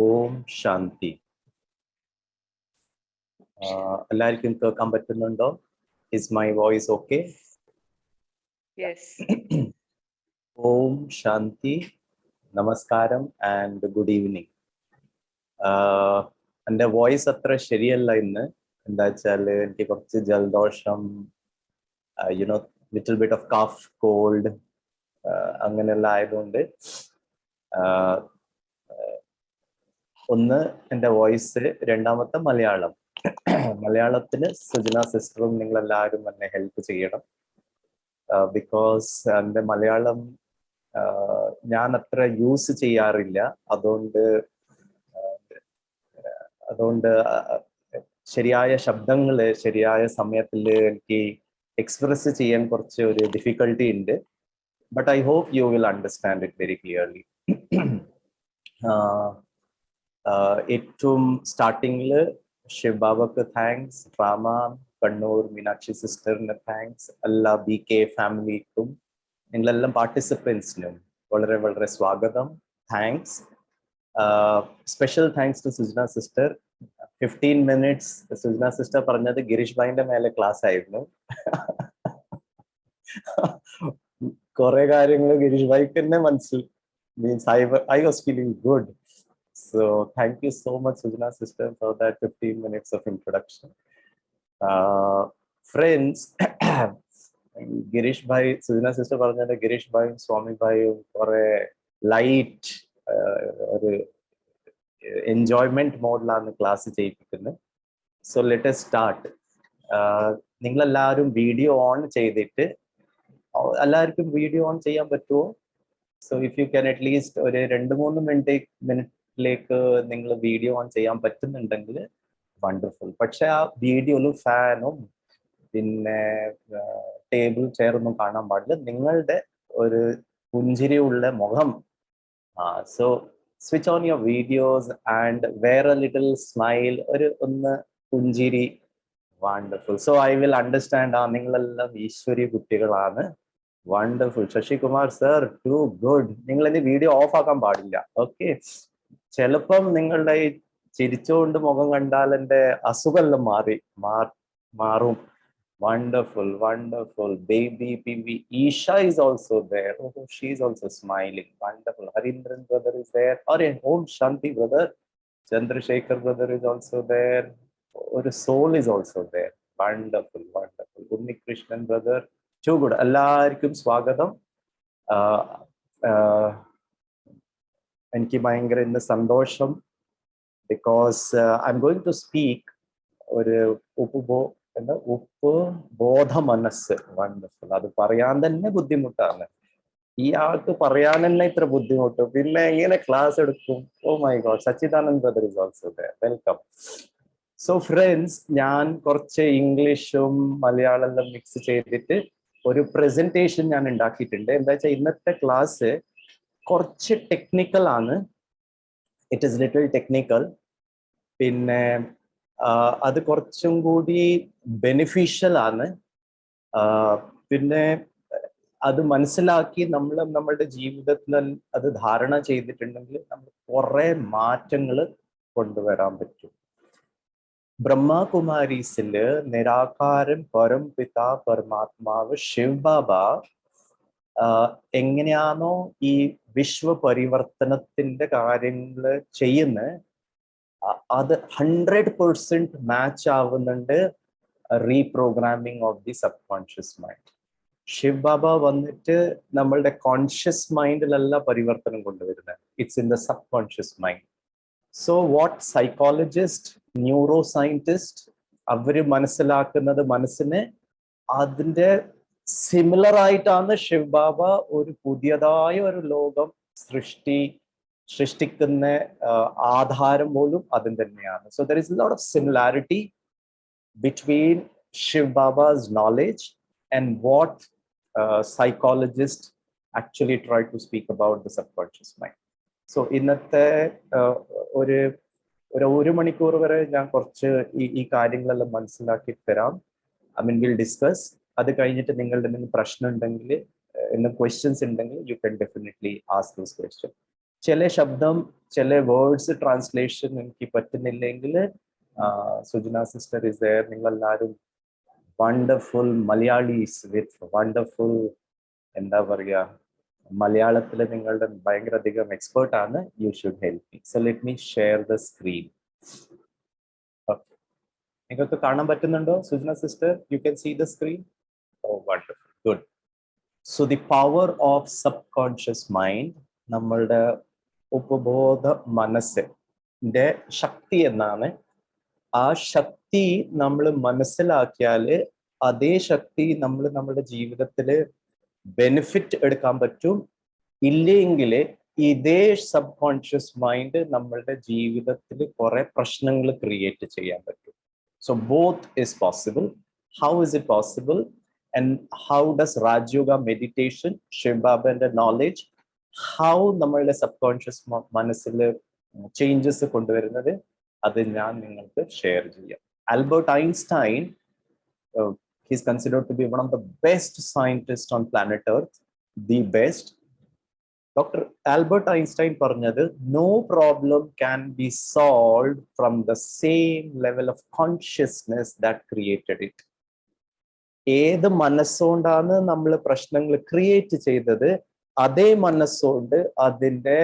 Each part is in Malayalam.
ഓം ശാന്തി. എല്ലാവർക്കും കേൾക്കാൻ പറ്റുന്നുണ്ടോ? Is my voice okay? Yes. Om Shanti, നമസ്കാരം ആൻഡ് ഗുഡ് ഈവനിങ്. എൻ്റെ വോയിസ് അത്ര ശരിയല്ല ഇന്ന്. എന്താ വെച്ചാൽ എനിക്ക് കുറച്ച് ജലദോഷം, you know little bit of cough, cold അങ്ങനെയുള്ള ആയതുകൊണ്ട് ഒന്ന് എൻ്റെ വോയിസ്, രണ്ടാമത്തെ മലയാളം. മലയാളത്തിന് സുജന സിസ്റ്ററും നിങ്ങളെല്ലാവരും എന്നെ ഹെൽപ്പ് ചെയ്യണം. ബിക്കോസ് എൻ്റെ മലയാളം ഞാൻ അത്ര യൂസ് ചെയ്യാറില്ല. അതുകൊണ്ട് ശരിയായ ശബ്ദങ്ങൾ ശരിയായ സമയത്തിൽ എനിക്ക് എക്സ്പ്രസ് ചെയ്യാൻ കുറച്ച് ഒരു ഡിഫിക്കൽട്ടി ഉണ്ട്. But I hope you will understand it very clearly. ഏറ്റവും സ്റ്റാർട്ടിങ്ങിൽ ശിവ് ബാബക്ക് താങ്ക്സ്, ഡ്രാമ കണ്ണൂർ മീനാക്ഷി സിസ്റ്ററിന് താങ്ക്സ്, എല്ലാ BK ഫാമിലിക്കും നിങ്ങളെല്ലാം പാർട്ടിസിപ്പൻസിനും വളരെ വളരെ സ്വാഗതം, thanks. Special thanks to Sujana sister. 15 minutes Sujana sister പറഞ്ഞത് ഗിരീഷ് ഭായിന്റെ മേലെ ക്ലാസ് ആയിരുന്നു. കുറെ കാര്യങ്ങൾ ഗിരീഷ് ഭായിക്ക് തന്നെ മനസ്സിൽ means I was feeling good. So thank you so much Sujana sister for that 15 minutes of introduction. Friends, Girish bhai, Sujana sister പറഞ്ഞത് ഗിരീഷ് ഭായും സ്വാമി ഭായും കുറെ ലൈറ്റ് ഒരു എൻജോയ്മെന്റ് മോഡിലാണ് ക്ലാസ് ചെയ്യിപ്പിക്കുന്നത്. So let us start. നിങ്ങളെല്ലാവരും വീഡിയോ ഓൺ ചെയ്തിട്ട്, എല്ലാവർക്കും വീഡിയോ ഓൺ ചെയ്യാൻ പറ്റുമോ? So if you can at least ഒരു 2-3 മിനിറ്റിലേക്ക് നിങ്ങൾ വീഡിയോ ഓൺ ചെയ്യാൻ പറ്റുന്നുണ്ടെങ്കിൽ വണ്ടർഫുൾ. പക്ഷെ ആ വീഡിയോയിൽ ഫാനും പിന്നെ ടേബിൾ ചെയറൊന്നും കാണാൻ പാടില്ല. നിങ്ങളുടെ ഒരു പുഞ്ചിരിയുള്ള മുഖം. So switch on your videos and wear a little smile, ഒന്ന് പുഞ്ചിരി. Wonderful. So I will understand. നിങ്ങളെല്ലാം ഈശ്വരി കുട്ടികളാണ്. Wonderful. Sasikumar sir, too good. നിങ്ങൾ ഇനി വീഡിയോ ഓഫ് ആക്കാൻ പാടില്ല. ഓക്കെ. ചിലപ്പം നിങ്ങളുടെ ഈ ചിരിച്ചുകൊണ്ട് മുഖം കണ്ടാൽ എൻ്റെ അസുഖമെല്ലാം മാറും. Wonderful, wonderful. Baby PV Isha is also there. Oh, she is also smiling. Wonderful. Harindran brother is there. Om Shanti brother. Chandrasekhar brother is also there. Or soul is also there. Wonderful, wonderful. Unni Krishnan brother. Too good. എല്ലാവർക്കും സ്വാഗതം. എനിക്ക് ഭയങ്കര ഇന്ന് സന്തോഷം. Because I am going to speak ഒരു ഉപബോധ മനസ്സ്. വണ്ടർഫുൾ. അത് പറയാൻ തന്നെ ബുദ്ധിമുട്ടാണ്. ഈ ആൾക്ക് പറയാൻ തന്നെ ഇത്ര ബുദ്ധിമുട്ട്, പിന്നെ എങ്ങനെ ക്ലാസ് എടുക്കും? Oh my God. Sachidanand brother is also there. Welcome. So friends, ഞാൻ കുറച്ച് ഇംഗ്ലീഷും മലയാളമെല്ലാം മിക്സ് ചെയ്തിട്ട് ഒരു പ്രസന്റേഷൻ ഞാൻ ഉണ്ടാക്കിയിട്ടുണ്ട്. എന്താ വെച്ചാൽ ഇന്നത്തെ ക്ലാസ് കുറച്ച് ടെക്നിക്കൽ ആണ്. It is little technical. പിന്നെ അത് കുറച്ചും കൂടി ബെനിഫിഷ്യൽ ആണ്. പിന്നെ അത് മനസ്സിലാക്കി നമ്മളുടെ ജീവിതത്തിൽ അത് ധാരണ ചെയ്തിട്ടുണ്ടെങ്കിൽ നമ്മൾ കുറെ മാറ്റങ്ങൾ കൊണ്ടുവരാൻ പറ്റും. ബ്രഹ്മകുമാരീസില് നിരാകാരൻ പരംപിത പരമാത്മാവ് ശിവ് ബാബ എങ്ങനെയാണോ ഈ വിശ്വ പരിവർത്തനത്തിന്റെ കാര്യങ്ങൾ ചെയ്യുന്നത്, അത് 100% മാച്ച് ആവുന്നുണ്ട് reprogramming of the subconscious mind. Shiv Baba വന്നിട്ട് നമ്മളുടെ കോൺഷ്യസ് മൈൻഡിലല്ല പരിവർത്തനം കൊണ്ടുവരുന്നത്. It's in the subconscious mind. So what psychologist, neuroscientist അവര് മനസ്സിലാക്കുന്നത് മനസ്സിനെ അതിന്റെ സിമിലർ ആയിട്ടാണ് ശിവ് ബാബ ഒരു പുതിയതായ ഒരു ലോകം സൃഷ്ടിക്കുന്ന ആധാരം പോലും അതും തന്നെയാണ്. So there is a lot of similarity between Shiv ബാബാസ് knowledge and what psychologists actually try to speak about the subconscious mind. So ഇന്നത്തെ ഒരു മണിക്കൂർ വരെ ഞാൻ കുറച്ച് ഈ കാര്യങ്ങളെല്ലാം മനസ്സിലാക്കി തരാം. I mean will discuss. അത് കഴിഞ്ഞിട്ട് നിങ്ങളുടെ എന്തെങ്കിലും പ്രശ്നം ഉണ്ടെങ്കിൽ, എന്തെങ്കിലും ക്വസ്റ്റ്യൻസ് ഉണ്ടെങ്കിൽ you can definitely ask this question. ചില ശബ്ദം ചില വേർഡ്സ് ട്രാൻസ്ലേഷൻ എനിക്ക് പറ്റുന്നില്ലെങ്കിൽ സുജന സിസ്റ്റർ ഇസ് ദയർ. നിങ്ങൾ എല്ലാവരും വണ്ടർഫുൾ മലയാളീസ് വിത്ത് വണ്ടർഫുൾ എന്താ പറയുക, മലയാളത്തിൽ നിങ്ങളുടെ ഭയങ്കര അധികം എക്സ്പേർട്ട് ആണ്. You should help me. So let me share the screen. നിങ്ങൾക്ക് കാണാൻ പറ്റുന്നുണ്ടോ Sujana sister? You can see the screen. Oh wonderful, good. So the power of subconscious mind, നമ്മളുടെ ഉപബോധ മനസ്സിന്റെ ശക്തി എന്നാണ്. ആ ശക്തി നമ്മൾ മനസ്സിലാക്കിയാൽ അതേ ശക്തി നമ്മൾ നമ്മുടെ ജീവിതത്തിൽ ബെനിഫിറ്റ് എടുക്കാൻ പറ്റും. ഇല്ലെങ്കിൽ ഇതേ സബ് കോൺഷ്യസ് മൈൻഡ് നമ്മളുടെ ജീവിതത്തിൽ കുറെ പ്രശ്നങ്ങൾ ക്രിയേറ്റ് ചെയ്യാൻ പറ്റും. So both is possible. How is it possible and how does Raja Yoga meditation, ശിവബാബന്റെ നോളജ്, ഹൗ നമ്മളുടെ സബ് കോൺഷ്യസ് മനസ്സിൽ ചേഞ്ചസ് കൊണ്ടുവരുന്നത്, അത് ഞാൻ നിങ്ങൾക്ക് ഷെയർ ചെയ്യാം. Albert Einstein, he's considered to be one of the best scientists on planet Earth, the best. Dr. Albert Einstein പറഞ്ഞത്, no problem can be solved from the same level of consciousness that created it. ഏത് മനസ്സുകൊണ്ടാണ് നമ്മൾ പ്രശ്നങ്ങൾ ക്രിയേറ്റ് ചെയ്തത്, അതേ മനസ്സുകൊണ്ട് അതിൻ്റെ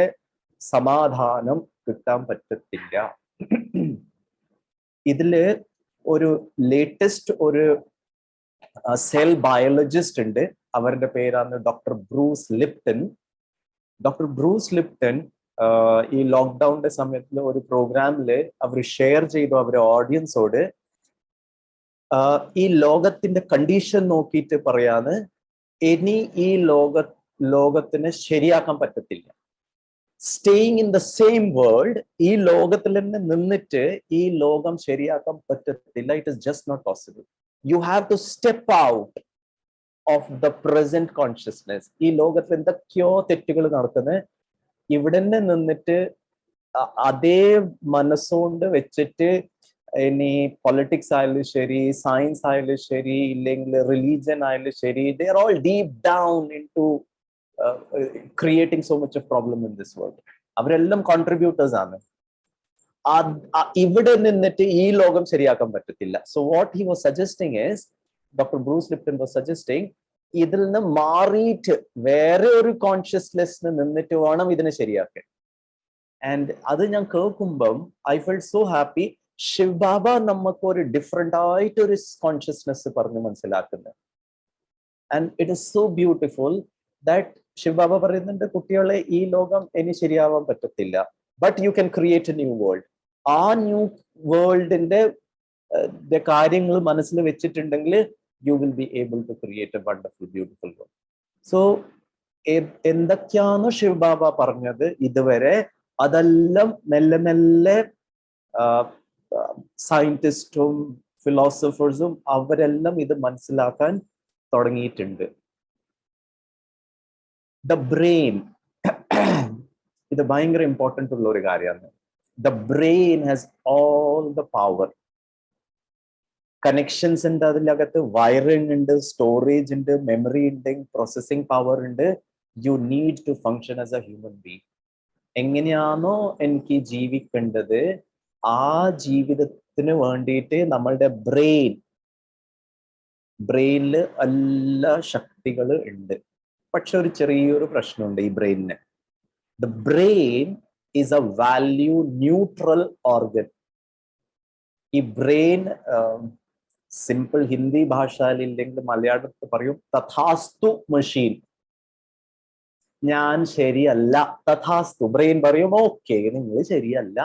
സമാധാനം കിട്ടാൻ പറ്റത്തില്ല. ഇതില് ഒരു ലേറ്റസ്റ്റ് ഒരു സെൽ ബയോളജിസ്റ്റ് ഉണ്ട്. അവരുടെ പേരാണ് doctor Bruce Lipton. Doctor Bruce Lipton ഈ ലോക്ക്ഡൌണിന്റെ സമയത്ത് ഒരു പ്രോഗ്രാമില് അവർ ഷെയർ ചെയ്തു അവരുടെ ഓഡിയൻസോട്, ഈ ലോകത്തിന്റെ കണ്ടീഷൻ നോക്കിയിട്ട് പറയാണ്, ഇനി ഈ ലോകത്തിന് ശരിയാക്കാൻ പറ്റത്തില്ല. Staying in the same world, ഈ ലോകത്തിൽ തന്നെ നിന്നിട്ട് ഈ ലോകം ശരിയാക്കാൻ പറ്റത്തില്ല. It is just not possible. You have to step out of the present consciousness. ഈ ലോകത്തിൽ എന്തൊക്കെയോ തെറ്റുകൾ നടക്കുന്നത്, ഇവിടെ തന്നെ നിന്നിട്ട് അതേ മനസ്സുകൊണ്ട് വെച്ചിട്ട് ഇനി പൊളിറ്റിക്സ് ആയാലും ശരി, സയൻസ് ആയാലും ശരി, ഇല്ലെങ്കിൽ റിലീജിയൻ ആയാലും ശരി, they are all deep down into creating so much of problem in this world. അവരെല്ലാം കോൺട്രിബ്യൂട്ടേഴ്സ് ആണ്. ഇവിടെ നിന്നിട്ട് ഈ ലോകം ശരിയാക്കാൻ പറ്റത്തില്ല. So what he was suggesting is, doctor Bruce Lipton was suggesting, ഇതിൽ നിന്ന് മാറിയിട്ട് വേറെ ഒരു കോൺഷ്യസ്നെസ്സിന് നിന്നിട്ട് വേണം ഇതിനെ ശരിയാക്കാൻ. ആൻഡ് അത് ഞാൻ കേൾക്കുമ്പം I felt so happy. Shiv Baba നമുക്ക് ഒരു ഡിഫറെന്റ് ആയിട്ട് ഒരു കോൺഷ്യസ്നെസ് പറഞ്ഞ് മനസ്സിലാക്കുന്നത്. And it is so beautiful that Shiv Baba പറയുന്നുണ്ട്, കുട്ടികളെ ഈ ലോകം ഇനി ശരിയാവാൻ പറ്റത്തില്ല, but you can create a new world. ആ ന്യൂ വേൾഡിന്റെ കാര്യങ്ങൾ മനസ്സിൽ വെച്ചിട്ടുണ്ടെങ്കിൽ you will be able to create a wonderful beautiful world. So എന്തൊക്കെയാണോ ശിവ് ബാബ പറഞ്ഞത് ഇതുവരെ, അതെല്ലാം മെല്ലെ മെല്ലെ സയന്റിസ്റ്റും ഫിലോസഫേഴ്സും അവരെല്ലാം ഇത് മനസ്സിലാക്കാൻ തുടങ്ങിയിട്ടുണ്ട്. ദ ബ്രെയിൻ, ഇത് ഭയങ്കര ഇമ്പോർട്ടൻ്റ് ഉള്ള ഒരു കാര്യമാണ്. The brain has all the power. Connections ഉണ്ട് അതിനകത്ത്, വയറിംഗ് ഉണ്ട്, സ്റ്റോറേജ് ഉണ്ട്, മെമ്മറി ഉണ്ട്, പ്രോസസ്സിംഗ് പവർ ഉണ്ട്. You need to function as a human being. എങ്ങനെയാണോ എനിക്ക് ജീവിക്കേണ്ടത് ആ ജീവിതത്തിന് വേണ്ടിയിട്ട് നമ്മളുടെ ബ്രെയിനിൽ എല്ലാ ശക്തികൾ ഉണ്ട്. പക്ഷെ ഒരു ചെറിയൊരു പ്രശ്നമുണ്ട് ഈ ബ്രെയിനിന്. The brain is a value neutral organ. ഈ ബ്രെയിൻ സിമ്പിൾ ഹിന്ദി ഭാഷയിൽ ഇല്ലെങ്കിൽ മലയാളത്തിൽ പറയും തഥാസ്തു മെഷീൻ. ഞാൻ ശരിയല്ല, തഥാസ്തു. ബ്രെയിൻ പറയും ഓക്കെ നിങ്ങൾ ശരിയല്ല,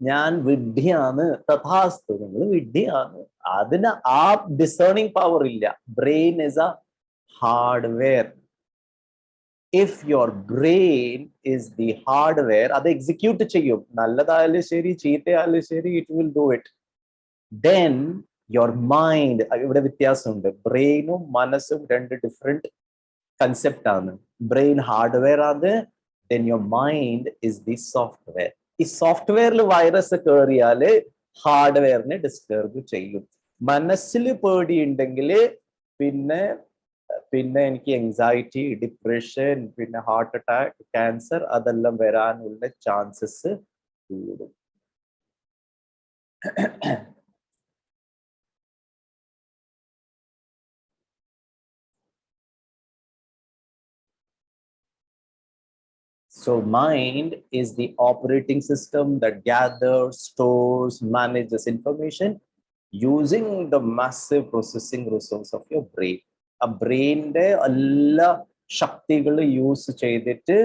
ഞാൻ വിഡ്ഢിയാണ്, തഥാസ്തു നിങ്ങൾ വിഡ്ഢിയാണ്. അതിന് ആ ഡിസേണിങ് പവർ ഇല്ല. Brain is A hardware. If your brain is the hardware, അത് എക്സിക്യൂട്ട് ചെയ്യും. നല്ലതായാലും ശരി ചീത്തയായാലും ശരി, it will do it. Then your mind, ഇവിടെ വ്യത്യാസമുണ്ട്. ബ്രെയിനും മനസ്സും രണ്ട് ഡിഫറെന്റ് കൺസെപ്റ്റ് ആണ്. ബ്രെയിൻ ഹാർഡ്വെയർ ആണ്, then your mind is the software. ഈ സോഫ്റ്റ്വെയറിൽ വൈറസ് കയറിയാല് ഹാർഡ്വെയറിനെ ഡിസ്റ്റർബ് ചെയ്യും. മനസ്സിൽ പേടിയുണ്ടെങ്കിൽ പിന്നെ പിന്നെ എനിക്ക് എൻസൈറ്റി, ഡിപ്രഷൻ, പിന്നെ ഹാർട്ട് അറ്റാക്ക്, ക്യാൻസർ അതെല്ലാം വരാനുള്ള ചാൻസസ് കൂടും. So mind is the operating system that gathers, stores, manages information using the massive processing resource of your brain. A brain de alla shaktigal use cheyidittu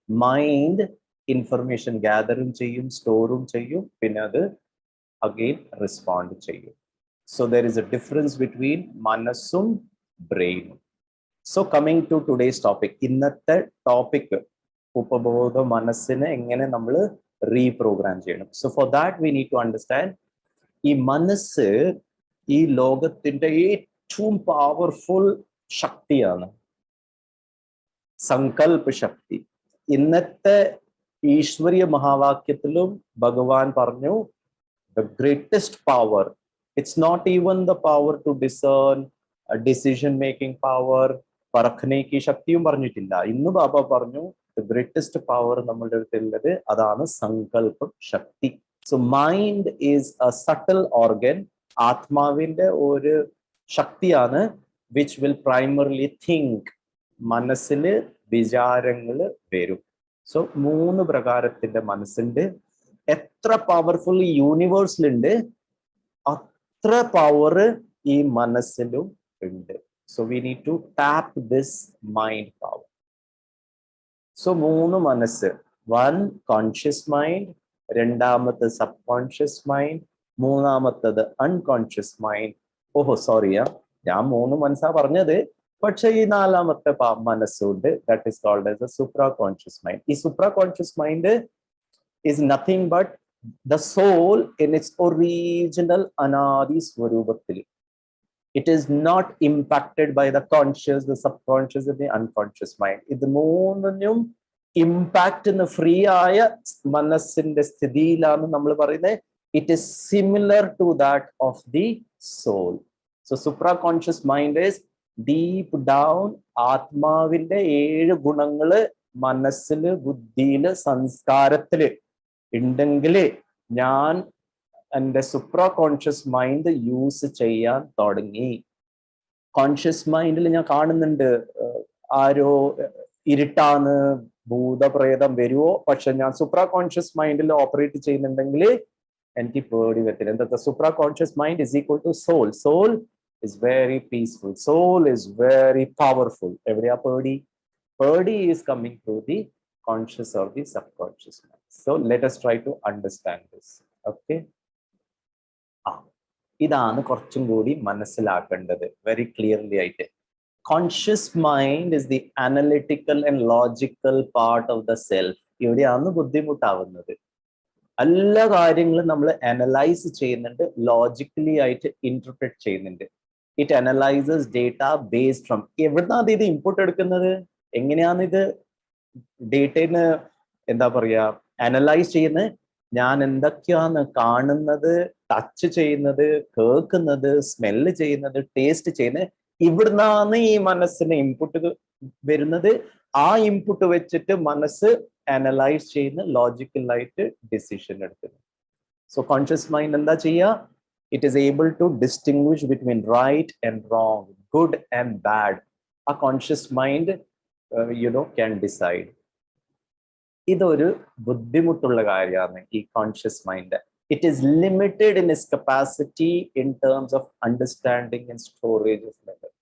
mind information gathering cheyum, storeum cheyum, pinne adu again respond cheyum. So there is a difference between manassum brain. So coming to today's topic, ഇന്നത്തെ topic ഉപബോധ മനസ്സിനെ എങ്ങനെ നമ്മൾ റീപ്രോഗ്രാം ചെയ്യണം. So for that we need to understand ഈ മനസ്സ് ഈ ലോകത്തിന്റെ ഏറ്റവും പവർഫുൾ ശക്തിയാണ്, സങ്കല്പ ശക്തി. ഇന്നത്തെ ഈശ്വരീയ മഹാവാക്യത്തിലും ഭഗവാൻ പറഞ്ഞു the greatest power, it's not even the power to discern, a decision making power, പറഖനെ की ശക്തിയും പറഞ്ഞിട്ടില്ല. ഇന്ന് ബാബ പറഞ്ഞു the greatest power നമ്മളുടെ അടുത്തുള്ളത് അതാണ് സങ്കല്പ ശക്തി. So mind is a subtle organ, ആത്മാവിന്റെ ഒരു ശക്തിയാണ് which will primarily think, മനസ്സിൽ വിചാരങ്ങൾ വരും. സോ 3 പ്രകാരത്തിന്റെ മനസ്സുണ്ട്. എത്ര പവർഫുൾ ഈ യൂണിവേഴ്സിലുണ്ട് അത്ര പവർ ഈ മനസ്സിലും ഉണ്ട്. So we need to tap this mind power. So 3 മനസ്സ്, 1 കോൺഷ്യസ് മൈൻഡ്, രണ്ടാമത്തെ സബ് കോൺഷ്യസ് മൈൻഡ്, മൂന്നാമത്തത് അൺകോൺഷ്യസ് മൈൻഡ്. ഓഹോ സോറിയാ, ഞാൻ 3 മനസ്സാ പറഞ്ഞത്, പക്ഷെ ഈ 4ാമത്തെ മനസ്സുണ്ട്, that is called as a supra conscious mind. ഈ supra conscious mind is nothing but the soul in its original anadi swarupathil. It is not impacted by the conscious, the subconscious and the unconscious mind. ഇത് മൂന്നിനും ഇമ്പാക്ട് ഫ്രീ ആയ മനസ്സിന്റെ സ്ഥിതിയിലാണ് നമ്മൾ പറയുന്നത്. It is similar to that of the soul. So supraconscious mind is deep down ആത്മാവിന്റെ 7 ഗുണങ്ങള് മനസ്സില്, ബുദ്ധിയില്, സംസ്കാരത്തില് ഉണ്ടെങ്കിൽ ഞാൻ എൻ്റെ സൂപ്രാ കോൺഷ്യസ് മൈൻഡ് യൂസ് ചെയ്യാൻ തുടങ്ങി. കോൺഷ്യസ് മൈൻഡിൽ ഞാൻ കാണുന്നുണ്ട് ആരോ ഇരുട്ടാണ്, ഭൂതപ്രേതം വരുമോ, പക്ഷെ ഞാൻ സൂപ്രാ കോൺഷ്യസ് മൈൻഡിൽ ഓപ്പറേറ്റ് ചെയ്യുന്നുണ്ടെങ്കിൽ എനിക്ക് പേടി വരത്തില്ല. എന്താ, supra conscious mind is equal to soul. Soul is very peaceful, soul is very powerful. എവിടെയാ പേടി? പേടി is coming through the conscious or the subconscious mind. So let us try to understand this. Okay, ഇതാണ് കുറച്ചും കൂടി മനസ്സിലാക്കേണ്ടത് വെരി ക്ലിയർലി ആയിട്ട്. Conscious mind is the analytical and logical part of the self. ഇവിടെയാണ് ബുദ്ധിമുട്ടാവുന്നത്. എല്ലാ കാര്യങ്ങളും നമ്മൾ അനലൈസ് ചെയ്യുന്നുണ്ട്, ലോജിക്കലി ആയിട്ട് ഇന്റർപ്രറ്റ് ചെയ്യുന്നുണ്ട്. It analyses data based from, എവിടുന്നാണ് ഇത് ഇൻപുട്ട് എടുക്കുന്നത്, എങ്ങനെയാണ് ഇത് ഡേറ്റന്ന് എന്താ പറയാ അനലൈസ് ചെയ്യുന്നത്, ഞാൻ എന്തൊക്കെയാണ് കാണുന്നത്, ടച്ച് ചെയ്യുന്നത്, കേൾക്കുന്നത്, സ്മെല്ല് ചെയ്യുന്നത്, ടേസ്റ്റ് ചെയ്യുന്നത്, ഇവിടുന്നാണ് ഈ മനസ്സിന് ഇൻപുട്ട് വരുന്നത്. ആ ഇൻപുട്ട് വെച്ചിട്ട് മനസ്സ് അനലൈസ് ചെയ്യുന്ന ലോജിക്കലായിട്ട് ഡിസിഷൻ എടുക്കുന്നത്. സോ കോൺഷ്യസ് മൈൻഡ് എന്താ ചെയ്യുക? It is able to distinguish between right and wrong, good and bad. ആ കോൺഷ്യസ് മൈൻഡ് can decide. ഇതൊരു ബുദ്ധിമുട്ടുള്ള കാര്യമാണ് ഈ conscious mind. It is limited in its capacity in terms of understanding and storage of memory.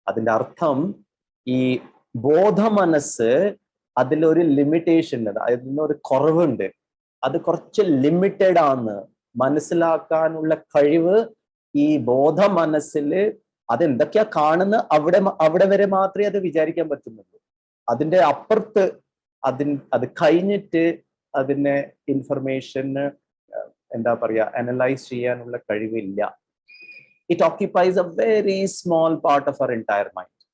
അതിന്റെ അർത്ഥം ഈ ബോധ മനസ്സ് അതിലൊരു ലിമിറ്റേഷൻ ഉണ്ട്, അതിനൊരു കുറവുണ്ട്. അത് കുറച്ച് ലിമിറ്റഡ് ആണ്. മനസ്സിലാക്കാനുള്ള കഴിവ് ഈ ബോധ മനസ്സിൽ അതെന്തൊക്കെയാ കാണുന്ന അവിടെ വരെ മാത്രമേ അത് വിചാരിക്കാൻ പറ്റുന്നുള്ളൂ. അതിന്റെ അപ്പുറത്ത് അത് കഴിഞ്ഞിട്ട് അതിനെ ഇൻഫർമേഷന് എന്താ പറയാ അനലൈസ് ചെയ്യാനുള്ള കഴിവില്ല. It occupies a very small part of our entire mind.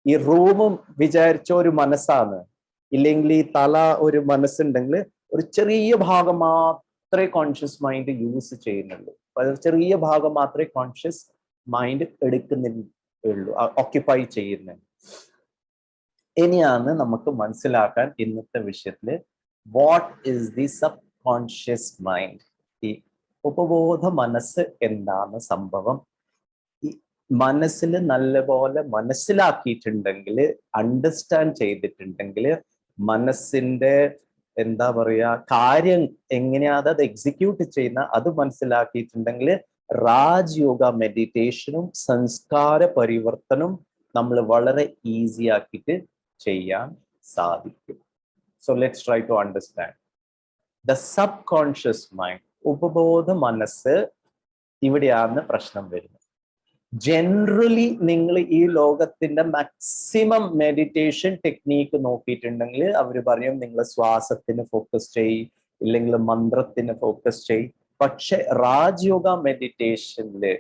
ഈ റൂമും വിചാരിച്ച ഒരു മനസ്സാണ്, ഇല്ലെങ്കിൽ ഈ തല ഒരു മനസ്സുണ്ടെങ്കിൽ ഒരു ചെറിയ ഭാഗം മാത്രമേ കോൺഷ്യസ് മൈൻഡ് യൂസ് ചെയ്യുന്നുള്ളൂ. ചെറിയ ഭാഗം മാത്രമേ കോൺഷ്യസ് മൈൻഡ് ഉള്ളൂ, ഓക്യുപ്പൈ ചെയ്യുന്നത്. ഇനിയാണ് നമുക്ക് മനസ്സിലാക്കാൻ ഇന്നത്തെ വിഷയത്തില് what is the subconscious mind, ഈ ഉപബോധ മനസ്സ് എന്താണ് സംഭവം. ഈ മനസ്സിൽ നല്ലപോലെ മനസ്സിലാക്കിയിട്ടുണ്ടെങ്കിൽ, അണ്ടർസ്റ്റാൻഡ് ചെയ്തിട്ടുണ്ടെങ്കിൽ, മനസ്സിന്റെ എന്താ പറയാ കാര്യം എങ്ങനെയാണ് അത് എക്സിക്യൂട്ട് ചെയ്യുന്ന അത് മനസ്സിലാക്കിയിട്ടുണ്ടെങ്കിൽ രാജയോഗ മെഡിറ്റേഷനും സംസ്കാര പരിവർത്തനവും നമ്മൾ വളരെ ഈസി ആക്കിയിട്ട് ചെയ്യാൻ സാധിക്കും. So let's try to understand the subconscious mind. ഉപബോധ മനസ്സ്, ഇവിടെയാണ് പ്രശ്നം വരുന്നത്. ജനറലി നിങ്ങൾ ഈ ലോകത്തിന്റെ മാക്സിമം മെഡിറ്റേഷൻ ടെക്നീക്ക് നോക്കിയിട്ടുണ്ടെങ്കിൽ അവർ പറയും നിങ്ങൾ ശ്വാസത്തിന് ഫോക്കസ് ചെയ്യ്, ഇല്ലെങ്കിൽ മന്ത്രത്തിന് ഫോക്കസ് ചെയ്യ്. പക്ഷെ രാജയോഗ മെഡിറ്റേഷനില്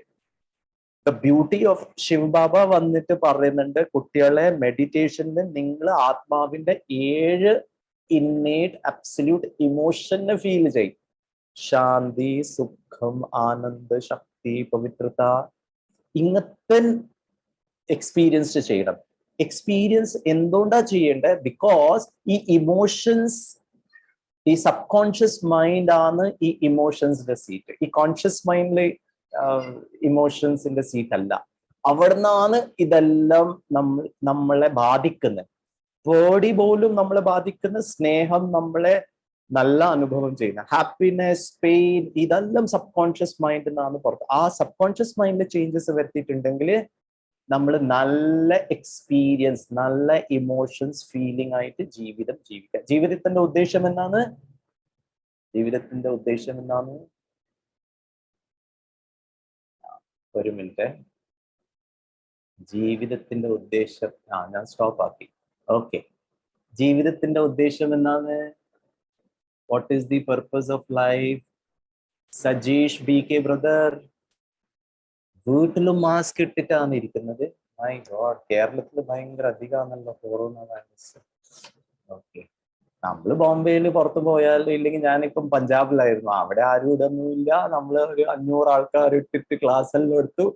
ദ ബ്യൂട്ടി ഓഫ് ശിവബാബ വന്നിട്ട് പറയുന്നുണ്ട്, കുട്ടികളെ മെഡിറ്റേഷനിൽ നിങ്ങൾ ആത്മാവിന്റെ 7 ഇന്നേറ്റ് അബ്സല്യൂട്ട് ഇമോഷനെ ഫീൽ ചെയ്യും. ശാന്തി, സുഖം, ആനന്ദ്, ശക്തി, പവിത്രത, ഇങ്ങനത്തെ എക്സ്പീരിയൻസ് ചെയ്യണം. എക്സ്പീരിയൻസ് എന്തുകൊണ്ടാ ചെയ്യേണ്ടത്? ബിക്കോസ് ഈ ഇമോഷൻസ്, ഈ സബ് കോൺഷ്യസ് മൈൻഡ് ആണ് ഈ ഇമോഷൻസിന്റെ സീറ്റ്. ഈ കോൺഷ്യസ് മൈൻഡില് ഇമോഷൻസിന്റെ സീറ്റ് അല്ല. അവിടുന്നാണ് ഇതെല്ലാം നമ്മളെ ബാധിക്കുന്നത്. പേടി പോലും നമ്മളെ ബാധിക്കുന്ന, സ്നേഹം നമ്മളെ നല്ല അനുഭവം ചെയ്യുന്ന, ഹാപ്പിനെസ്, പെയിൻ, ഇതെല്ലാം സബ് കോൺഷ്യസ് മൈൻഡിൽ നിന്നാണ് പുറത്ത്. ആ സബ് കോൺഷ്യസ് മൈൻഡിൽ ചേഞ്ചസ് വരുത്തിയിട്ടുണ്ടെങ്കിൽ നമ്മൾ നല്ല എക്സ്പീരിയൻസ്, നല്ല ഇമോഷൻസ് ഫീലിംഗ് ആയിട്ട് ജീവിതം ജീവിക്കാം. ജീവിതത്തിന്റെ ഉദ്ദേശം എന്താണ്? ജീവിതത്തിന്റെ ഉദ്ദേശം എന്താണ്? ഒരു മിനിറ്റ്. ജീവിതത്തിന്റെ ഉദ്ദേശം ഞാൻ സ്റ്റോപ്പ് ആക്കി. ഓക്കെ, ജീവിതത്തിന്റെ ഉദ്ദേശം എന്താണ്? What is the purpose of life? Sajeesh B K brother വീട്ടിലും മാസ്ക് ഇട്ടിട്ടാണ് ഇരിക്കുന്നത്. മൈ ഗോഡ്, കേരളത്തിൽ ഭയങ്കര അധികമാണല്ലോ കൊറോണ വൈറസ്. ഓക്കെ, നമ്മള് ബോംബെയിൽ പുറത്തു പോയാൽ, ഇല്ലെങ്കിൽ ഞാനിപ്പം പഞ്ചാബിലായിരുന്നു, അവിടെ ആരും ഇടൊന്നുമില്ല. നമ്മള് ഒരു 500 ആൾക്കാർ ഇട്ടിട്ട് ക്ലാസ് എല്ലാം എടുത്തു.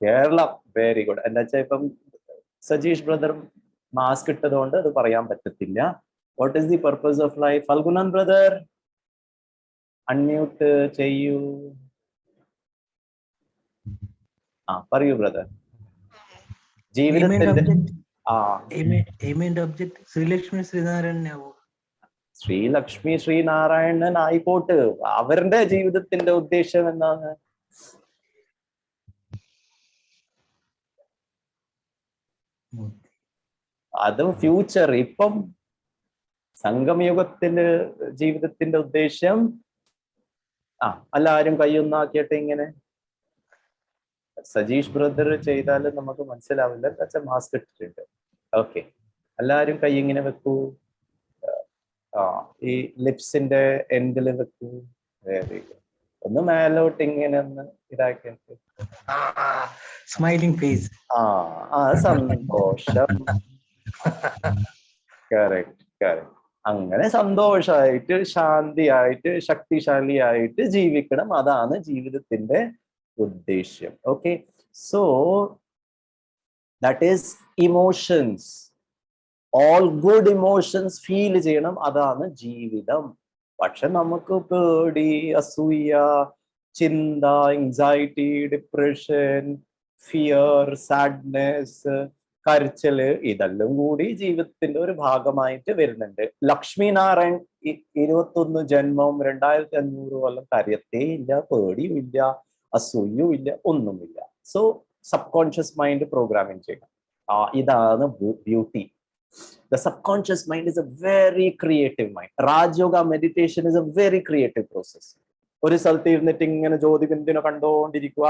Keralam very good. എന്താ വെച്ചാൽ ഇപ്പം സജീഷ് ബ്രദർ മാസ്ക് ഇട്ടതുകൊണ്ട് അത് പറയാൻ പറ്റത്തില്ല. What is the purpose of life? Phalgunan brother unmute ചെയ്യൂ. പറയൂ ബ്രദർ. ജീവിതത്തിന്റെ ശ്രീലക്ഷ്മി ശ്രീനാരായണനാവോ? ശ്രീലക്ഷ്മി ശ്രീനാരായണൻ ആയിക്കോട്ട്. അവരുടെ ജീവിതത്തിന്റെ ഉദ്ദേശം എന്താണ്? അത് ഫ്യൂച്ചർ. ഇപ്പം സംഗമയുഗത്തിന്റെ ജീവിതത്തിന്റെ ഉദ്ദേശം എല്ലാരും കൈയൊന്നാക്കിയിട്ട് ഇങ്ങനെ സജീഷ് ബ്രദർ ചെയ്താൽ നമുക്ക് മനസ്സിലാവില്ല. പക്ഷെ മാസ്ക് ഇട്ടിട്ടുണ്ട്. ഓക്കെ, എല്ലാരും കൈ ഇങ്ങനെ വെക്കൂ. ഈ ലിപ്സിന്റെ എൻഡിൽ വെക്കൂ. Very good. ഒന്ന് മേലോട്ട് ഇങ്ങനെ ഒന്ന് ഇതാക്കിയിട്ട് സ്മൈലിംഗ് ഫേസ്. സന്തോഷം. Correct correct. അങ്ങനെ സന്തോഷമായിട്ട്, ശാന്തിയായിട്ട്, ശക്തിശാലിയായിട്ട് ജീവിക്കണം. അതാണ് ജീവിതത്തിന്റെ ഉദ്ദേശ്യം. Okay, so that is emotions. All good emotions feel ചെയ്യണം. അതാണ് ജീവിതം. പക്ഷെ നമുക്ക് പേടി, അസൂയ, ചിന്ത, ആങ്സൈറ്റി, ഡിപ്രഷൻ, ഫിയർ, സാഡ്നെസ്, കരച്ചില്, ഇതെല്ലാം കൂടി ജീവിതത്തിന്റെ ഒരു ഭാഗമായിട്ട് വരുന്നുണ്ട്. ലക്ഷ്മി നാരായൺ 21 ജന്മം 2500 കൊല്ലം കരയത്തേ ഇല്ല, പേടിയും ഇല്ല, അസൂയും ഇല്ല, ഒന്നുമില്ല. So subconscious mind programming ചെയ്യണം. ഇതാണ് beauty. The subconscious mind is a very creative mind. Rajyoga meditation is a very creative process. ഒരു സ്ഥലത്ത് ഇരുന്നിട്ട് ഇങ്ങനെ ജ്യോതിബിന്ദുവിനെ കണ്ടോണ്ടിരിക്കുക,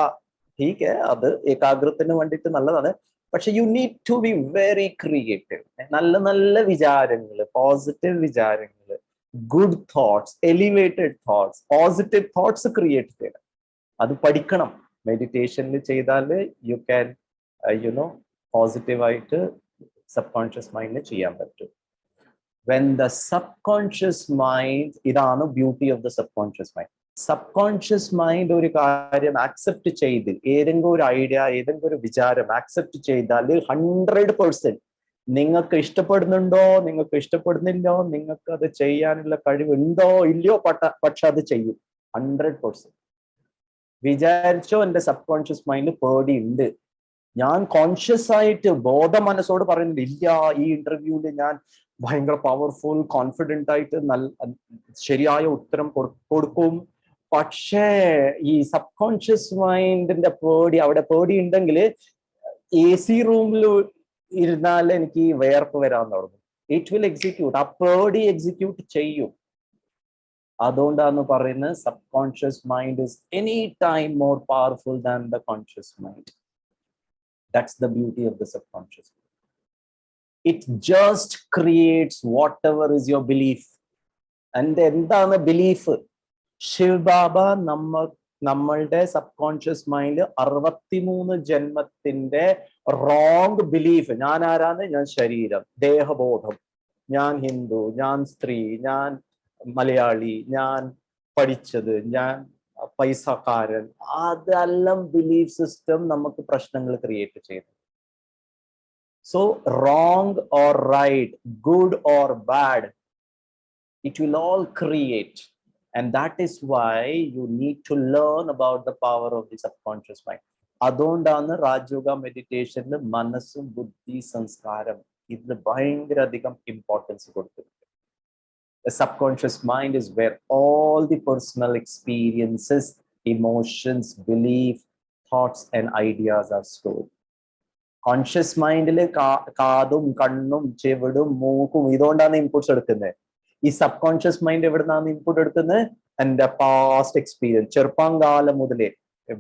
ठीक है, അത് ഏകാഗ്രത്തിന് വേണ്ടിയിട്ട് നല്ലതാണ്. പക്ഷെ you need to be very creative. നല്ല നല്ല വിചാരങ്ങൾ, പോസിറ്റീവ് വിചാരങ്ങൾ, good thoughts, elevated thoughts, positive thoughts create ചെയ്യണം. അത് പഠിക്കണം. മെഡിറ്റേഷനിൽ ചെയ്താൽ യു ക്യാൻ പോസിറ്റീവായിട്ട് സബ്കോൺഷ്യസ് മൈൻഡിന് ചെയ്യാൻ പറ്റും. വെൻ ദ സബ്കോൺഷ്യസ് മൈൻഡ്, ഇതാണ് beauty of the subconscious mind. Subconscious mind ഒരു കാര്യം ആക്സെപ്റ്റ് ചെയ്ത്, ഏതെങ്കിലും ഒരു ഐഡിയ, ഏതെങ്കിലും ഒരു വിചാരം ആക്സെപ്റ്റ് ചെയ്താൽ 100% നിങ്ങൾക്ക് ഇഷ്ടപ്പെടുന്നുണ്ടോ, നിങ്ങൾക്ക് ഇഷ്ടപ്പെടുന്നില്ലോ, നിങ്ങൾക്ക് അത് ചെയ്യാനുള്ള കഴിവുണ്ടോ ഇല്ലയോ, പക്ഷെ അത് ചെയ്യും 100%. വിചാരിച്ചോ എന്റെ സബ്കോൺഷ്യസ് മൈൻഡ് പേടിയുണ്ട്, ഞാൻ കോൺഷ്യസ് ആയിട്ട് ബോധ മനസ്സോട് പറയുന്നുണ്ട് ഇല്ല, ഈ ഇന്റർവ്യൂവിൽ ഞാൻ ഭയങ്കര പവർഫുൾ കോൺഫിഡന്റ് ആയിട്ട് ശരിയായ ഉത്തരം കൊടുക്കും. പക്ഷേ ഈ സബ് കോൺഷ്യസ് മൈൻഡിന്റെ പേടി, അവിടെ പേടി ഉണ്ടെങ്കിൽ AC റൂമിൽ ഇരുന്നാൽ എനിക്ക് വേർപ്പ് വരാൻ തുടങ്ങും. ഇറ്റ് വിൽ എക്സിക്യൂട്ട്, ആ പേടി എക്സിക്യൂട്ട് ചെയ്യും. അതുകൊണ്ടാണ് പറയുന്നത് sub conscious mind is any time more powerful than the conscious mind. That's the beauty of the subconscious. It just creates whatever is your belief. And എന്താണ് ബിലീഫ്? ശിവ് ബാബ നമ്മളുടെ സബ്കോൺഷ്യസ് മൈൻഡ് 63 ജന്മത്തിന്റെ റോങ് ബിലീഫ്, ഞാൻ ആരാണ്, ഞാൻ ശരീരം, ദേഹബോധം, ഞാൻ ഹിന്ദു, ഞാൻ സ്ത്രീ, ഞാൻ മലയാളി, ഞാൻ പഠിച്ചത്, ഞാൻ പൈസക്കാരൻ, അതെല്ലാം ബിലീഫ് സിസ്റ്റം നമുക്ക് പ്രശ്നങ്ങൾ ക്രിയേറ്റ് ചെയ്തു. So wrong or right, good or bad, it will all create, and that is why you need to learn about the power of the subconscious mind. അതുകൊണ്ടാണ് രാജയോഗ മെഡിറ്റേഷനിൽ മനസ്സും ബുദ്ധി സംസ്കാരം ഇതിന് ഭയങ്കര അധികം ഇമ്പോർട്ടൻസ് കൊടുക്കുന്നത്. The subconscious mind is where all the personal experiences, emotions, belief, thoughts and ideas are stored. Conscious mind കാതും കണ്ണും ചെവിടും മൂക്കും ഇതുകൊണ്ടാണ് ഇൻപുട്സ് എടുക്കുന്നത്. ഈ സബ് കോൺഷ്യസ് മൈൻഡ് എവിടുന്നാണ് ഇൻപുട്ട് എടുക്കുന്നത്? എന്റെ പാസ്റ്റ് എക്സ്പീരിയൻസ്, ചെറുപ്പം കാലം മുതലേ.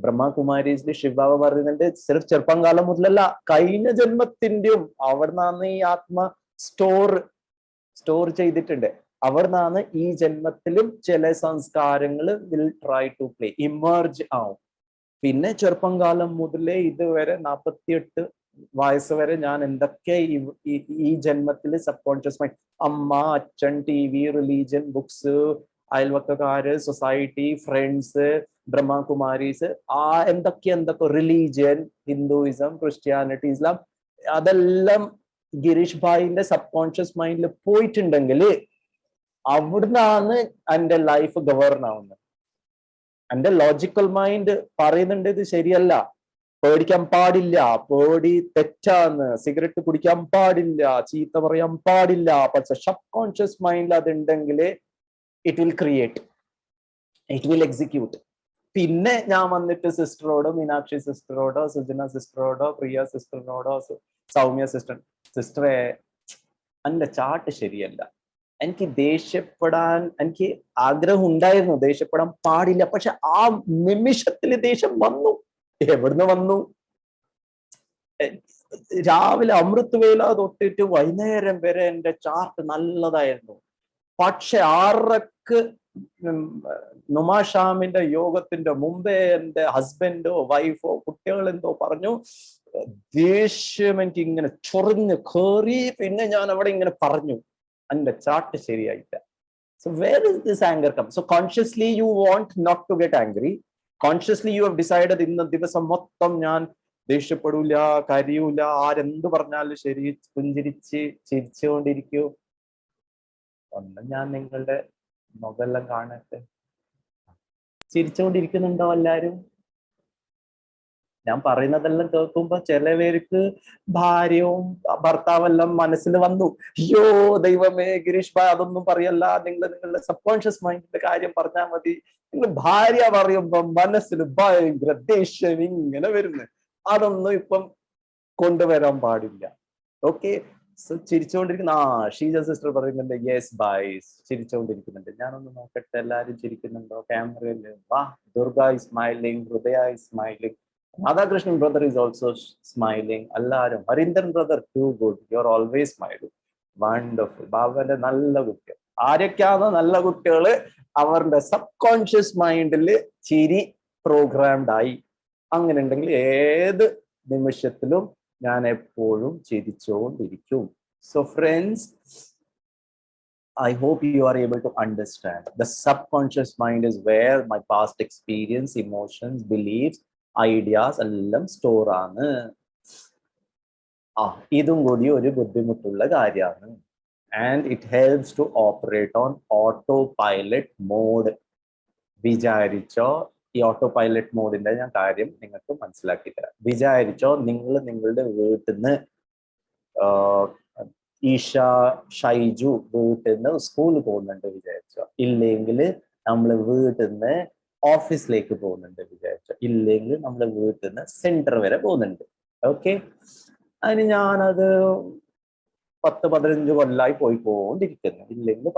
ബ്രഹ്മകുമാരീസിൽ ശിവബാബ പറയുന്നുണ്ട്, സിർഫ് ചെറുപ്പം കാലം മുതലല്ല, കഴിഞ്ഞ ജന്മത്തിന്റെയും അവിടുന്നാണ് ഈ ആത്മ സ്റ്റോർ ചെയ്തിട്ടുണ്ട്. അവിടുന്നാണ് ഈ ജന്മത്തിലും ചില സംസ്കാരങ്ങൾ വിൽ ട്രൈ ടു പ്ലേ, ഇമേർജ് ആവും. പിന്നെ ചെറുപ്പം കാലം മുതലേ ഇതുവരെ 48 വയസ്സ് വരെ ഞാൻ എന്തൊക്കെ ഈ ജന്മത്തിൽ സബ് കോൺഷ്യസ് മൈൻഡ്, അമ്മ, അച്ഛൻ, TV, റിലീജിയൻ, ബുക്സ്, അയൽവക്കക്കാര്, സൊസൈറ്റി, ഫ്രണ്ട്സ്, ബ്രഹ്മകുമാരീസ്, എന്തൊക്കെ റിലീജിയൻ, ഹിന്ദുയിസം, ക്രിസ്ത്യാനിറ്റി, ഇസ്ലാം, അതെല്ലാം ഗിരീഷ് ഭായിന്റെ സബ് കോൺഷ്യസ് മൈൻഡിൽ പോയിട്ടുണ്ടെങ്കിൽ അവിടുന്നാണ് എന്റെ ലൈഫ് ഗവേൺ ആവുന്നത്. എന്റെ ലോജിക്കൽ മൈൻഡ് പറയുന്നുണ്ട് ഇത് ശരിയല്ല, പേടിക്കാൻ പാടില്ല, പേടി തെറ്റാന്ന്, സിഗരറ്റ് കുടിക്കാൻ പാടില്ല, ചീത്ത പറയാൻ പാടില്ല. പക്ഷെ സബ് കോൺഷ്യസ് മൈൻഡിൽ അതുണ്ടെങ്കിൽ it will create, it will execute. പിന്നെ ഞാൻ വന്നിട്ട് സിസ്റ്ററോടോ, മീനാക്ഷി സിസ്റ്ററോടോ, സുജന സിസ്റ്ററോടോ, പ്രിയ സിസ്റ്ററിനോടോ, സൗമ്യ സിസ്റ്ററെ എന്റെ ചാട്ട് ശരിയല്ല, എനിക്ക് ദേഷ്യപ്പെടാൻ എനിക്ക് ആഗ്രഹം ഉണ്ടായിരുന്നു, ദേഷ്യപ്പെടാൻ പാടില്ല, പക്ഷെ ആ നിമിഷത്തിൽ ദേഷ്യം വന്നു. എവിടുന്ന് വന്നു? രാവിലെ അമൃത് വേല തൊട്ടിട്ട് വൈകുന്നേരം വരെ എന്റെ ചാർട്ട് നല്ലതായിരുന്നു. പക്ഷെ 6:00 നുമാഷാമിന്റെ യോഗത്തിന്റെ മുമ്പേ എന്റെ ഹസ്ബൻഡോ വൈഫോ കുട്ടികളെന്തോ പറഞ്ഞു, ദേഷ്യം എനിക്ക് ഇങ്ങനെ ചൊറിഞ്ഞ് കേറി. പിന്നെ ഞാൻ അവിടെ ഇങ്ങനെ പറഞ്ഞു, എന്റെ ചാർട്ട് ശരിയായില്ല. So where is this anger come? So consciously you want not to get angry. Consciously you have decided ഇന്ന ദിവസം മൊത്തം ഞാൻ ദേഷ്യപ്പെടൂല, കരയൂല, ആരെന്ത് പറഞ്ഞാലും ശരി, പുഞ്ചിരിച്ച് ചിരിച്ചുകൊണ്ടിരിക്കൂ. ഒന്ന് ഞാൻ നിങ്ങളുടെ മുഖെല്ലാം കാണട്ടെ, ചിരിച്ചുകൊണ്ടിരിക്കുന്നുണ്ടോ എല്ലാരും? ഞാൻ പറയുന്നതെല്ലാം കേൾക്കുമ്പോ ചില പേർക്ക് ഭാര്യയും ഭർത്താവെല്ലാം മനസ്സിൽ വന്നു, അയ്യോ ദൈവമേ ഗിരീഷ് ഭായ് അതൊന്നും പറയല്ല, നിങ്ങളുടെ സബ് കോൺഷ്യസ് മൈൻഡിന്റെ കാര്യം പറഞ്ഞാൽ മതി. നിങ്ങൾ ഭാര്യ പറയുമ്പോ മനസ്സിൽ ഭയങ്കര ദേഷ്യം ഇങ്ങനെ വരുന്നു, അതൊന്നും ഇപ്പം കൊണ്ടുവരാൻ പാടില്ല. ഓക്കെ, ചിരിച്ചുകൊണ്ടിരിക്കുന്ന ഷീജ സിസ്റ്റർ പറയുന്നുണ്ട്, യെസ് ബൈസ്, ചിരിച്ചുകൊണ്ടിരിക്കുന്നുണ്ട്. ഞാനൊന്ന് നോക്കട്ടെ എല്ലാരും ചിരിക്കുന്നുണ്ടോ ക്യാമറയിൽ? വാ, ദുർഗ is smiling, ഹൃദയ is smiling, Radhakrishnan brother is also smiling. എല്ലാരും, Harindran brother, too good, you are always smiling, wonderful. ബാബന്റെ നല്ല കുട്ടികൾ. ആരൊക്കെയാണ് നല്ല കുട്ടികള്? അവരുടെ സബ് കോൺഷ്യസ് മൈൻഡിൽ ചിരി പ്രോഗ്രാംഡ് ആയി. അങ്ങനെ ഉണ്ടെങ്കിൽ ഏത് നിമിഷത്തിലും ഞാൻ എപ്പോഴും ചിരിച്ചുകൊണ്ടിരിക്കും. So friends, I hope you are able to understand. The subconscious mind is where my past experience, emotions, beliefs, ideas എല്ലാം സ്റ്റോർ ആണ്. ഇതും കൂടി ഒരു ബുദ്ധിമുട്ടുള്ള കാര്യമാണ്. And it helps to operate on autopilot mode. വിചാരിച്ചോ, ഈ ഓട്ടോ പൈലറ്റ് മോഡിന്റെ ഞാൻ കാര്യം നിങ്ങൾക്ക് മനസ്സിലാക്കി തരാം. വിചാരിച്ചോ നിങ്ങൾ നിങ്ങളുടെ വീട്ടിൽ നിന്ന് ഈഷ, ഷൈജു വീട്ടിൽ നിന്ന് സ്കൂളിൽ പോകുന്നുണ്ട് വിചാരിച്ചോ, ഇല്ലെങ്കിൽ നമ്മൾ വീട്ടിൽ നിന്ന് ഓഫീസിലേക്ക് പോകുന്നുണ്ട് വിചാരിച്ചോ, ഇല്ലെങ്കിൽ നമ്മൾ വീട്ടിൽ നിന്ന് സെന്റർ വരെ പോകുന്നുണ്ട്. ഓക്കെ, അതിന് ഞാനത് 10-15 കൊല്ലമായി പോയിക്കൊണ്ടിരിക്കുന്നു, ഇല്ലെങ്കിൽ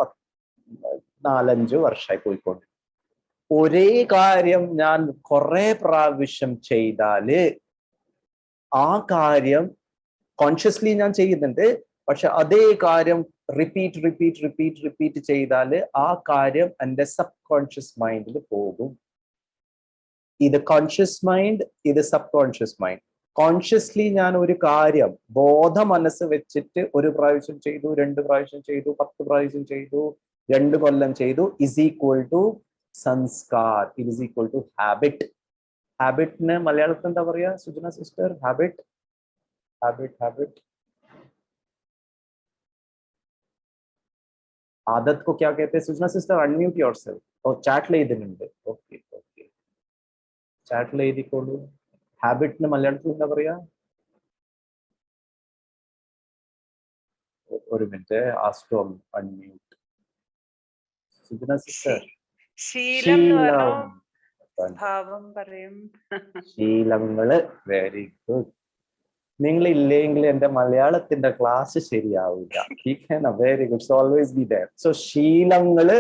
4-5 വർഷമായി പോയിക്കൊണ്ടിരിക്കുന്നു. ഒരേ കാര്യം ഞാൻ കുറെ പ്രാവശ്യം ചെയ്താല് ആ കാര്യം കോൺഷ്യസ്ലി ഞാൻ ചെയ്യുന്നുണ്ട്, പക്ഷെ അതേ കാര്യം റിപ്പീറ്റ് ചെയ്താല് ആ കാര്യം എൻ്റെ സബ് കോൺഷ്യസ് മൈൻഡിൽ പോകും. ഇത് കോൺഷ്യസ് മൈൻഡ്, ഇത് സബ് കോൺഷ്യസ് മൈൻഡ്. കോൺഷ്യസ്ലി ഞാൻ ഒരു കാര്യം ബോധ മനസ്സ് വെച്ചിട്ട് 1 പ്രാവശ്യം ചെയ്തു, 2 പ്രാവശ്യം ചെയ്തു, 10 പ്രാവശ്യം ചെയ്തു, 2 കൊല്ലം ചെയ്തു, is equal to sanskar, it is equal to habit. ഹാബിറ്റിന് മലയാളത്തിൽ എന്താ പറയാ സുജന സിസ്റ്റർ? ഹാബിറ്റ്. आदत को क्या कहते हैं सुजना सिस्टर? Unmute yourself. और चैट ले इदुनुंड. ओके चैट ले इदिकोळू. ഹാബിറ്റ് ന് മലയാളത്തിൽ എന്താ പറയാ? ഒരു minute, ask to unmute. Sujana sister. ശീലം എന്ന് പറഞ്ഞാൽ ഭാവം പറയും. ശീലങ്ങള്. Very good. നിങ്ങൾ ഇല്ലെങ്കിൽ എന്റെ മലയാളത്തിന്റെ ക്ലാസ് ശരിയാവില്ല. Very good. So always be there. So ശീലങ്ങള്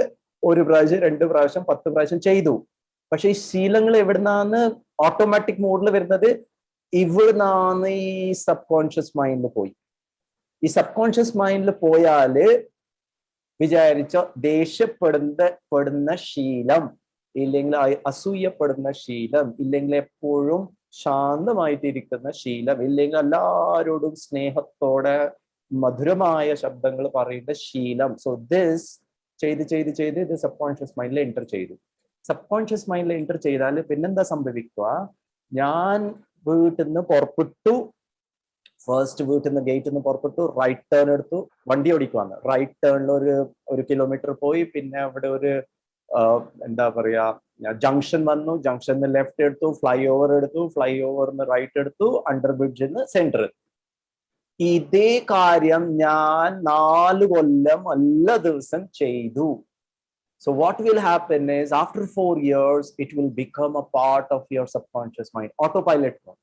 1 പ്രാവശ്യം 2 പ്രാവശ്യം 10 പ്രാവശ്യം ചെയ്തു. പക്ഷെ ഈ ശീലങ്ങൾ എവിടുന്നാണ് ഓട്ടോമാറ്റിക് മോഡിൽ വരുന്നത്? ഇവിടുന്നാണ് ഈ സബ് കോൺഷ്യസ് മൈൻഡിൽ പോയി. ഈ സബ് കോൺഷ്യസ് മൈൻഡിൽ പോയാല് വിചാരിച്ചോ, ദേഷ്യപ്പെടുന്ന ശീലം, ഇല്ലെങ്കിൽ അസൂയപ്പെടുന്ന ശീലം, ഇല്ലെങ്കിൽ എപ്പോഴും ശാന്തമായിട്ടിരിക്കുന്ന ശീലം, ഇല്ലെങ്കിൽ എല്ലാവരോടും സ്നേഹത്തോടെ മധുരമായ ശബ്ദങ്ങൾ പറയുന്ന ശീലം. സോ ദിസ് ചെയ്ത് ഇത് സബ് കോൺഷ്യസ് മൈൻഡിൽ എൻ്റർ ചെയ്തു. സബ് കോൺഷ്യസ് മൈൻഡിൽ എൻ്റർ ചെയ്താൽ പിന്നെന്താ സംഭവിക്കുക? ഞാൻ വീട്ടിൽ നിന്ന് പുറപ്പെട്ടു, ഫസ്റ്റ് വീട്ടിൽ നിന്ന് ഗേറ്റിൽ നിന്ന് പുറപ്പെട്ടു, റൈറ്റ് ടേൺ എടുത്തു, വണ്ടി ഓടിക്കുവാന്ന്. റൈറ്റ് ടേണിൽ ഒരു കിലോമീറ്റർ പോയി, പിന്നെ അവിടെ ഒരു എന്താ പറയാ ജംഗ്ഷൻ വന്നു, ജംഗ്ഷനിൽ ലെഫ്റ്റ് എടുത്തു, ഫ്ലൈ ഓവറിന് റൈറ്റ് എടുത്തു, അണ്ടർ ബ്രിഡ്ജിൽ നിന്ന് സെന്റർ. ഇതേ കാര്യം ഞാൻ 4 കൊല്ലം എല്ലാ ദിവസം ചെയ്തു. So what will happen is after 4 years it will become a part of your subconscious mind, autopilot mode.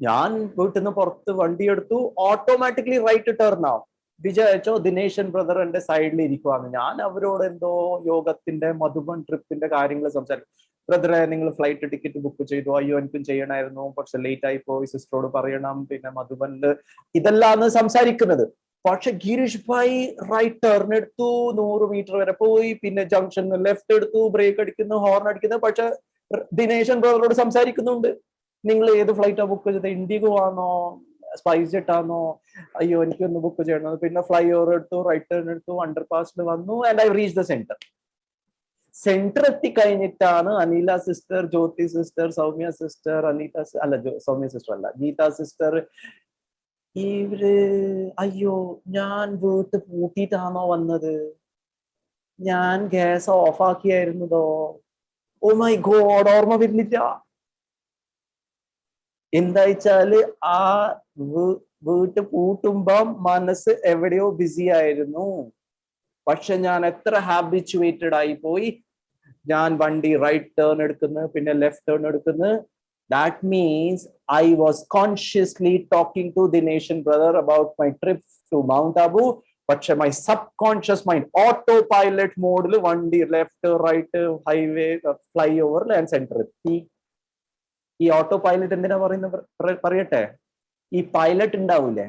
ഞാൻ വീട്ടിൽ നിന്ന് പുറത്ത് വണ്ടി എടുത്തു, ഓട്ടോമാറ്റിക്കലി റൈറ്റ് ടേൺ ആവും. വിചാരിച്ചോ ദിനേശൻ ബ്രദർ എന്റെ സൈഡിൽ ഇരിക്കുവാന്ന്, ഞാൻ അവരോട് എന്തോ യോഗത്തിന്റെ മധുബൻ ട്രിപ്പിന്റെ കാര്യങ്ങൾ സംസാരിക്കും. ബ്രദറെ നിങ്ങൾ ഫ്ലൈറ്റ് ടിക്കറ്റ് ബുക്ക് ചെയ്തു? അയ്യോ എനിക്കും ചെയ്യണമായിരുന്നു, പക്ഷെ ലേറ്റ് ആയി പോയി, സിസ്റ്ററോട് പറയണം, പിന്നെ മധുബനില് ഇതെല്ലാം സംസാരിക്കുന്നത്. പക്ഷെ ഗിരീഷ് ഭായി റൈറ്റ് ടേൺ എടുത്തു, 100 മീറ്റർ വരെ പോയി, പിന്നെ ജംഗ്ഷനിൽ ലെഫ്റ്റ് എടുത്തു, ബ്രേക്ക് അടിക്കുന്നു, ഹോർൺ അടിക്കുന്നു, പക്ഷെ ദിനേശൻ ബ്രദറോട് സംസാരിക്കുന്നുണ്ട്. നിങ്ങൾ ഏത് ഫ്ലൈറ്റാ ബുക്ക് ചെയ്തത്? ഇൻഡിഗോ ആണോ, സ്പൈസ് ജെറ്റ് ആണോ? അയ്യോ എനിക്കൊന്ന് ബുക്ക് ചെയ്യണം. പിന്നെ ഫ്ലൈ ഓവർ എടുത്തു, റൈറ്റ് ടേൺ എടുത്തു, അണ്ടർ പാസിൽ വന്നു, and I reach the centre. Centre എത്തിക്കഴിഞ്ഞിട്ടാണ് Anila sister, Jyothi sister, Soumya sister, Soumya sister അല്ല, ഗീത സിസ്റ്റർ, ഇവര് അയ്യോ ഞാൻ വീട്ട് പൂട്ടിയിട്ടാണോ വന്നത്, ഞാൻ ഗ്യാസ് ഓഫ് ആക്കിയായിരുന്നതോ, ഓ മൈ ഗോഡ് ഓർമ്മ വരുന്നില്ല. എന്താ വെച്ചാല് ആ വീട്ട് പൂട്ടുമ്പം മനസ്സ് എവിടെയോ ബിസി ആയിരുന്നു. പക്ഷെ ഞാൻ എത്ര ഹാബിച്യുവേറ്റഡ് ആയി പോയി, ഞാൻ വണ്ടി റൈറ്റ് ടേൺ എടുക്കുന്നു, പിന്നെ ലെഫ്റ്റ് ടേൺ എടുക്കുന്നു. That means I was consciously talking to the nation brother about my trip to Mount Abu, but my subconscious mind autopilot mode il vandi left right highway flyover and center etti. ഈ ഓട്ടോ പൈലറ്റ് എന്തിനാ പറയട്ടെ? ഈ പൈലറ്റ് ഉണ്ടാവൂലേ,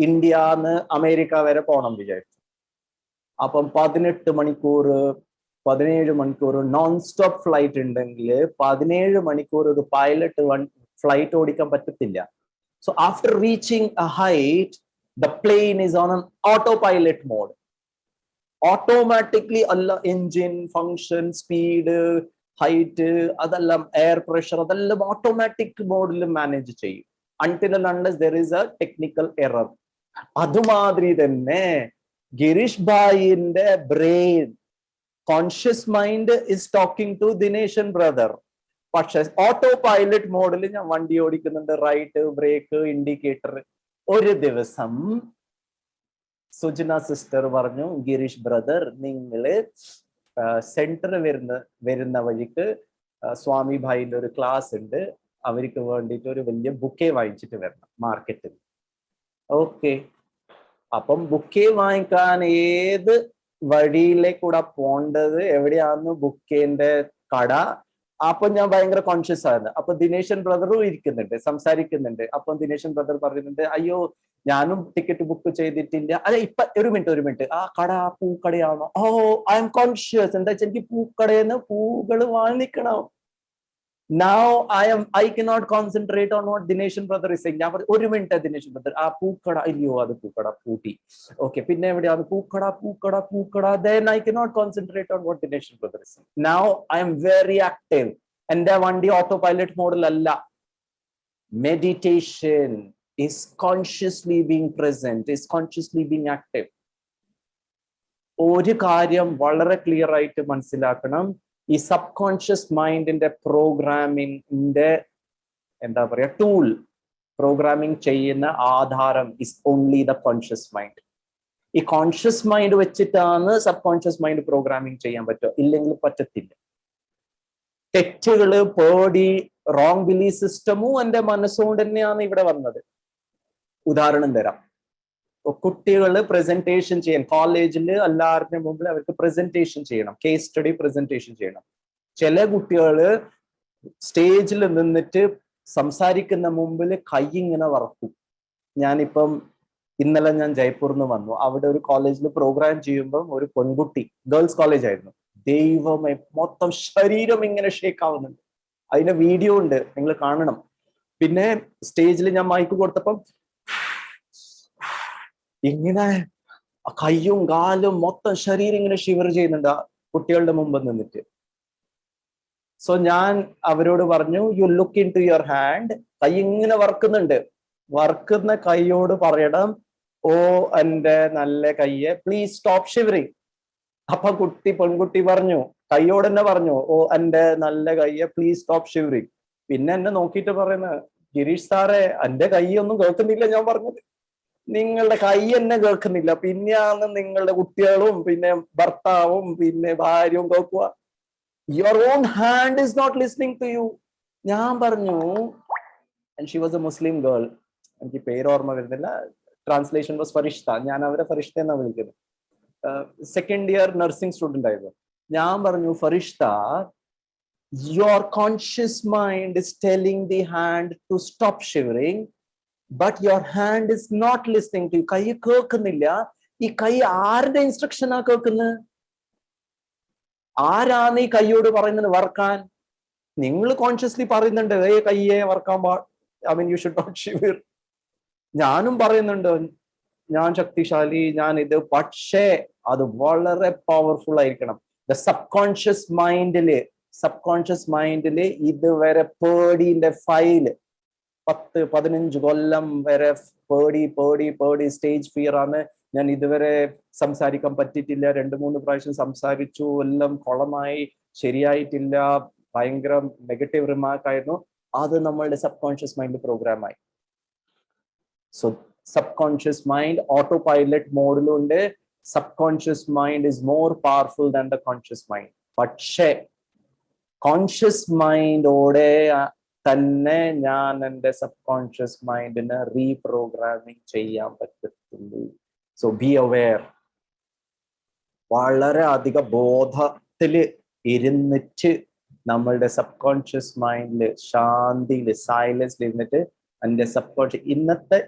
ഇന്ത്യന്ന് അമേരിക്ക വരെ പോണം വിചാരിച്ചു. അപ്പം 18 മണിക്കൂർ 17 മണിക്കൂർ നോൺ സ്റ്റോപ്പ് ഫ്ലൈറ്റ് ഉണ്ടെങ്കിൽ 17 മണിക്കൂർ ഒരു പൈലറ്റ് ഫ്ലൈറ്റ് ഓടിക്കാൻ പറ്റത്തില്ല. So after reaching A height, the plain is on an autopilot mode. Automatically അല്ല എൻജിൻ ഫങ്ഷൻ സ്പീഡ് ഹൈറ്റ് അതെല്ലാം എയർ പ്രഷർ അതെല്ലാം ഓട്ടോമാറ്റിക് മോഡിൽ മാനേജ് ചെയ്യും until and unless there is a technical error. അതുമാതിരി തന്നെ ഗിരീഷ് ഭായിന്റെ brain conscious mind is talking to Dineshan brother. പക്ഷെ ഓട്ടോ പൈലറ്റ് മോഡിൽ ഞാൻ വണ്ടി ഓടിക്കുന്നുണ്ട്, റൈറ്റ് ബ്രേക്ക് ഇൻഡിക്കേറ്റർ. ഒരു ദിവസം സുജന സിസ്റ്റർ പറഞ്ഞു, ഗിരീഷ് ബ്രദർ നിങ്ങള് സെന്റർ വരുന്ന വഴിക്ക് സ്വാമി ഭായിന്റെ ഒരു ക്ലാസ് ഉണ്ട്, അവർക്ക് വേണ്ടിയിട്ട് ഒരു വലിയ ബുക്കേ വാങ്ങിച്ചിട്ട് വരണം മാർക്കറ്റിൽ. ഓക്കെ, അപ്പം ബുക്കേ വാങ്ങിക്കാൻ ഏത് വഴിയിലേക്കൂടെ പോണ്ടത്, എവിടെയാന്ന് ബുക്കേന്റെ കട. അപ്പൊ ഞാൻ ഭയങ്കര കോൺഷ്യസ് ആണ്. അപ്പൊ ദിനേശൻ ബ്രദറും ഇരിക്കുന്നുണ്ട്, സംസാരിക്കുന്നുണ്ട്. അപ്പം ദിനേശൻ ബ്രദർ പറയുന്നുണ്ട്, അയ്യോ ഞാനും ടിക്കറ്റ് ബുക്ക് ചെയ്തിട്ടില്ല. അതെ ഇപ്പൊ ഒരു മിനിറ്റ്, ആ കട പൂക്കടയാണോ? ഓ ഐ എം കോൺഷ്യസ്. എന്താ വെച്ചാൽ എനിക്ക് പൂക്കടയെന്ന് പൂകൾ വാങ്ങിക്കണം. Now I cannot concentrate on what Dineshan brother is saying. ഒരു മിനിറ്റ് ദിനേശൻ ബ്രദർ, ആ പൂക്കട അയ്യോ അത് പൂക്കട പൂട്ടി. ഓക്കെ, പിന്നെ എവിടെയാണ് പൂക്കട. Then I cannot concentrate on what Dineshan brother is saying. Now I am very active. എന്റെ വണ്ടി ഓട്ടോ പൈലറ്റ് മോഡിൽ അല്ല. Meditation is consciously being present, is consciously being active. ഒരു കാര്യം വളരെ ക്ലിയർ ആയിട്ട് മനസ്സിലാക്കണം, ഈ സബ് കോൺഷ്യസ് മൈൻഡിന്റെ പ്രോഗ്രാമിംഗിന്റെ എന്താ പറയാ ടൂൾ, പ്രോഗ്രാമിംഗ് ചെയ്യുന്ന ആധാരം is only the conscious mind. ഈ കോൺഷ്യസ് മൈൻഡ് വെച്ചിട്ടാണ് സബ് കോൺഷ്യസ് മൈൻഡ് പ്രോഗ്രാമിംഗ് ചെയ്യാൻ പറ്റുക, ഇല്ലെങ്കിൽ പറ്റത്തില്ല. തെറ്റുകള്, പേടി, റോങ് ബിലീഫ് സിസ്റ്റമും എന്റെ മനസ്സുകൊണ്ട് തന്നെയാണ് ഇവിടെ വന്നത്. ഉദാഹരണം തരാം. കുട്ടികള് പ്രസന്റേഷൻ ചെയ്യാൻ കോളേജിൽ എല്ലാവരുടെ മുമ്പിൽ അവർക്ക് പ്രസന്റേഷൻ ചെയ്യണം, കേസ് സ്റ്റഡി പ്രസന്റേഷൻ ചെയ്യണം. ചില കുട്ടികള് സ്റ്റേജിൽ നിന്നിട്ട് സംസാരിക്കുന്ന മുമ്പിൽ കൈ ഇങ്ങനെ വറക്കും. ഇന്നലെ ഞാൻ ജയ്പൂരിൽ വന്നു. അവിടെ ഒരു കോളേജിൽ പ്രോഗ്രാം ചെയ്യുമ്പോൾ ഒരു പെൺകുട്ടി, ഗേൾസ് കോളേജ് ആയിരുന്നു, ദൈവമേ മൊത്തം ശരീരം ഇങ്ങനെ ഷേക്ക് ആവുന്നുണ്ട്. അതിന്റെ വീഡിയോ ഉണ്ട്, നിങ്ങൾ കാണണം. പിന്നെ സ്റ്റേജിൽ ഞാൻ മൈക്ക് കൊടുത്തപ്പം ഇങ്ങനെ കയ്യും കാലും മൊത്തം ശരീരം ഇങ്ങനെ ഷിവർ ചെയ്യുന്നുണ്ട് ആ കുട്ടികളുടെ മുമ്പ് നിന്നിട്ട്. സോ ഞാൻ അവരോട് പറഞ്ഞു, you look into your hand. കൈ ഇങ്ങനെ വറക്കുന്നുണ്ട്. വറക്കുന്ന കൈയോട് പറയണം, ഓ എന്റെ നല്ല കയ്യെ പ്ലീസ് സ്റ്റോപ്പ് ഷിവറിങ്. അപ്പൊ പെൺകുട്ടി പറഞ്ഞു, കൈയോട് തന്നെ പറഞ്ഞു, ഓ എന്റെ നല്ല കയ്യെ പ്ലീസ് സ്റ്റോപ്പ് ഷിവറിങ്. പിന്നെ എന്നെ നോക്കിയിട്ട് പറയുന്നത്, ഗിരീഷ് സാറേ എന്റെ കൈ ഒന്നും കേൾക്കുന്നില്ല ഞാൻ പറഞ്ഞത്, നിങ്ങളുടെ കൈ എന്നെ കേൾക്കുന്നില്ല, പിന്നെയാണ് നിങ്ങളുടെ കുട്ടികളും പിന്നെ ഭർത്താവും പിന്നെ ഭാര്യയും കേൾക്കുക. Your own hand is not listening to you. ഞാൻ പറഞ്ഞു, and she was a Muslim girl, എനിക്ക് പേര് ഓർമ്മ വരുന്നില്ല, ട്രാൻസ്ലേഷൻ വാസ് ഫരിഷ്ത. ഞാൻ അവരെ ഫരിഷ്ത എന്നാണ് വിളിക്കുന്നത്. സെക്കൻഡ് ഇയർ നഴ്സിംഗ് സ്റ്റുഡന്റ് ആയിരുന്നു. ഞാൻ പറഞ്ഞു, Farishta, your conscious mind is telling the hand to stop shivering, but your hand is not listening to. കൈ കേൾക്കുന്നില്ല. ഈ കൈ ആരുടെ ഇൻസ്ട്രക്ഷനാ കേൾക്കുന്നത്? ആരാണ് ഈ കൈയോട് പറയുന്നത് വറക്കാൻ? നിങ്ങൾ കോൺഷ്യസ്ലി പറയുന്നുണ്ട്, കയ്യെ വറക്കാൻ യു ഷുഡ് നോട്ട് ഷിവർ. ഞാനും പറയുന്നുണ്ട്, ഞാൻ ശക്തിശാലി, ഞാൻ ഇത്. പക്ഷേ അത് വളരെ പവർഫുൾ ആയിരിക്കണം. ദ സബ് കോൺഷ്യസ് മൈൻഡില് ഇതുവരെ പേടിന്റെ ഫയല് 10-15 കൊല്ലം വരെ പേടി സ്റ്റേജ് ഫിയർ ആണ്. ഞാൻ ഇതുവരെ സംസാരിക്കാൻ പറ്റിയിട്ടില്ല. 2-3 പ്രാവശ്യം സംസാരിച്ചു, എല്ലാം കുളമായി, ശരിയായിട്ടില്ല, ഭയങ്കര നെഗറ്റീവ് റിമാർക്ക് ആയിരുന്നു. അത് നമ്മളുടെ സബ് കോൺഷ്യസ് മൈൻഡ് പ്രോഗ്രാമായി. So subconscious mind autopilot മോഡിലുണ്ട്. Subconscious mind is more powerful than the conscious mind. പക്ഷേ കോൺഷ്യസ് മൈൻഡോടെ തന്നെ ഞാൻ എൻ്റെ സബ് കോൺഷ്യസ് മൈൻഡിനെ റീപ്രോഗ്രാമിംഗ് ചെയ്യാൻ പറ്റത്തുള്ളൂ. So be aware. വളരെ അധിക ബോധത്തില് ഇരുന്നിട്ട് നമ്മളുടെ സബ് കോൺഷ്യസ് മൈൻഡില് ശാന്തിയില് സൈലൻസിൽ ഇരുന്നിട്ട് എൻ്റെ സബ് കോൺഷ്യസ് ഇന്നലത്തെ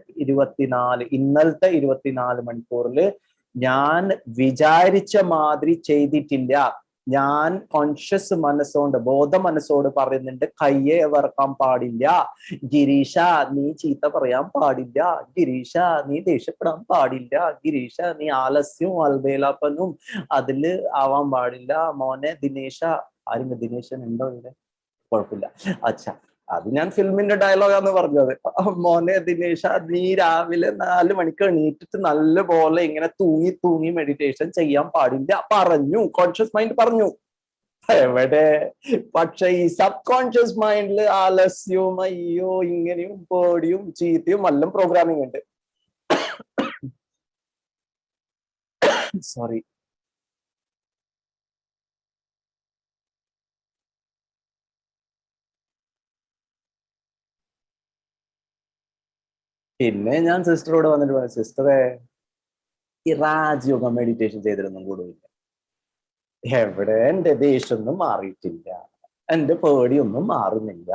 24 മണിക്കൂറിൽ ഞാൻ വിചാരിച്ച മാതിരി ചെയ്തിട്ടില്ല. ഞാൻ കോൺഷ്യസ് മനസ്സോണ്ട് ബോധ മനസ്സോട് പറയുന്നുണ്ട്, കയ്യെ വറക്കാൻ പാടില്ല, ഗിരീഷ നീ ചീത്ത പറയാൻ പാടില്ല, ഗിരീഷ നീ ദേഷ്യപ്പെടാൻ പാടില്ല, ഗിരീഷ നീ ആലസ്യവും അൽബേലാപ്പനും അതില് ആവാൻ പാടില്ല, മോനെ ദിനേശ. ആരെങ്കിലും ദിനേശൻ ഉണ്ടോ ഇവിടെ? കുഴപ്പമില്ല. അച്ഛാ, അത് ഞാൻ ഫിലിമിന്റെ ഡയലോഗാന്ന് പറഞ്ഞത്. മോനെ ദിനേശ, നീ രാവിലെ 4 മണിക്ക് എണീറ്റിട്ട് നല്ല പോലെ ഇങ്ങനെ തൂങ്ങി തൂങ്ങി മെഡിറ്റേഷൻ ചെയ്യാൻ പാടില്ല പറഞ്ഞു. കോൺഷ്യസ് മൈൻഡ് പറഞ്ഞു. എവിടെ? പക്ഷെ ഈ സബ് കോൺഷ്യസ് മൈൻഡില് ആലസ്യവും അയ്യോ ഇങ്ങനെയും പേടിയും ചീത്തയും എല്ലാം പ്രോഗ്രാമിംഗ് ഉണ്ട്. സോറി. പിന്നെ ഞാൻ സിസ്റ്ററോട് വന്നിട്ട് പറഞ്ഞു, സിസ്റ്ററെ ഈ രാജയോഗം മെഡിറ്റേഷൻ ചെയ്തിട്ടൊന്നും കൂടുമില്ല. എവിടെ? എന്റെ ദേഷ്യമൊന്നും മാറിയിട്ടില്ല, എന്റെ പേടിയൊന്നും മാറുന്നില്ല.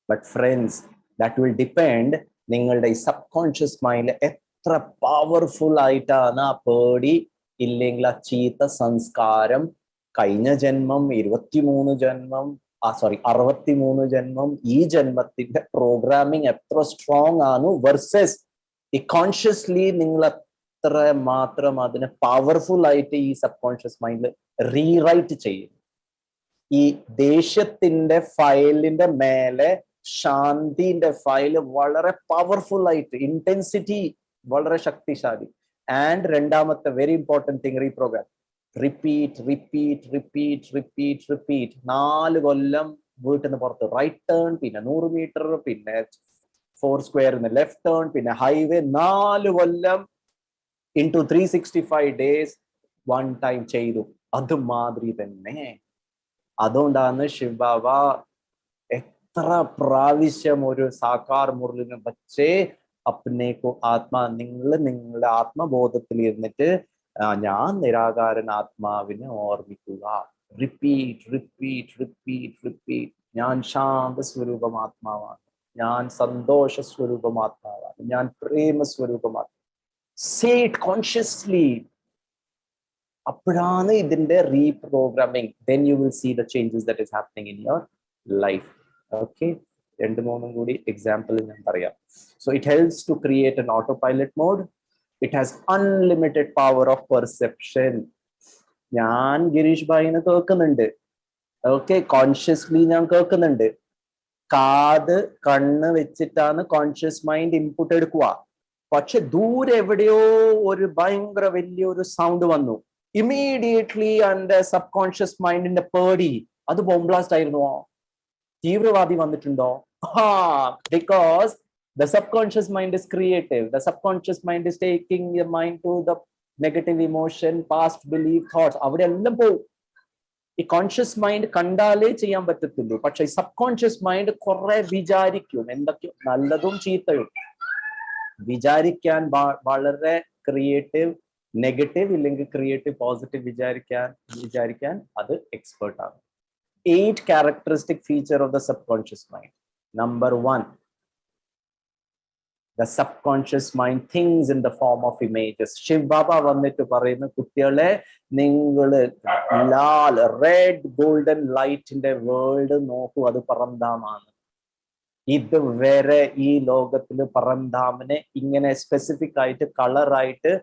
But friends, that will depend നിങ്ങളുടെ ഈ സബ് കോൺഷ്യസ് മൈൻഡ് എത്ര പവർഫുൾ ആയിട്ടാണ് ആ പേടി ഇല്ലെങ്കിൽ ആ ചീത്ത സംസ്കാരം കഴിഞ്ഞ ജന്മം 23 ജന്മം 63 ജന്മം ഈ ജന്മത്തിന്റെ പ്രോഗ്രാമിംഗ് എത്ര സ്ട്രോങ് ആണ് വെർസസ് ഈ കോൺഷ്യസ്ലി നിങ്ങൾ എത്ര മാത്രം അതിനെ പവർഫുൾ ആയിട്ട് ഈ സബ് കോൺഷ്യസ് മൈൻഡ് റീറൈറ്റ് ചെയ്യും. ഈ ദേഷ്യത്തിന്റെ ഫയലിന്റെ മേലെ ശാന്തിന്റെ ഫയല് വളരെ പവർഫുൾ ആയിട്ട് ഇന്റൻസിറ്റി വളരെ ശക്തിശാലി. ആൻഡ് രണ്ടാമത്തെ very important thing, reprogram. Repeat repeat repeat repeat repeat. 4 കൊല്ലം വീട്ടിൽ നിന്ന് പുറത്ത് റൈറ്റ് ടേൺ, പിന്നെ 100 മീറ്റർ, പിന്നെ 4 സ്ക്വയറിന് ലെഫ്റ്റ് ടേൺ, പിന്നെ ഹൈവേ. 4 കൊല്ലം ഇൻടു 365 ഡേയ്സ് 1 ടൈം ചെയ്തു. അതുമാതിരി തന്നെ. അതുകൊണ്ടാണ് ശിവബാബ എത്ര പ്രാവശ്യം ഒരു സാക്കാർ മുരളിനെ വച്ചേ അപ്നേക്കോ ആത്മാ, നിങ്ങളുടെ ആത്മബോധത്തിൽ ഇരുന്നിട്ട് ഞാൻ നിരാകാരൻ ആത്മാവിനെ ഓർമ്മിക്കുക. Repeat repeat repeat repeat. ഞാൻ ശാന്ത സ്വരൂപം ആത്മാവാണ്, ഞാൻ സന്തോഷ സ്വരൂപം ആത്മാവാണ്, ഞാൻ പ്രേമ സ്വരൂപമാണ്. Say it consciously. അപ്പോഴാണ് ഇതിന്റെ reprogramming. Then you will see the changes that is happening in your life. Okay, 2-3 കൂടി എക്സാമ്പിൾ ഞാൻ പറയാം. So it helps to create an autopilot mode. It has unlimited power of perception. ഞാൻ ഗിരീഷ് ഭായിനെ കേൾക്കുന്നുണ്ട്. ഓക്കെ, കോൺഷ്യസ്ലി ഞാൻ കേൾക്കുന്നുണ്ട്. കാത് കണ്ണ് വെച്ചിട്ടാണ് കോൺഷ്യസ് മൈൻഡ് ഇൻപുട്ട് എടുക്കുക. പക്ഷെ ദൂരെ എവിടെയോ ഒരു ഭയങ്കര വലിയൊരു സൗണ്ട് വന്നു. ഇമ്മീഡിയറ്റ്ലി എന്റെ സബ് കോൺഷ്യസ് മൈൻഡിന്റെ പേടി, അത് ബോംബ് ബ്ലാസ്റ്റ് ആയിരുന്നോ? തീവ്രവാദി വന്നിട്ടുണ്ടോ? Because the subconscious mind is creative. The subconscious mind is taking your mind to the negative emotion, past belief, thoughts. അവിടെ എല്ലാം പോകും. ഈ കോൺഷ്യസ് മൈൻഡ് കണ്ടാലേ ചെയ്യാൻ പറ്റത്തുള്ളൂ. പക്ഷെ ഈ സബ് കോൺഷ്യസ് മൈൻഡ് കുറെ വിചാരിക്കും, എന്തൊക്കെയോ നല്ലതും ചീത്തയും വിചാരിക്കാൻ. വളരെ ക്രിയേറ്റീവ് നെഗറ്റീവ് ഇല്ലെങ്കിൽ ക്രിയേറ്റീവ് പോസിറ്റീവ് വിചാരിക്കാൻ അത് എക്സ്പേർട്ട് ആണ്. 8 characteristic feature of the subconscious mind. Number 1, the subconscious mind thinks in the form of images. Shiv Baba വന്നിട്ട് പറയുന്ന, കുട്ടികളെ നിങ്ങള് ലാൽ റെഡ് ഗോൾഡൻ ലൈറ്റിന്റെ വേൾഡ് നോക്കൂ, അത് പരംധാമാണ്. ഇതുവരെ ഈ ലോകത്തില് പരംധാമിനെ ഇങ്ങനെ സ്പെസിഫിക് ആയിട്ട് കളറായിട്ട്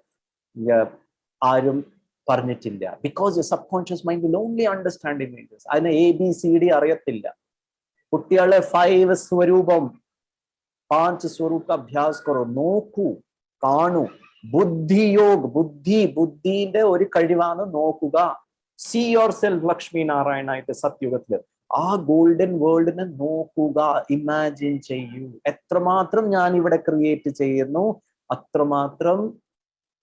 ആരും പറഞ്ഞിട്ടില്ല. Because your subconscious mind will only understand images. അതിന് ABCD അറിയത്തില്ല. കുട്ടികളെ 5 സ്വരൂപം 5 സ്വരൂപ അഭ്യാസ് കറോ, നോക്കൂ, കാണൂ. ബുദ്ധിയോഗ്, ബുദ്ധിന്റെ ഒരു കഴിവാണ് നോക്കുക. സീ യുവർ സെൽഫ് ലക്ഷ്മി നാരായണായിട്ട് സത്യുഗത്തില് ആ ഗോൾഡൻ വേൾഡിനെ നോക്കുക, ഇമാജിൻ ചെയ്യൂ. എത്രമാത്രം ഞാൻ ഇവിടെ ക്രിയേറ്റ് ചെയ്യുന്നു അത്രമാത്രം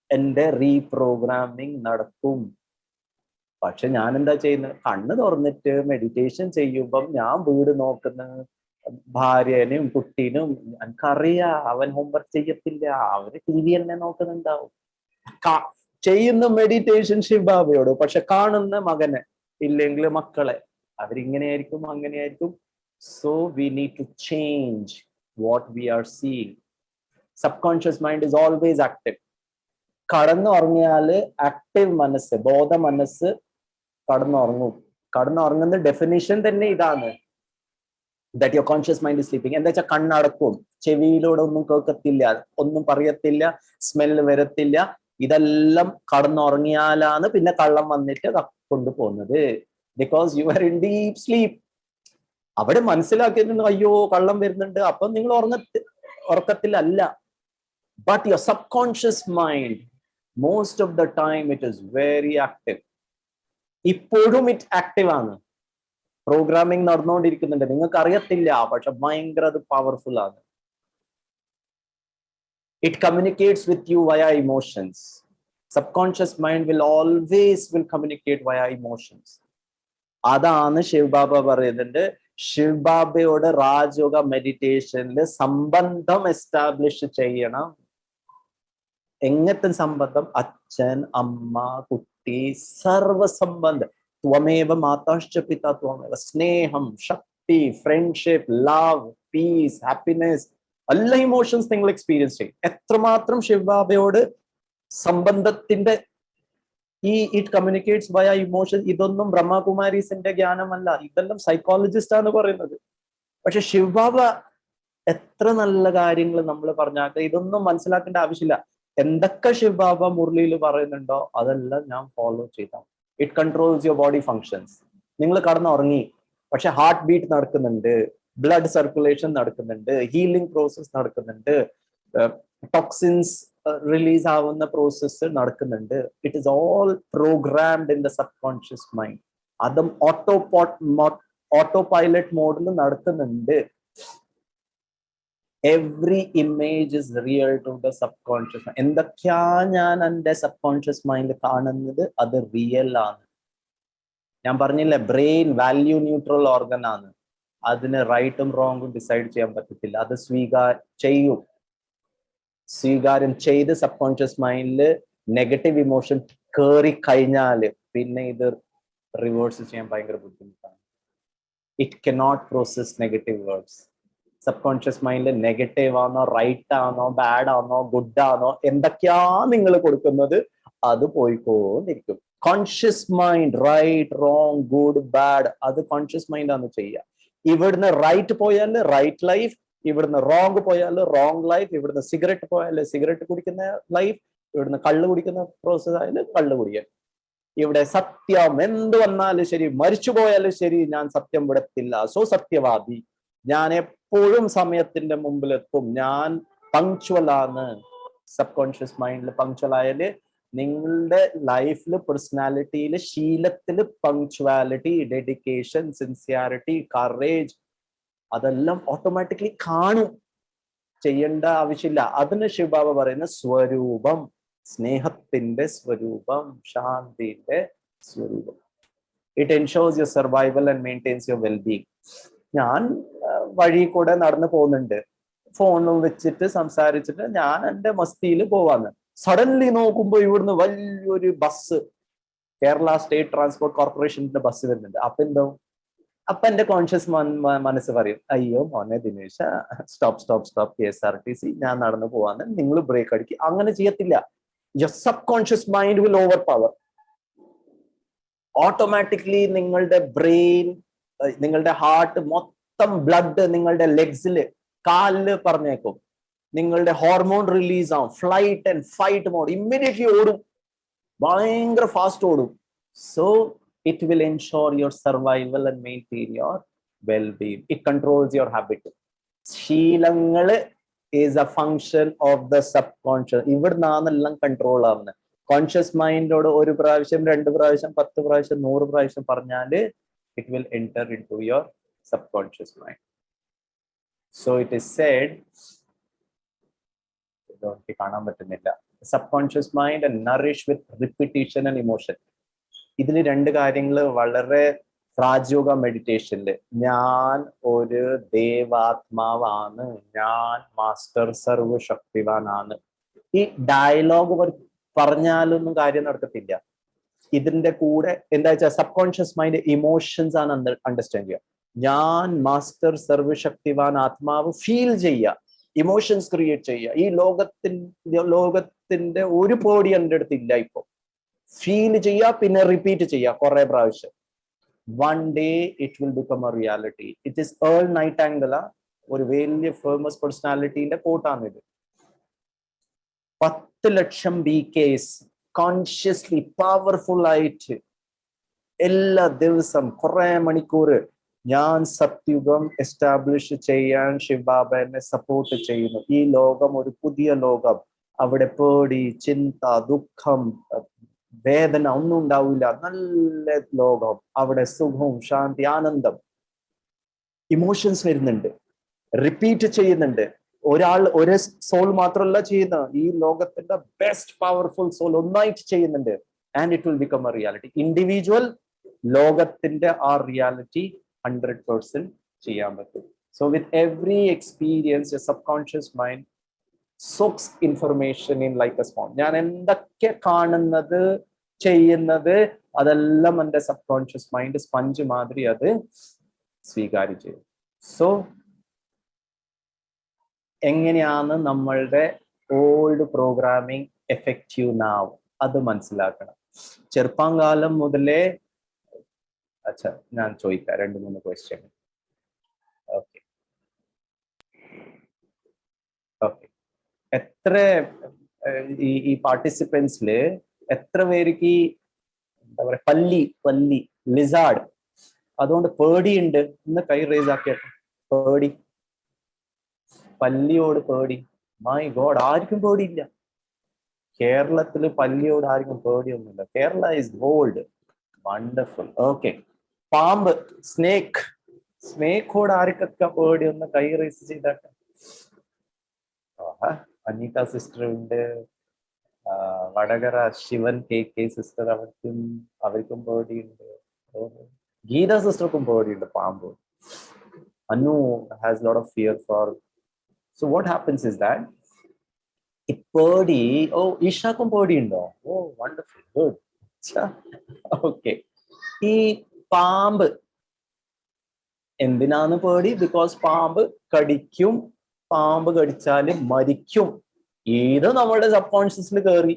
എന്റെ റീപ്രോഗ്രാമിംഗ് നടക്കും. പക്ഷെ ഞാൻ എന്താ ചെയ്യുന്നത്? കണ്ണ് തുറന്നിട്ട് മെഡിറ്റേഷൻ ചെയ്യുമ്പം ഞാൻ വീട് നോക്കുന്ന ഭാര്യനും കുട്ടീനും എനിക്കറിയാം അവൻ ഹോംവർക്ക് ചെയ്യത്തില്ല, അവര് TV തന്നെ നോക്കുന്നുണ്ടാവും. ചെയ്യുന്ന മെഡിറ്റേഷൻ ശിവബാബയോട്, പക്ഷെ കാണുന്ന മകനെ ഇല്ലെങ്കിൽ മക്കളെ അവരിങ്ങനെയായിരിക്കും അങ്ങനെയായിരിക്കും. So we need to change what we are seeing. Subconscious mind is always active. കടന്നുറങ്ങിയാല് ആക്റ്റീവ് മനസ്സ്, ബോധ മനസ്സ് കടന്നുറങ്ങും. കടന്നുറങ്ങുന്ന ഡെഫിനിഷൻ തന്നെ ഇതാണ്, that your conscious mind is sleeping. എന്താ വെച്ചാൽ കണ്ണടക്കും, ചെവിയിലൂടെ ഒന്നും കേൾക്കത്തില്ല, ഒന്നും പറയത്തില്ല, സ്മെല്ല് വരത്തില്ല. ഇതെല്ലാം കടന്നുറങ്ങിയാലാണ് പിന്നെ കള്ളം വന്നിട്ട് കൊണ്ടുപോകുന്നത്. Because you are in deep sleep. അവിടെ മനസ്സിലാക്കിയിട്ടുണ്ട് അയ്യോ കള്ളം വരുന്നുണ്ട്, അപ്പൊ നിങ്ങൾ ഉറക്കത്തിലല്ല. But your subconscious mind most of the time it is very active. ഇപ്പോഴും ഇറ്റ് ആക്റ്റീവ് ആണ്. പ്രോഗ്രാമിംഗ് നടന്നുകൊണ്ടിരിക്കുന്നുണ്ട്, നിങ്ങൾക്ക് അറിയത്തില്ല, പക്ഷെ ഭയങ്കര അത് പവർഫുൾ ആണ്. It communicates with you via emotions. Subconscious mind will always communicate via emotions. അതാണ് ശിവബാബ പറയുന്നുണ്ട്. ശിവബാബയോട് രാജയോഗ മെഡിറ്റേഷനിൽ സംബന്ധം എസ്റ്റാബ്ലിഷ് ചെയ്യണം. എങ്ങനത്തെ സംബന്ധം? അച്ഛൻ, അമ്മ, കുട്ടി, സർവസംബന്ധം. ത്വമേവ മാതാശ്ച പിതാ ത്വമേവ. സ്നേഹം, ശക്തി, ഫ്രണ്ട്ഷിപ്പ്, ലവ്, പീസ്, ഹാപ്പിനെസ്, എല്ലാ ഇമോഷൻസ് നിങ്ങൾ എക്സ്പീരിയൻസ് ചെയ്യും. എത്രമാത്രം ശിവബാബയോട് സംബന്ധത്തിന്റെ ഇറ്റ് കമ്മ്യൂണിക്കേറ്റ്സ് വയ ഇമോഷൻ. ഇതൊന്നും ബ്രഹ്മകുമാരീസിന്റെ ജ്ഞാനമല്ല, ഇതെല്ലാം സൈക്കോളജിസ്റ്റ് ആണ് പറയുന്നത്. പക്ഷെ ശിവബാബ എത്ര നല്ല കാര്യങ്ങൾ നമ്മൾ പറഞ്ഞാൽ ഇതൊന്നും മനസ്സിലാക്കേണ്ട ആവശ്യമില്ല. എന്തൊക്കെ ശിവബാബ മുരളിയിൽ പറയുന്നുണ്ടോ അതെല്ലാം ഞാൻ ഫോളോ ചെയ്താൽ it controls your body functions. നിങ്ങൾ കടന്നുറങ്ങി, പക്ഷെ ഹാർട്ട് ബീറ്റ് നടക്കുന്നുണ്ട്, ബ്ലഡ് സർക്കുലേഷൻ നടക്കുന്നുണ്ട്, ഹീലിംഗ് പ്രോസസ് നടക്കുന്നുണ്ട്, ടോക്സിൻസ് റിലീസ് ആവുന്ന പ്രോസസ്സ് നടക്കുന്നുണ്ട്. It is all programmed in the subconscious mind. അതും ഓട്ടോ പൈലറ്റ് മോഡിൽ നടക്കുന്നുണ്ട്. Every image is real to the subconscious mind. എന്തൊക്കെയാ ഞാൻ എൻ്റെ സബ് കോൺഷ്യസ് മൈൻഡിൽ കാണുന്നത് അത് റിയൽ ആണ്. ഞാൻ പറഞ്ഞില്ലേ, ബ്രെയിൻ വാല്യൂ ന്യൂട്രൽ ഓർഗൻ ആണ്. അതിന് റൈറ്റും റോങ്ങും ഡിസൈഡ് ചെയ്യാൻ പറ്റത്തില്ല. അത് സ്വീകാര്യം ചെയ്ത് സബ് കോൺഷ്യസ് മൈൻഡിൽ നെഗറ്റീവ് ഇമോഷൻ കയറി കഴിഞ്ഞാല് പിന്നെ ഇത് റിവേഴ്സ് ചെയ്യാൻ ഭയങ്കര ബുദ്ധിമുട്ടാണ്. It cannot process negative words. Subconscious മൈൻഡിൽ നെഗറ്റീവ് ആണോ, റൈറ്റ് ആണോ, ബാഡ് ആണോ, ഗുഡ് ആണോ, എന്തൊക്കെയാ നിങ്ങൾ കൊടുക്കുന്നത് അത് പോയിക്കോന്നിരിക്കും. Conscious mind right, wrong, good, bad അത് കോൺഷ്യസ് മൈൻഡ് ആണ് ചെയ്യുക. ഇവിടുന്ന് റൈറ്റ് പോയാൽ റൈറ്റ് ലൈഫ്, ഇവിടുന്ന് റോങ് പോയാൽ റോങ് ലൈഫ്, ഇവിടുന്ന് സിഗരറ്റ് പോയാൽ സിഗരറ്റ് കുടിക്കുന്ന ലൈഫ്, ഇവിടുന്ന് കള്ള് കുടിക്കുന്ന പ്രോസസ് ആയാലും കള്ള് കുടിക്കാൻ. ഇവിടെ സത്യം എന്ത് വന്നാലും ശരി, മരിച്ചു പോയാലും ശരി, ഞാൻ സത്യം വിടത്തില്ല. സോ സത്യവാദി, ഞാൻ എപ്പോഴും സമയത്തിന്റെ മുമ്പിലെത്തും, ഞാൻ പങ്ക്ച്വൽ ആണ്. സബ് കോൺഷ്യസ് മൈൻഡിൽ പങ്ക്ച്വൽ ആയാല് നിങ്ങളുടെ ലൈഫിൽ, പേഴ്സണാലിറ്റിയിൽ, ശീലത്തിൽ പങ്ക്ച്വാലിറ്റി, ഡെഡിക്കേഷൻ, സിൻസിയാരിറ്റി, കറേജ് അതെല്ലാം ഓട്ടോമാറ്റിക്കലി കാണും. ചെയ്യേണ്ട ആവശ്യമില്ല. അതിന് ശിവബാബ പറയുന്ന സ്വരൂപം, സ്നേഹത്തിന്റെ സ്വരൂപം, ശാന്തിന്റെ സ്വരൂപം. It ensures your survival and maintains your wellbeing. ഞാൻ വഴി കൂടെ നടന്നു പോകുന്നുണ്ട്, ഫോണും വെച്ചിട്ട് സംസാരിച്ചിട്ട് ഞാൻ എൻ്റെ മസ്തിയിൽ പോവാന്ന്. സഡൻലി നോക്കുമ്പോ ഇവിടുന്ന് വലിയൊരു ബസ്, കേരള സ്റ്റേറ്റ് ട്രാൻസ്പോർട്ട് കോർപ്പറേഷന്റെ ബസ് വരുന്നുണ്ട്. അപ്പൊ എന്റെ കോൺഷ്യസ് മനസ്സ് പറയും, അയ്യോ മോനെ ദിനേശ, സ്റ്റോപ്പ് KSRTC, ഞാൻ നടന്നു പോവാന്ന്. നിങ്ങൾ ബ്രേക്ക് അടിക്കുക. അങ്ങനെ ചെയ്യത്തില്ല. Your subconscious mind will overpower. Automatically നിങ്ങളുടെ ബ്രെയിൻ, നിങ്ങളുടെ ഹാർട്ട്, മൊത്തം ബ്ലഡ് നിങ്ങളുടെ ലെഗ്സില്, കാലില് പറഞ്ഞേക്കും. നിങ്ങളുടെ ഹോർമോൺ റിലീസ് ആവും. Flight and fight mode, immediately ഓടും, ഭയങ്കര ഫാസ്റ്റ് ഓടും. So it will ensure your survival and maintain your well-being. It controls your habit. ശീലങ്ങള് is a function of the subconscious. ഇവിടുന്നാണെല്ലാം കൺട്രോൾ ആവുന്നത്. കോൺഷ്യസ് മൈൻഡോട് ഒരു പ്രാവശ്യം, 2 പ്രാവശ്യം, 10 പ്രാവശ്യം, 100 പ്രാവശ്യം പറഞ്ഞാല് it will enter into your subconscious mind. So it is said, ഇതൊക്കെ കാണാൻ പറ്റുന്നില്ല, subconscious mind and nourish with repetition and emotion. ഇതിൽ 2 കാര്യങ്ങൾ വളരെ രാജയോഗ മെഡിറ്റേഷനില്, ഞാൻ ഒരു ദേവാത്മാവാണ്, ഞാൻ മാസ്റ്റർ സർവശക്തിവാനാണ്, ഈ ഡയലോഗ് പറഞ്ഞാലൊന്നും കാര്യം നടക്കത്തില്ല. ഇതിന്റെ കൂടെ എന്താ വെച്ചാൽ സബ് കോൺഷ്യസ് മൈൻഡ് ഇമോഷൻസ് ആണ് അണ്ടർസ്റ്റാൻഡ് ചെയ്യുക. ഞാൻ മാസ്റ്റർ സർവശക്തിവാൻ ആത്മാവ് ഫീൽ ചെയ്യുക, ഇമോഷൻസ് ക്രിയേറ്റ് ചെയ്യുക. ഈ ലോകത്തിന്റെ ഒരു പേടി എൻ്റെ അടുത്ത് ഇല്ല. ഇപ്പൊ ഫീൽ ചെയ്യുക, പിന്നെ റിപ്പീറ്റ് ചെയ്യുക കുറെ പ്രാവശ്യം. One day it will become a reality. It is Earl Nightingale, ഒരു വലിയ ഫേമസ് പേഴ്സണാലിറ്റിന്റെ കോട്ടാണിത്. 10 ലക്ഷം BKs കോൺഷ്യസ്ലി പവർഫുൾ ആയിട്ട് എല്ലാ ദിവസം കുറെ മണിക്കൂർ ഞാൻ സത്യുഗം എസ്റ്റാബ്ലിഷ് ചെയ്യാൻ ശിവബാബ എന്നെ സപ്പോർട്ട് ചെയ്യുന്നു. ഈ ലോകം ഒരു പുതിയ ലോകം, അവിടെ പേടി, ചിന്ത, ദുഃഖം, വേദന ഒന്നും ഉണ്ടാവില്ല. നല്ല ലോകം, അവിടെ സുഖവും ശാന്തി, ആനന്ദം. ഇമോഷൻസ് വരുന്നുണ്ട്, റിപ്പീറ്റ് ചെയ്യുന്നുണ്ട്. ഒരു സോൾ മാത്രമല്ല ചെയ്യുന്ന, ഈ ലോകത്തിന്റെ ബെസ്റ്റ് പവർഫുൾ സോൾ ഒന്നായിട്ട് ചെയ്യുന്നുണ്ട്. And it will become a reality. Individual ലോകത്തിന്റെ ആ റിയാലിറ്റി 100% ചെയ്യാൻ പറ്റും. So with every experience sub conscious mind soaks information in like a sponge. ഞാൻ എന്തൊക്കെ കാണുന്നത്, ചെയ്യുന്നത്, അതെല്ലാം എൻ്റെ സബ് കോൺഷ്യസ് മൈൻഡ് സ്പഞ്ച് മാതിരി അത് സ്വീകാര്യം ചെയ്യും. സോ എങ്ങനെയാണ് നമ്മളുടെ ഓൾഡ് പ്രോഗ്രാമിംഗ് എഫക്റ്റീവ് നാവ്, അത് മനസ്സിലാക്കണം. ചെറുപ്പകാലം മുതലേ ഞാൻ ചോദിക്കാം 2-3 ക്വസ്റ്റ്യൻ. ഓക്കെ ഓക്കെ എത്ര ഈ പാർട്ടിസിപ്പൻസില് എത്ര പേർക്ക് എന്താ പറയാ പല്ലി ലിസാർഡ് അതുകൊണ്ട് പേടിയുണ്ട്? ഇന്ന് കൈ റേസ് ആക്കിയിട്ട്. പേടി, പല്ലിയോട് പേടി, മൈ ഗോഡ്, ആർക്കും പേടിയില്ല. കേരളത്തില് പല്ലിയോട് ആർക്കും പേടിയൊന്നുമില്ല. Kerala is gold, wonderful. Okay, പാമ്പ്, സ്നേക്കോട് ആർക്കൊക്കെ പേടി? ഒന്ന് കൈ റേസ് ചെയ്താട്ടെ. അനീത സിസ്റ്റർ ഉണ്ട്, വടകര ശിവൻ KK സിസ്റ്റർ, അവർക്കും പേടിയുണ്ട്. ഗീത സിസ്റ്റർക്കും പേടിയുണ്ട് പാമ്പ്. Anu has a lot of fear for. So what happens is that പേടി, ഈഷാക്കും പേടിയുണ്ടോ? Wonderful, good. ഓക്കെ, ഈ പാമ്പ് എന്തിനാണ് പേടി? ബിക്കോസ് പാമ്പ് കടിക്കും, പാമ്പ് കടിച്ചാല് മരിക്കും. ഇത് നമ്മുടെ സബ് കോൺഷ്യസിൽ കയറി.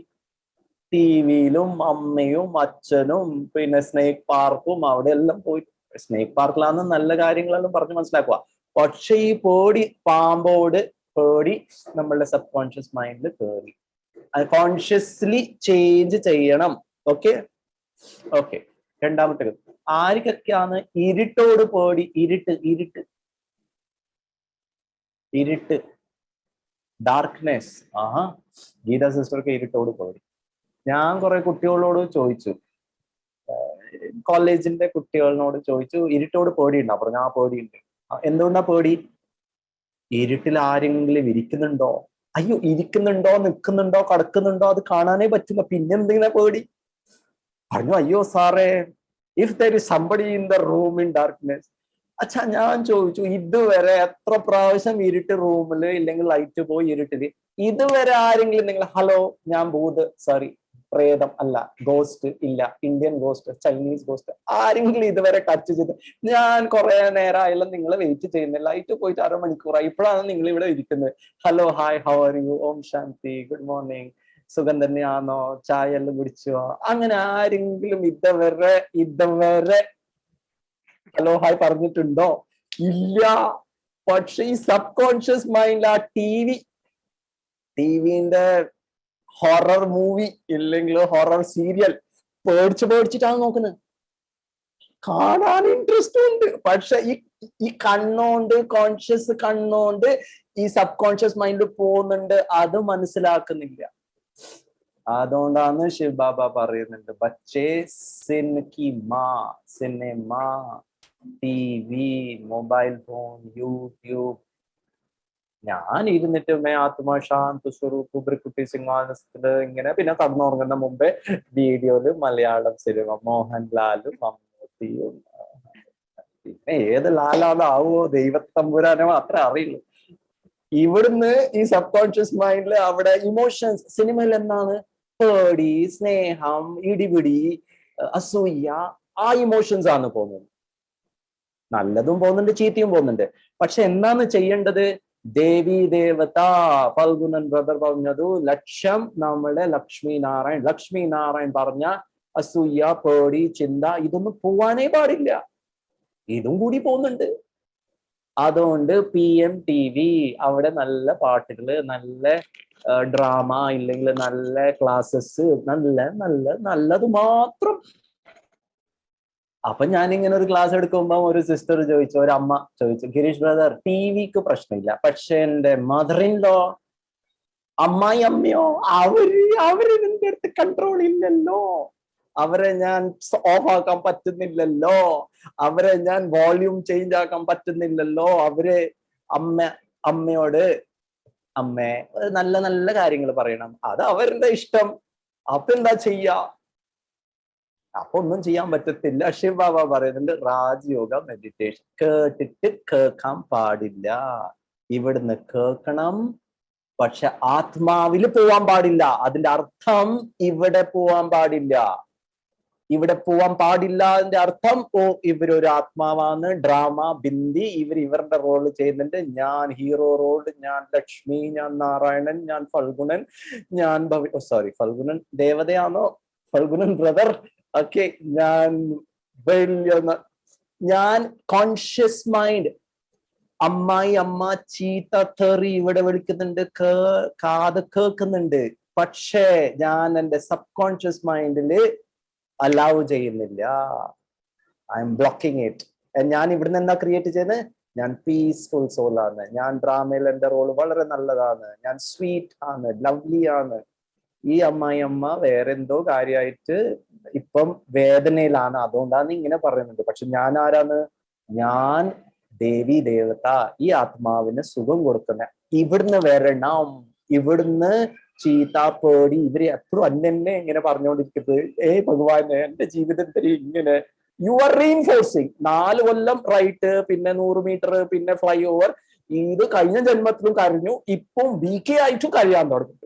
ടിവിയിലും അമ്മയും അച്ഛനും പിന്നെ സ്നേക്ക് പാർക്കും അവിടെ എല്ലാം പോയി. സ്നേക്ക് പാർക്കിലാന്ന് നല്ല കാര്യങ്ങളെല്ലാം പറഞ്ഞ് മനസ്സിലാക്കുക. പക്ഷെ ഈ പേടി, പാമ്പോട് പേടി നമ്മളുടെ സബ് കോൺഷ്യസ് മൈൻഡിൽ കയറി. അത് കോൺഷ്യസ്ലി ചേഞ്ച് ചെയ്യണം. Okay okay. രണ്ടാമത്തെ, ആർക്കൊക്കെയാണ് ഇരുട്ടോട് പേടി? ഇരുട്ട്, ഡാർക്ക്നെസ്. ഗീത സിസ്റ്റർക്ക് ഇരുട്ടോട് പേടി. ഞാൻ കുറെ കുട്ടികളോട് ചോദിച്ചു, കോളേജിന്റെ കുട്ടികളോട് ചോദിച്ചു, ഇരുട്ടോട് പേടിയുണ്ടോ? പറഞ്ഞു, ആ പേടിയുണ്ട്. എന്തുകൊണ്ടാ പേടി? ഇരുട്ടിൽ ആരെങ്കിലും ഇരിക്കുന്നുണ്ടോ? അയ്യോ, ഇരിക്കുന്നുണ്ടോ, നിൽക്കുന്നുണ്ടോ, കിടക്കുന്നുണ്ടോ, അത് കാണാനേ പറ്റില്ല, പിന്നെന്തെങ്കിലും പേടി. പറഞ്ഞു, അയ്യോ സാറേ, if there is somebody in the room in darkness. അച്ഛാ, ഞാൻ ചോദിച്ചു, ഇതുവരെ എത്ര പ്രാവശ്യം ഇരുട്ട് റൂമില് ഇല്ലെങ്കിൽ ലൈറ്റ് പോയി ഇരുട്ടില് ഇതുവരെ ആരെങ്കിലും നിങ്ങൾ ഹലോ ഞാൻ ഭൂത്, സോറി പ്രേതം അല്ല, ഗോസ്റ്റ് ഇല്ല, ഇന്ത്യൻ ഗോസ്റ്റ്, ചൈനീസ് ഗോസ്റ്റ്, ആരെങ്കിലും ഇതുവരെ ടച്ച് ചെയ്ത്? ഞാൻ കുറെ നേരമായാലും നിങ്ങൾ വെയിറ്റ് ചെയ്യുന്നത്, ലൈറ്റ് പോയിട്ട് 1/2 മണിക്കൂറായി, ഇപ്പോഴാണ് നിങ്ങൾ ഇവിടെ ഇരിക്കുന്നത്. Hello, hi, how are you, ഓം ശാന്തി, ഗുഡ് മോർണിംഗ്, സുഖം തന്നെയാണോ, ചായ എല്ലാം കുടിച്ചോ? അങ്ങനെ ആരെങ്കിലും ഇതുവരെ ഹലോ ഹായ് പറഞ്ഞിട്ടുണ്ടോ? ഇല്ല. പക്ഷെ ഈ സബ് കോൺഷ്യസ് മൈൻഡ് ആ ടിവിന്റെ ഹൊറർ മൂവി ഇല്ലെങ്കിൽ ഹൊറർ സീരിയൽ പേടിച്ചിട്ടാണ് നോക്കുന്നത്. കാണാൻ ഇൻട്രസ്റ്റ് ഉണ്ട്, പക്ഷെ ഈ കണ്ണോണ്ട്, കോൺഷ്യസ് കണ്ണോണ്ട് ഈ സബ് കോൺഷ്യസ് മൈൻഡ് പോകുന്നുണ്ട്, അത് മനസ്സിലാക്കുന്നില്ല. അതുകൊണ്ടാണ് ശിവബാബ പറയുന്നുണ്ട്, ബച്ചേ cinema, TV, mobile phone, YouTube. ഞാൻ ഇരുന്നിട്ട് ആത്മശാന്ത സ്വരൂപ് ബ്രിക്കുട്ടി സിംഹാസനത്തില് ഇങ്ങനെ, പിന്നെ കടന്നുറങ്ങുന്ന മുമ്പേ വീഡിയോയില് മലയാളം സിനിമ, മോഹൻലാലും മമ്മൂട്ടിയും, പിന്നെ ഏത് ലാലാതാവോ ദൈവത്തമ്പുരാനെ മാത്രമേ അറിയുള്ളൂ. ഇവിടുന്ന് ഈ സബ് കോൺഷ്യസ് മൈൻഡില് അവിടെ ഇമോഷൻസ്, സിനിമയിൽ എന്താണ്? പേടി, സ്നേഹം, ഇടിപിടി, അസൂയ, ആ ഇമോഷൻസ് ആണ് പോകുന്നത്. നല്ലതും പോകുന്നുണ്ട്, ചീത്തയും പോകുന്നുണ്ട്. പക്ഷെ എന്താണ് ചെയ്യേണ്ടത്? ദേവി ദേവത ഫൽഗുനൻ ബ്രദർ പറഞ്ഞതു ലക്ഷ്യം നമ്മുടെ ലക്ഷ്മി നാരായൺ പറഞ്ഞ അസൂയ, പേടി, ചിന്ത ഇതൊന്നും പോവാനേ പാടില്ല. ഇതും കൂടി പോകുന്നുണ്ട്. അതുകൊണ്ട് PMTV അവിടെ നല്ല പാട്ടുകള്, നല്ല ഡ്രാമ, ഇല്ലെങ്കിൽ നല്ല ക്ലാസ്സസ്, നല്ലത് മാത്രം. അപ്പൊ ഞാനിങ്ങനെ ഒരു ക്ലാസ് എടുക്കുമ്പോ ഒരു സിസ്റ്റർ ചോദിച്ചു, ഒരു അമ്മ ചോദിച്ചു, ഗിരീഷ് ബ്രദർ ടിവിക്ക് പ്രശ്നമില്ല, പക്ഷെ എന്റെ മദർ ഇൻ ലോ, അമ്മയോ അവര് നിന്റെ അടുത്ത് കൺട്രോൾ ഇല്ലല്ലോ, അവരെ ഞാൻ ഓഫ് ആക്കാൻ പറ്റുന്നില്ലല്ലോ, അവരെ ഞാൻ വോള്യൂം ചേഞ്ച് ആക്കാൻ പറ്റുന്നില്ലല്ലോ, അമ്മയോട് നല്ല കാര്യങ്ങൾ പറയണം, അത് അവരുടെ ഇഷ്ടം, അപ്പൊ എന്താ ചെയ്യാ? അപ്പൊ ഒന്നും ചെയ്യാൻ പറ്റത്തില്ല. ശിവ ബാബ പറയുന്നുണ്ട് രാജയോഗ മെഡിറ്റേഷൻ. കേട്ടിട്ട് കേൾക്കാൻ പാടില്ല, ഇവിടുന്ന് കേൾക്കണം, പക്ഷെ ആത്മാവില് പോവാൻ പാടില്ല. അതിന്റെ അർത്ഥം ഇവിടെ പോവാൻ പാടില്ല. അതിന്റെ അർത്ഥം ഇവരൊരു ആത്മാവാണ്, ഡ്രാമ, ബിന്ദി, ഇവരുടെ റോള് ചെയ്യുന്നുണ്ട്, ഞാൻ ഹീറോ റോള്, ഞാൻ ലക്ഷ്മി, ഞാൻ നാരായണൻ, ഞാൻ ഫൽഗുനൻ, ഞാൻ ഫൽഗുനൻ ദേവതയാണോ, ഫൽഗുനൻ ബ്രദർ, ഓക്കെ, ഞാൻ കോൺഷ്യസ് മൈൻഡ്. അമ്മ ചീത്ത തെറി ഇവിടെ വിളിക്കുന്നുണ്ട്, കാത് കേൾക്കുന്നുണ്ട്, പക്ഷേ ഞാൻ എൻ്റെ സബ് കോൺഷ്യസ് മൈൻഡില് അലൗ ചെയ്യുന്നില്ല. I M blocking it. ഞാൻ ഇവിടുന്ന് എന്താ ക്രിയേറ്റ് ചെയ്യുന്നത്? ഞാൻ പീസ്ഫുൾ സോളാണ്, ഞാൻ ഡ്രാമയിൽ എൻ്റെ റോള് വളരെ നല്ലതാണ്, ഞാൻ സ്വീറ്റ് ആണ്, ലവ്ലി ആണ്. ഈ അമ്മ വേറെ എന്തോ കാര്യമായിട്ട് ഇപ്പം വേദനയിലാണ്, അതുകൊണ്ടാണ് ഇങ്ങനെ പറയുന്നുണ്ട്. പക്ഷെ ഞാൻ ആരാണ്? ഞാൻ ദേവി ദേവത, ഈ ആത്മാവിന് സുഖം കൊടുക്കുന്ന. ഇവിടുന്ന് വരണം, ഇവിടുന്ന് ചീത്ത, പേടി, ഇവര് എപ്പോഴും അന്നെ ഇങ്ങനെ പറഞ്ഞുകൊണ്ടിരിക്കുന്നത്, ഭഗവാനെ എന്റെ ജീവിതത്തിൽ ഇങ്ങനെ. You are reinforcing. 4 കൊല്ലം റൈറ്റ്, പിന്നെ 100 മീറ്റർ, പിന്നെ ഫ്ലൈ ഓവർ. ഇത് കഴിഞ്ഞ ജന്മത്തിലും കരഞ്ഞു, ഇപ്പം BK ആയിട്ടും കഴിയാൻ തുടങ്ങി.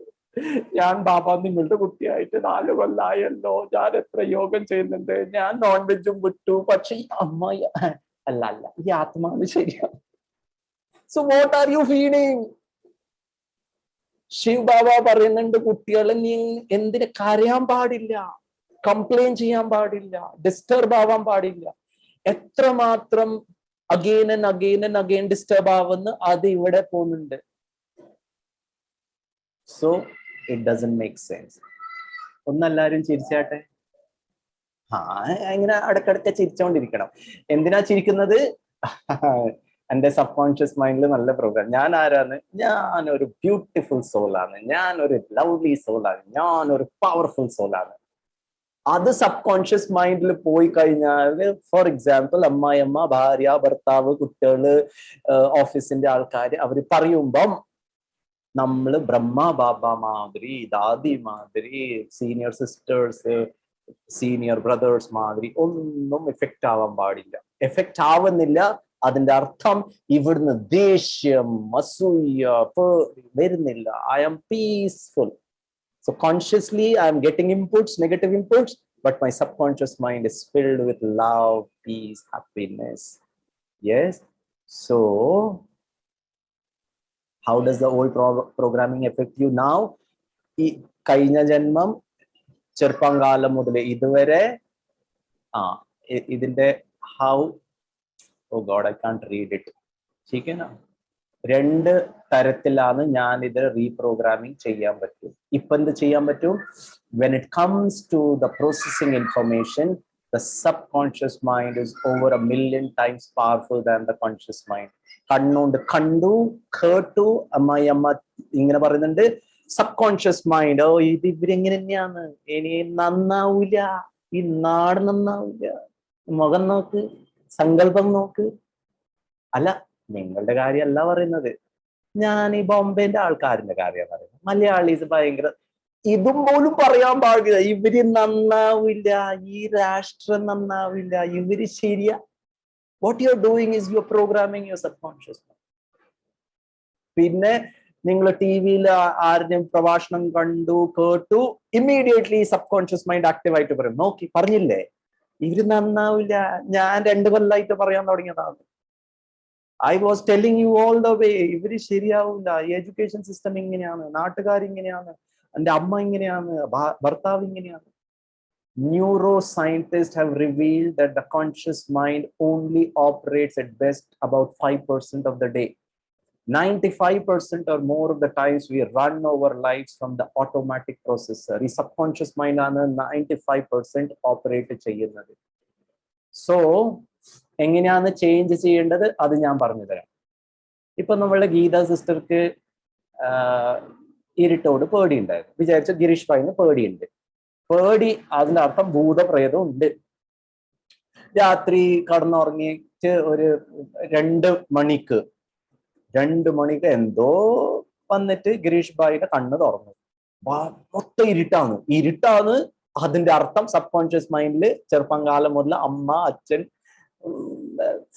ഞാൻ ബാബ നിങ്ങളുടെ കുട്ടിയായിട്ട് 4 കൊല്ലായല്ലോ, ഞാൻ എത്ര യോഗം ചെയ്യുന്നുണ്ട്, ഞാൻ നോൺ വെജും വിട്ടു, പക്ഷെ ഈ അമ്മ അല്ല ഈ ആത്മാവ് ശരിയാണ്. So what are you feeling? Shiv Baba പറയുന്നുണ്ട്, കുട്ടികളെ നീ എന്തിന് കരയാൻ പാടില്ല, കംപ്ലൈൻ ചെയ്യാൻ പാടില്ല, ഡിസ്റ്റർബ് ആവാൻ പാടില്ല. എത്രമാത്രം അഗെയിൻ ആൻഡ് അഗെയിൻ ഡിസ്റ്റർബ് ആവുന്ന അത് ഇവിടെ പോകുന്നുണ്ട്. So it doesn't make sense. ഒന്നെല്ലാരും ചിരിച്ചാട്ടെ. ഇങ്ങനെ ഇടക്കിടക്ക് ചിരിച്ചോണ്ടിരിക്കണം. എന്തിനാ ചിരിക്കുന്നത്? എന്റെ സബ് കോൺഷ്യസ് മൈൻഡിൽ നല്ല പ്രോഗ്രാം. ഞാൻ ആരാണ്? ഞാനൊരു ബ്യൂട്ടിഫുൾ സോളാണ്, ഞാനൊരു ലവ്ലി സോളാണ്, ഞാനൊരു പവർഫുൾ സോളാണ്. അത് സബ് കോൺഷ്യസ് മൈൻഡിൽ പോയി കഴിഞ്ഞാൽ, ഫോർ എക്സാമ്പിൾ അമ്മായിയമ്മ, ഭാര്യ, ഭർത്താവ്, കുട്ടികള്, ഓഫീസിന്റെ ആൾക്കാര് അവര് പറയുമ്പം നമ്മള് ബ്രഹ്മ ബാബ മാതിരി, ദാദി മാതിരി, സീനിയർ സിസ്റ്റേഴ്സ്, സീനിയർ ബ്രദേഴ്സ് മാതിരി ഒന്നും എഫക്റ്റ് ആവാൻ പാടില്ല. എഫക്റ്റ് ആവുന്നില്ല, അതിന്റെ അർത്ഥം ഇവിടുന്ന് ദേഷ്യം, അസൂയ വരുന്നില്ല. I am peaceful. So consciously I am getting inputs, negative inputs, but my subconscious mind is filled with love, peace, happiness. Yes. So how does the old programming affect you now? ഈ കഴിഞ്ഞ ജന്മം, ചെറുപ്പകാലം മുതൽ ഇതുവരെ ഇതിന്റെ how, oh God, I can't read it. ശരിക്കും 2 തരത്തിലാണ് ഞാൻ ഇത് റീപ്രോഗ്രാമിംഗ് ചെയ്യാൻ പറ്റും. ഇപ്പൊ എന്ത് ചെയ്യാൻ പറ്റും? when it comes to the processing information, the subconscious mind is over 1,000,000 times powerful than the conscious mind. കണ്ണുകൊണ്ട് കണ്ടു, കേട്ടു, അമ്മ ഇങ്ങനെ പറയുന്നുണ്ട്. സബ് കോൺഷ്യസ് മൈൻഡ്, ഇത് ഇവരെങ്ങനെ തന്നെയാണ്, ഇനി നന്നാവൂല, ഈ നാട് നന്നാവൂല, മുഖം നോക്ക്, സങ്കല്പം നോക്ക്. അല്ല, നിങ്ങളുടെ കാര്യമല്ല പറയുന്നത്, ഞാൻ ഈ ബോംബെന്റെ ആൾക്കാരിന്റെ കാര്യമാണ് പറയുന്നത്. മലയാളീസ് ഭയങ്കര, ഇതും പോലും പറയാൻ പാടില്ല. ഇവര് നന്നാവില്ല, ഈ രാഷ്ട്രം നന്നാവില്ല, ഇവര് ശരിയാ. What you are doing is you are programming your sub conscious. പിന്നെ നിങ്ങൾ TV-യിൽ ആരുടെയും പ്രഭാഷണം കണ്ടു, കേട്ടു, immediately sub conscious mind active ആയിട്ട് പറയും, നോക്കി പറഞ്ഞില്ലേ ഇവര് നന്നാവില്ല, ഞാൻ 2 കൊല്ലമായിട്ട് പറയാൻ തുടങ്ങിയതാണ്. I was telling you all the way, ഇവര് ശരിയാവില്ല, ഈ എഡ്യൂക്കേഷൻ സിസ്റ്റം ഇങ്ങനെയാണ്, നാട്ടുകാരിങ്ങനെയാണ്, എന്റെ അമ്മ ഇങ്ങനെയാണ്, ഭർത്താവ് ഇങ്ങനെയാണ്. Neuroscientists have revealed that the conscious mind only operates at best about 5% of the day. 95% or more of the times we run our lives from the automatic processor. ഈ subconscious mind ആണ് 95% ഓപ്പറേറ്റ് ചെയ്യുന്നത്. സോ എങ്ങനെയാണ് ചേഞ്ച് ചെയ്യേണ്ടത് അത് ഞാൻ പറഞ്ഞു തരാം. ഇപ്പൊ നമ്മളുടെ ഗീത സിസ്റ്റർക്ക് ഇരുട്ടോട് പേടി ഉണ്ടായിരുന്നു. വിചാരിച്ച ഗിരീഷ് ഭായിന് പേടിയുണ്ട്. പേടി അതിന്റെ അർത്ഥം ഭൂതപ്രേതം ഉണ്ട്. രാത്രി കടന്നുറങ്ങിയിട്ട് ഒരു 2 മണിക്ക് എന്തോ വന്നിട്ട് ഗിരീഷ് ഭായിയുടെ കണ്ണ് തുറന്നു. മൊത്തം ഇരുട്ടാണ്. അതിന്റെ അർത്ഥം സബ് കോൺഷ്യസ് മൈൻഡിൽ ചെറുപ്പം കാലം മുതൽ അമ്മ, അച്ഛൻ,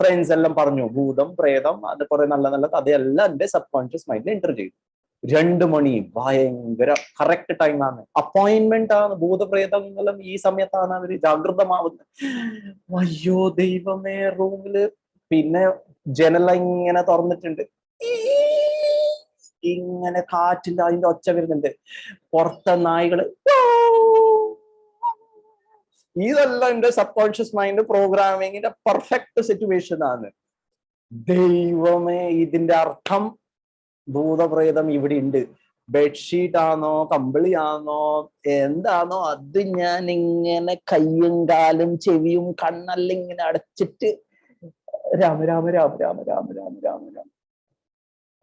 ഫ്രണ്ട്സ് എല്ലാം പറഞ്ഞു ഭൂതം, പ്രേതം, അത് കുറെ നല്ല നല്ല കഥയെല്ലാം എന്റെ സബ് കോൺഷ്യസ് മൈൻഡിൽ എൻ്റർ ചെയ്തു. 2 മണി ഭയങ്കര കറക്റ്റ് ടൈമാണ്. അപ്പോയിന്റ്മെന്റ് ആണ്. ഭൂതപ്രേതങ്ങളും ഈ സമയത്താണ് അവര് ജാഗ്രതമാവുന്നത്. അയ്യോ ദൈവമേ, റൂമില് പിന്നെ ജനല ഇങ്ങനെ തുറന്നിട്ടുണ്ട്, ഇങ്ങനെ കാറ്റില്ല അതിന്റെ ഒച്ച വരുന്നുണ്ട്, പുറത്തെ നായ്കള്. ഇതെല്ലാം എന്റെ സബ് കോൺഷ്യസ് മൈൻഡ് പ്രോഗ്രാമിങ്ങിന്റെ പെർഫെക്റ്റ് സിറ്റുവേഷൻ ആണ്. ദൈവമേ, ഇതിന്റെ അർത്ഥം ഭൂതപ്രേതം ഇവിടെ ഉണ്ട്. ബെഡ്ഷീറ്റ് ആണോ കമ്പിളിയാണോ എന്താണോ അത് ഞാൻ ഇങ്ങനെ കയ്യും കാലും ചെവിയും കണ്ണെല്ലാം ഇങ്ങനെ അടച്ചിട്ട് രാമ രാമ രാമ രാമ രാമ രാമ രാമ രാമ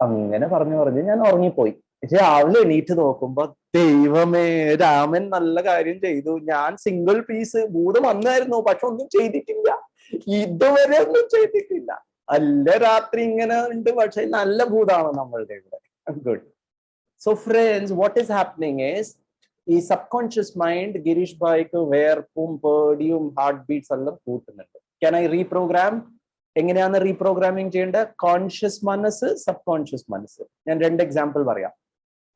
അങ്ങനെ പറഞ്ഞ് ഞാൻ ഉറങ്ങിപ്പോയി. രാവിലെ എണീറ്റ് നോക്കുമ്പോ ദൈവമേ, രാമൻ നല്ല കാര്യം ചെയ്തു. ഞാൻ സിംഗിൾ പീസ് ഭൂതം വന്നായിരുന്നു, പക്ഷെ ഒന്നും ചെയ്തിട്ടില്ല, ഇതുവരെ ഒന്നും ചെയ്തിട്ടില്ല. അല്ല രാത്രി ഇങ്ങനെ ഉണ്ട്, പക്ഷെ നല്ല ഭൂതമാണ് നമ്മളുടെ ഇവിടെ. Good. So friends, what is happening is ഈ സബ് കോൺഷ്യസ് മൈൻഡ് ഗിരീഷ് ഭായിക്ക് വേർപ്പും പേടിയും ഹാർട്ട് ബീറ്റ്സ് എല്ലാം കൂട്ടുന്നുണ്ട്. Can I reprogram? എങ്ങനെയാണ് റീപ്രോഗ്രാമിംഗ് ചെയ്യേണ്ടത്? കോൺഷ്യസ് മനസ്സ്, സബ് കോൺഷ്യസ് മനസ്സ്. ഞാൻ 2 എക്സാമ്പിൾ പറയാം.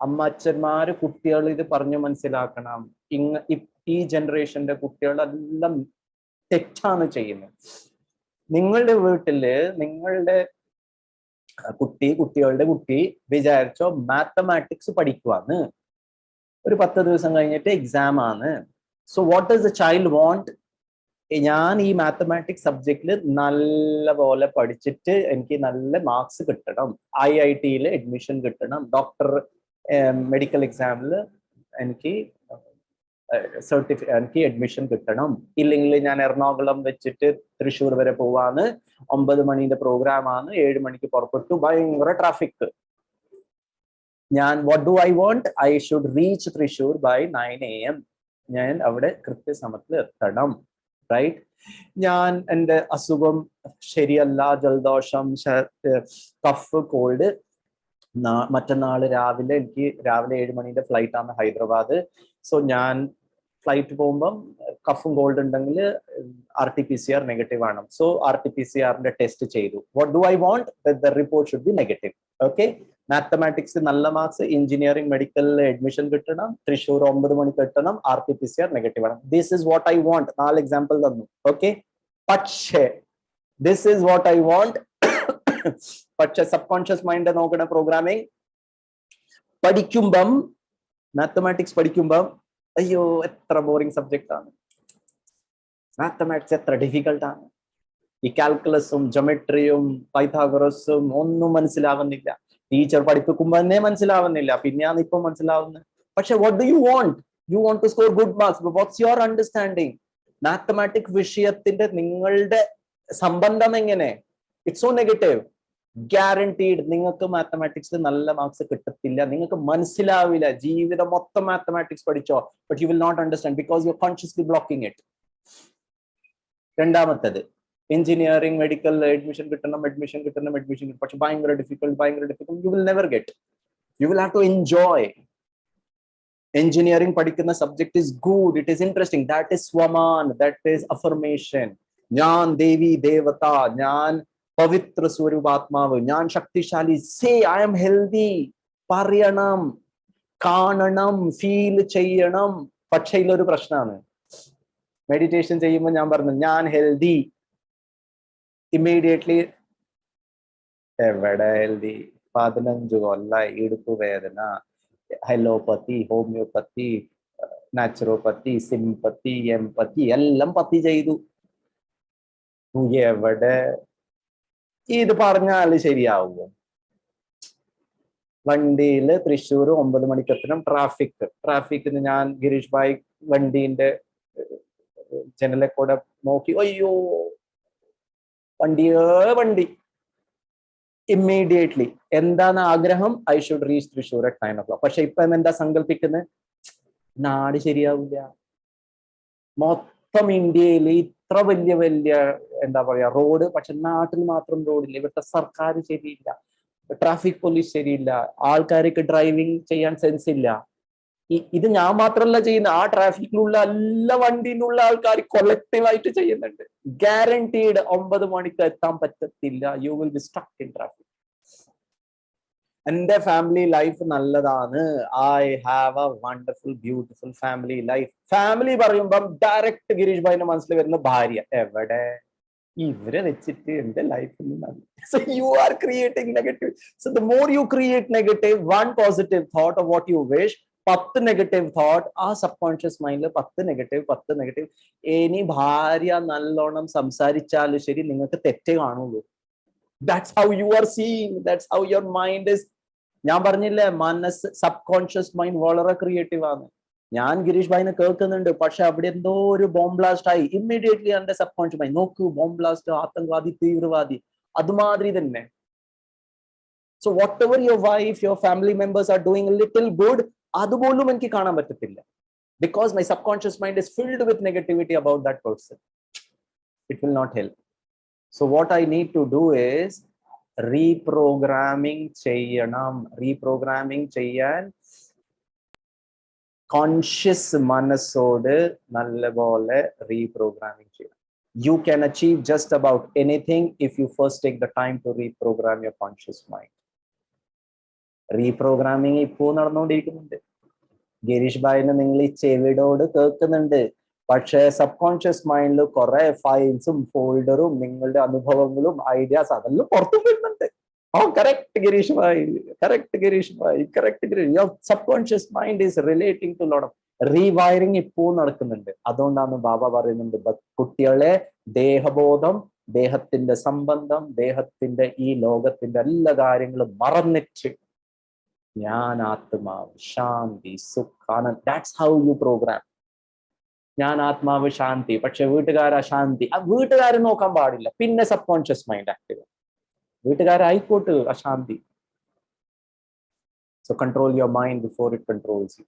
അമ്മ അച്ഛന്മാര് കുട്ടികൾ ഇത് പറഞ്ഞു മനസ്സിലാക്കണം. ഈ ജനറേഷന്റെ കുട്ടികളെല്ലാം തെറ്റാണ് ചെയ്യുന്നത്. നിങ്ങളുടെ വീട്ടില് നിങ്ങളുടെ കുട്ടികളുടെ കുട്ടി വിചാരിച്ചോ മാത്തമാറ്റിക്സ് പഠിക്കുവാന്ന്. ഒരു 10 ദിവസം കഴിഞ്ഞിട്ട് എക്സാം ആണ്. So what does the child want? ഞാൻ ഈ മാത്തമാറ്റിക്സ് സബ്ജക്റ്റിൽ നല്ല പോലെ പഠിച്ചിട്ട് എനിക്ക് നല്ല മാർക്സ് കിട്ടണം, IIT-യിൽ അഡ്മിഷൻ കിട്ടണം, ഡോക്ടർ മെഡിക്കൽ എക്സാമിൽ എനിക്ക് എനിക്ക് അഡ്മിഷൻ കിട്ടണം, ഇല്ലെങ്കിൽ ഞാൻ എറണാകുളം വെച്ചിട്ട് തൃശ്ശൂർ വരെ പോവാന്ന്, 9 മണിന്റെ പ്രോഗ്രാം ആണ്, 7 മണിക്ക് പുറപ്പെട്ടു, ഭയങ്കര ട്രാഫിക്. ഞാൻ what do I want? I should reach Thrissur by 9 AM. ഞാൻ അവിടെ കൃത്യസമയത്തിൽ എത്തണം, റൈറ്റ്? ഞാൻ എൻ്റെ അസുഖം ശരിയല്ല, ജലദോഷം, കഫ്, കോൾഡ്, മറ്റന്നാള് എനിക്ക് രാവിലെ 7 മണിന്റെ ഫ്ലൈറ്റ് ആണ് ഹൈദരാബാദ്. സോ ഞാൻ ഫ്ലൈറ്റ് പോകുമ്പം കഫും കോൾഡ് ഉണ്ടെങ്കിൽ RT-PCR നെഗറ്റീവ് ആണ്. സോ RT-PCRന്റെ ടെസ്റ്റ് ചെയ്തു. What do I want? The report should be negative. Okay, mathematics നല്ല മാർക്സ്, എഞ്ചിനീയറിംഗ് മെഡിക്കലിൽ അഡ്മിഷൻ കിട്ടണം, തൃശ്ശൂർ 9 മണിക്ക് എത്തണം, RT-PCR നെഗറ്റീവ് ആണ്. This is what I want. 4 example തന്നു. ഓക്കെ, പക്ഷേ this is what I want. പക്ഷെ സബ് കോൺഷ്യസ് മൈൻഡ് നോക്കണ പ്രോഗ്രാമിംഗ് പഠിക്കുമ്പം, മാത്തമാറ്റിക്സ് പഠിക്കുമ്പം അയ്യോ എത്ര ബോറിംഗ് സബ്ജക്റ്റ് ആണ്, മാത്തമാറ്റിക്സ് എത്ര ഡിഫിക്കൽട്ട് ആണ്, ഈ കാൽക്കുലസും ജോമെട്രിയും പൈഥാഗോറസും ഒന്നും മനസ്സിലാവുന്നില്ല, ടീച്ചർ പഠിപ്പിക്കുമ്പോ തന്നെ മനസ്സിലാവുന്നില്ല, പിന്നെയാണ് ഇപ്പൊ മനസ്സിലാവുന്നത്. പക്ഷെ what do you want? You want to score good marks. What's your understanding? Mathematics വിഷയത്തിന്റെ നിങ്ങളുടെ സംബന്ധം എങ്ങനെ? It's so negative. ഗ്യാരണ്ടീഡ് നിങ്ങൾക്ക് മാത്തമാറ്റിക്സിൽ നല്ല മാർക്സ് കിട്ടത്തില്ല, നിങ്ങൾക്ക് മനസ്സിലാവില്ല. ജീവിതം മൊത്തം മാത്തമാറ്റിക്സ് പഠിച്ചോ, but you will not understand because you are consciously blocking it. രണ്ടാമത്തത്, എഞ്ചിനീയറിംഗ് മെഡിക്കൽ അഡ്മിഷൻ കിട്ടണം, പക്ഷെ ഭയങ്കര difficult, you will never get. You will have to enjoy. Engineering പഠിക്കുന്ന subject is good, it is interesting, that is സ്വമാൻ, ദാറ്റ് ഈസ് അഫർമേഷൻ. ഞാൻ ദേവി ദേവത, ഞാൻ പവിത്ര സ്വരൂപാത്മാവ്, ഞാൻ ശക്തിശാലി. സേ ഐ ആം ഹെൽതി പറയണം, കാണണം, ഫീൽ ചെയ്യണം. പക്ഷെ ഇതിലൊരു പ്രശ്നമാണ്. മെഡിറ്റേഷൻ ചെയ്യുമ്പോൾ ഞാൻ പറഞ്ഞു ഞാൻ ഹെൽതി, ഇമ്മീഡിയറ്റ്ലി എവിടെ എഴുതി? 15 കൊല്ലായി ഇടുപ്പ് വേദന, ഹെലോപ്പത്തി, ഹോമിയോപ്പത്തി, നാച്ചുറോപ്പത്തി, സിംപത്തി, എംപത്തി എല്ലാം പത്തി ചെയ്തു. എവിടെ? ഇത് പറഞ്ഞാല് ശരിയാവുമോ? വണ്ടിയില് തൃശ്ശൂർ 9 മണിക്കെത്തണം. ട്രാഫിക്കിന് ഞാൻ ഗിരീഷ് ഭായ് വണ്ടീന്റെ ജനലെ കൂടെ നോക്കി, അയ്യോ വണ്ടി ഇമ്മീഡിയറ്റ്ലി. എന്താണ് ആഗ്രഹം? I should reach Thrissur at 9 o'clock. പക്ഷെ ഇപ്പൊ എന്താ സങ്കല്പിക്കുന്നത്? നാട് ശരിയാവില്ല. മൊത്തം ഇന്ത്യയിൽ ഇത്ര വലിയ എന്താ പറയാ റോഡ്, പക്ഷെ നാട്ടിൽ മാത്രം റോഡില്ല. ഇവിടുത്തെ സർക്കാർ ശരിയില്ല, ട്രാഫിക് പോലീസ് ശരിയില്ല, ആൾക്കാർക്ക് ഡ്രൈവിംഗ് ചെയ്യാൻ സെൻസ് ഇല്ല. ഇത് ഞാൻ മാത്രമല്ല ചെയ്യുന്നത്, ആ ട്രാഫിക്കിലുള്ള എല്ലാ വണ്ടിയിലുള്ള ആൾക്കാർ കൊളക്റ്റീവായിട്ട് ചെയ്യുന്നുണ്ട്. ഗ്യാരണ്ടീഡ് 9 മണിക്ക് എത്താൻ പറ്റത്തില്ല. U will B stuck in traffic. എന്റെ ഫാമിലി ലൈഫ് നല്ലതാണ്. I have A wonderful beautiful family life. Family പറയുമ്പം ഡയറക്റ്റ് ഗിരീഷ് ഭായിന്റെ മനസ്സിൽ വരുന്ന ഭാര്യ. എവിടെ? ഇവരെ വെച്ചിട്ട് എന്റെ ലൈഫിൽ നിന്നാണ്. So you are creating negative. So the more you create negative, one positive thought of what you wish, 10 negative thought ആ സബ് കോൺഷ്യസ് മൈൻഡിൽ 10 നെഗറ്റീവ്. ഇനി ഭാര്യ നല്ലോണം സംസാരിച്ചാലും ശരി, നിങ്ങൾക്ക് തെറ്റേ കാണുള്ളൂ. That's how you are seeing. That's how your mind is. ഞാൻ പറഞ്ഞില്ലേ, മനസ്സ് സബ് കോൺഷ്യസ് മൈൻഡ് വളരെ ക്രിയേറ്റീവ് ആണ്. ഞാൻ ഗിരീഷ് ഭായിനെ കേൾക്കുന്നുണ്ട്, പക്ഷെ അവിടെ എന്തോ ഒരു ബോംബ് ബ്ലാസ്റ്റ് ആയി. ഇമ്മീഡിയറ്റ്ലി എന്റെ സബ് കോൺഷ്യസ് മൈൻഡ് നോക്കൂ, ബോംബ് ബ്ലാസ്റ്റ്, ആതങ്കവാദി, തീവ്രവാദി, അതുമാതിരി തന്നെ. So whatever your wife, your family members are doing a little good, അതുപോലും എനിക്ക് കാണാൻ പറ്റത്തില്ല. Because my subconscious mind is filled with negativity about that person. It will not help. So what I need to do is reprogramming ചെയ്യണം. റീപ്രോഗ്രാമിംഗ് ചെയ്യാൻ കോൺഷ്യസ് മനസ്സോട് നല്ലപോലെ റീപ്രോഗ്രാമിംഗ് ചെയ്യണം. You can achieve just about anything if you first take the time to reprogram your conscious mind. Reprogramming ഇപ്പോൾ നടന്നുകൊണ്ടിരിക്കുന്നുണ്ട്. ഗിരീഷ് ഭായിനെ നിങ്ങൾ ഈ ചെവിടോട് കേൾക്കുന്നുണ്ട്, പക്ഷേ സബ് കോൺഷ്യസ് മൈൻഡിൽ കുറെ ഫയൽസും ഫോൾഡറും നിങ്ങളുടെ അനുഭവങ്ങളും ഐഡിയാസ് അതെല്ലാം പുറത്തു വരുന്നുണ്ട്. ഓ കറക്റ്റ് ഗിരീഷ് ഭായ്, your subconscious mind is relating to lot of rewiring ഇപ്പോൾ നടക്കുന്നുണ്ട്. അതുകൊണ്ടാണ് ബാബ പറയുന്നുണ്ട്, കുട്ടികളെ ദേഹബോധം, ദേഹത്തിന്റെ സംബന്ധം, ദേഹത്തിന്റെ ഈ ലോകത്തിന്റെ എല്ലാ കാര്യങ്ങളും മറന്നിട്ട് ഞാൻ ആത്മാവ്, ശാന്തി, സുഖാനന്ദ. That's how you program. ഞാൻ ആത്മാവ്, ശാന്തി, പക്ഷെ വീട്ടുകാരാ ശാന്തി. ആ വീട്ടുകാരെ നോക്കാൻ പാടില്ല, പിന്നെ സബ് കോൺഷ്യസ് മൈൻഡ് ആക്റ്റീവ്. വീട്ടുകാരായിക്കോട്ട് അശാന്തി. So control your mind before it controls you.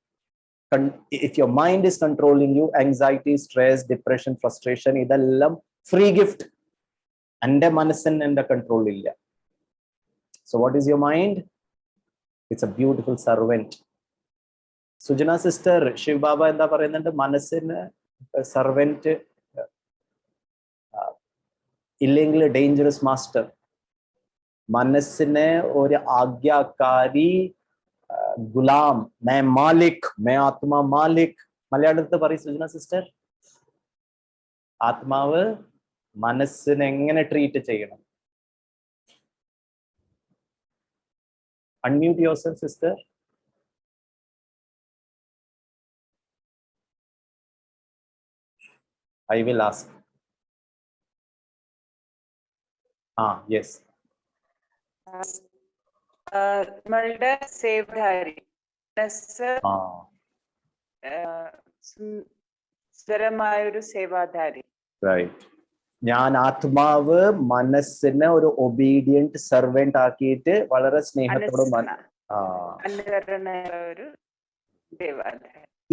If your mind is controlling you, anxiety, stress, depression, frustration, ഇതെല്ലാം free gift. എന്റെ മനസ്സിന് എന്റെ കൺട്രോൾ ഇല്ല. So what is your mind? It's a beautiful servant. Sujana sister, Shiv Baba എന്താ പറയുന്നുണ്ട്? മനസ്സിന് സർവന്റ് ഇല്ലെങ്കിൽ ഡേഞ്ചറസ് മാസ്റ്റർ. മനസ്സിനെ ഒരു ആജ്ഞാകാരി, ഗുലാം, മേ മാലിക്, മേ ആത്മാ മാലിക്. മലയാളത്തിൽ പറയും സുജന സിസ്റ്റർ. ആത്മാവ് മനസ്സിനെ എങ്ങനെ ട്രീറ്റ് ചെയ്യണം? Unmute yourself, sister. I will ask. Yes. നമ്മളുടെ സേവധാരി മനസ്സ് സ്ഥിരമായൊരു സേവാധാരി. റൈറ്റ്. ഞാൻ ആത്മാവ് മനസ്സിനെ ഒരു ഒബീഡിയന്റ് സെർവന്റ് ആക്കിയിട്ട് വളരെ സ്നേഹത്തോടെ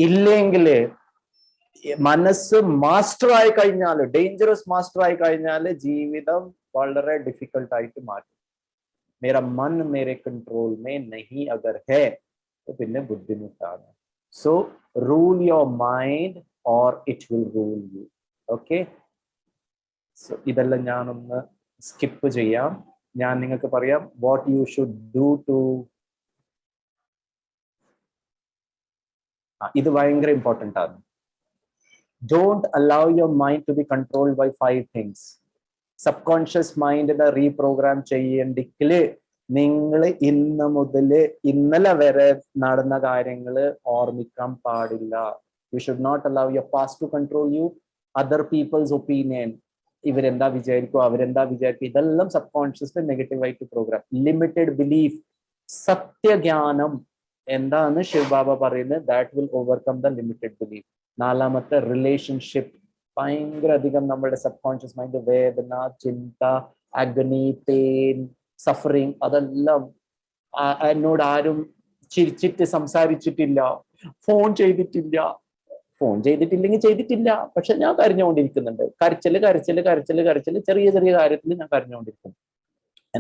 ഇല്ലെങ്കിൽ മനസ്സ് മാസ്റ്റർ ആയി കഴിഞ്ഞാൽ, ഡേഞ്ചറസ് മാസ്റ്റർ ആയി കഴിഞ്ഞാൽ ജീവിതം വളരെ ഡിഫിക്കൽട്ട് ആയിട്ട് മാറ്റും. मेरा मन मेरे कंट्रोल में नहीं अगर है तो പിന്നെ ബുദ്ധിമുട്ടാണ്. So rule your mind or it will rule you. Okay, so ഇതെല്ലാം ഞാനൊന്ന് സ്കിപ്പ് ചെയ്യാം. ഞാൻ നിങ്ങൾക്ക് പറയാം what you should do to. ഇത് ഭയങ്കര ഇമ്പോർട്ടൻ്റ് ആണ്. Don't allow your mind to be controlled by 5 things. Subconscious മൈൻഡിനെ റീപ്രോഗ്രാം ചെയ്യണ്ടെങ്കിൽ നിങ്ങൾ ഇന്ന് മുതൽ ഇന്നലെ വരെ നടന്ന കാര്യങ്ങൾ ഓർമ്മിക്കാൻ പാടില്ല. You should not allow your past to control you. Other peoples opinion, ഇവരെന്താ വിചാരിക്കും, അവരെന്താ വിചാരിക്കും, ഇതെല്ലാം സബ് കോൺഷ്യസിൽ നെഗറ്റീവായിട്ട് പ്രോഗ്രാം. ലിമിറ്റഡ് ബിലീഫ്, സത്യജ്ഞാനം എന്താണ് ശിവബാബ പറയുന്നത്, that will overcome the limited belief. നാലാമത്തെ റിലേഷൻഷിപ്പ്, ഭയങ്കര അധികം നമ്മുടെ സബ് കോൺഷ്യസ് മൈൻഡ് വേദന, ചിന്ത, അഗ്നി, പെയിൻ, സഫറിങ്, അതെല്ലാം എന്നോട് ആരും ചിരിച്ചിട്ട് സംസാരിച്ചിട്ടില്ല, ഫോൺ ചെയ്തിട്ടില്ല. ഫോൺ ചെയ്തിട്ടില്ലെങ്കിൽ ചെയ്തിട്ടില്ല, പക്ഷെ ഞാൻ കരഞ്ഞുകൊണ്ടിരിക്കുന്നുണ്ട്. കരച്ചില് കരച്ചില് കരച്ചില് കരച്ചില്, ചെറിയ ചെറിയ കാര്യത്തിൽ ഞാൻ കരഞ്ഞുകൊണ്ടിരിക്കുന്നു.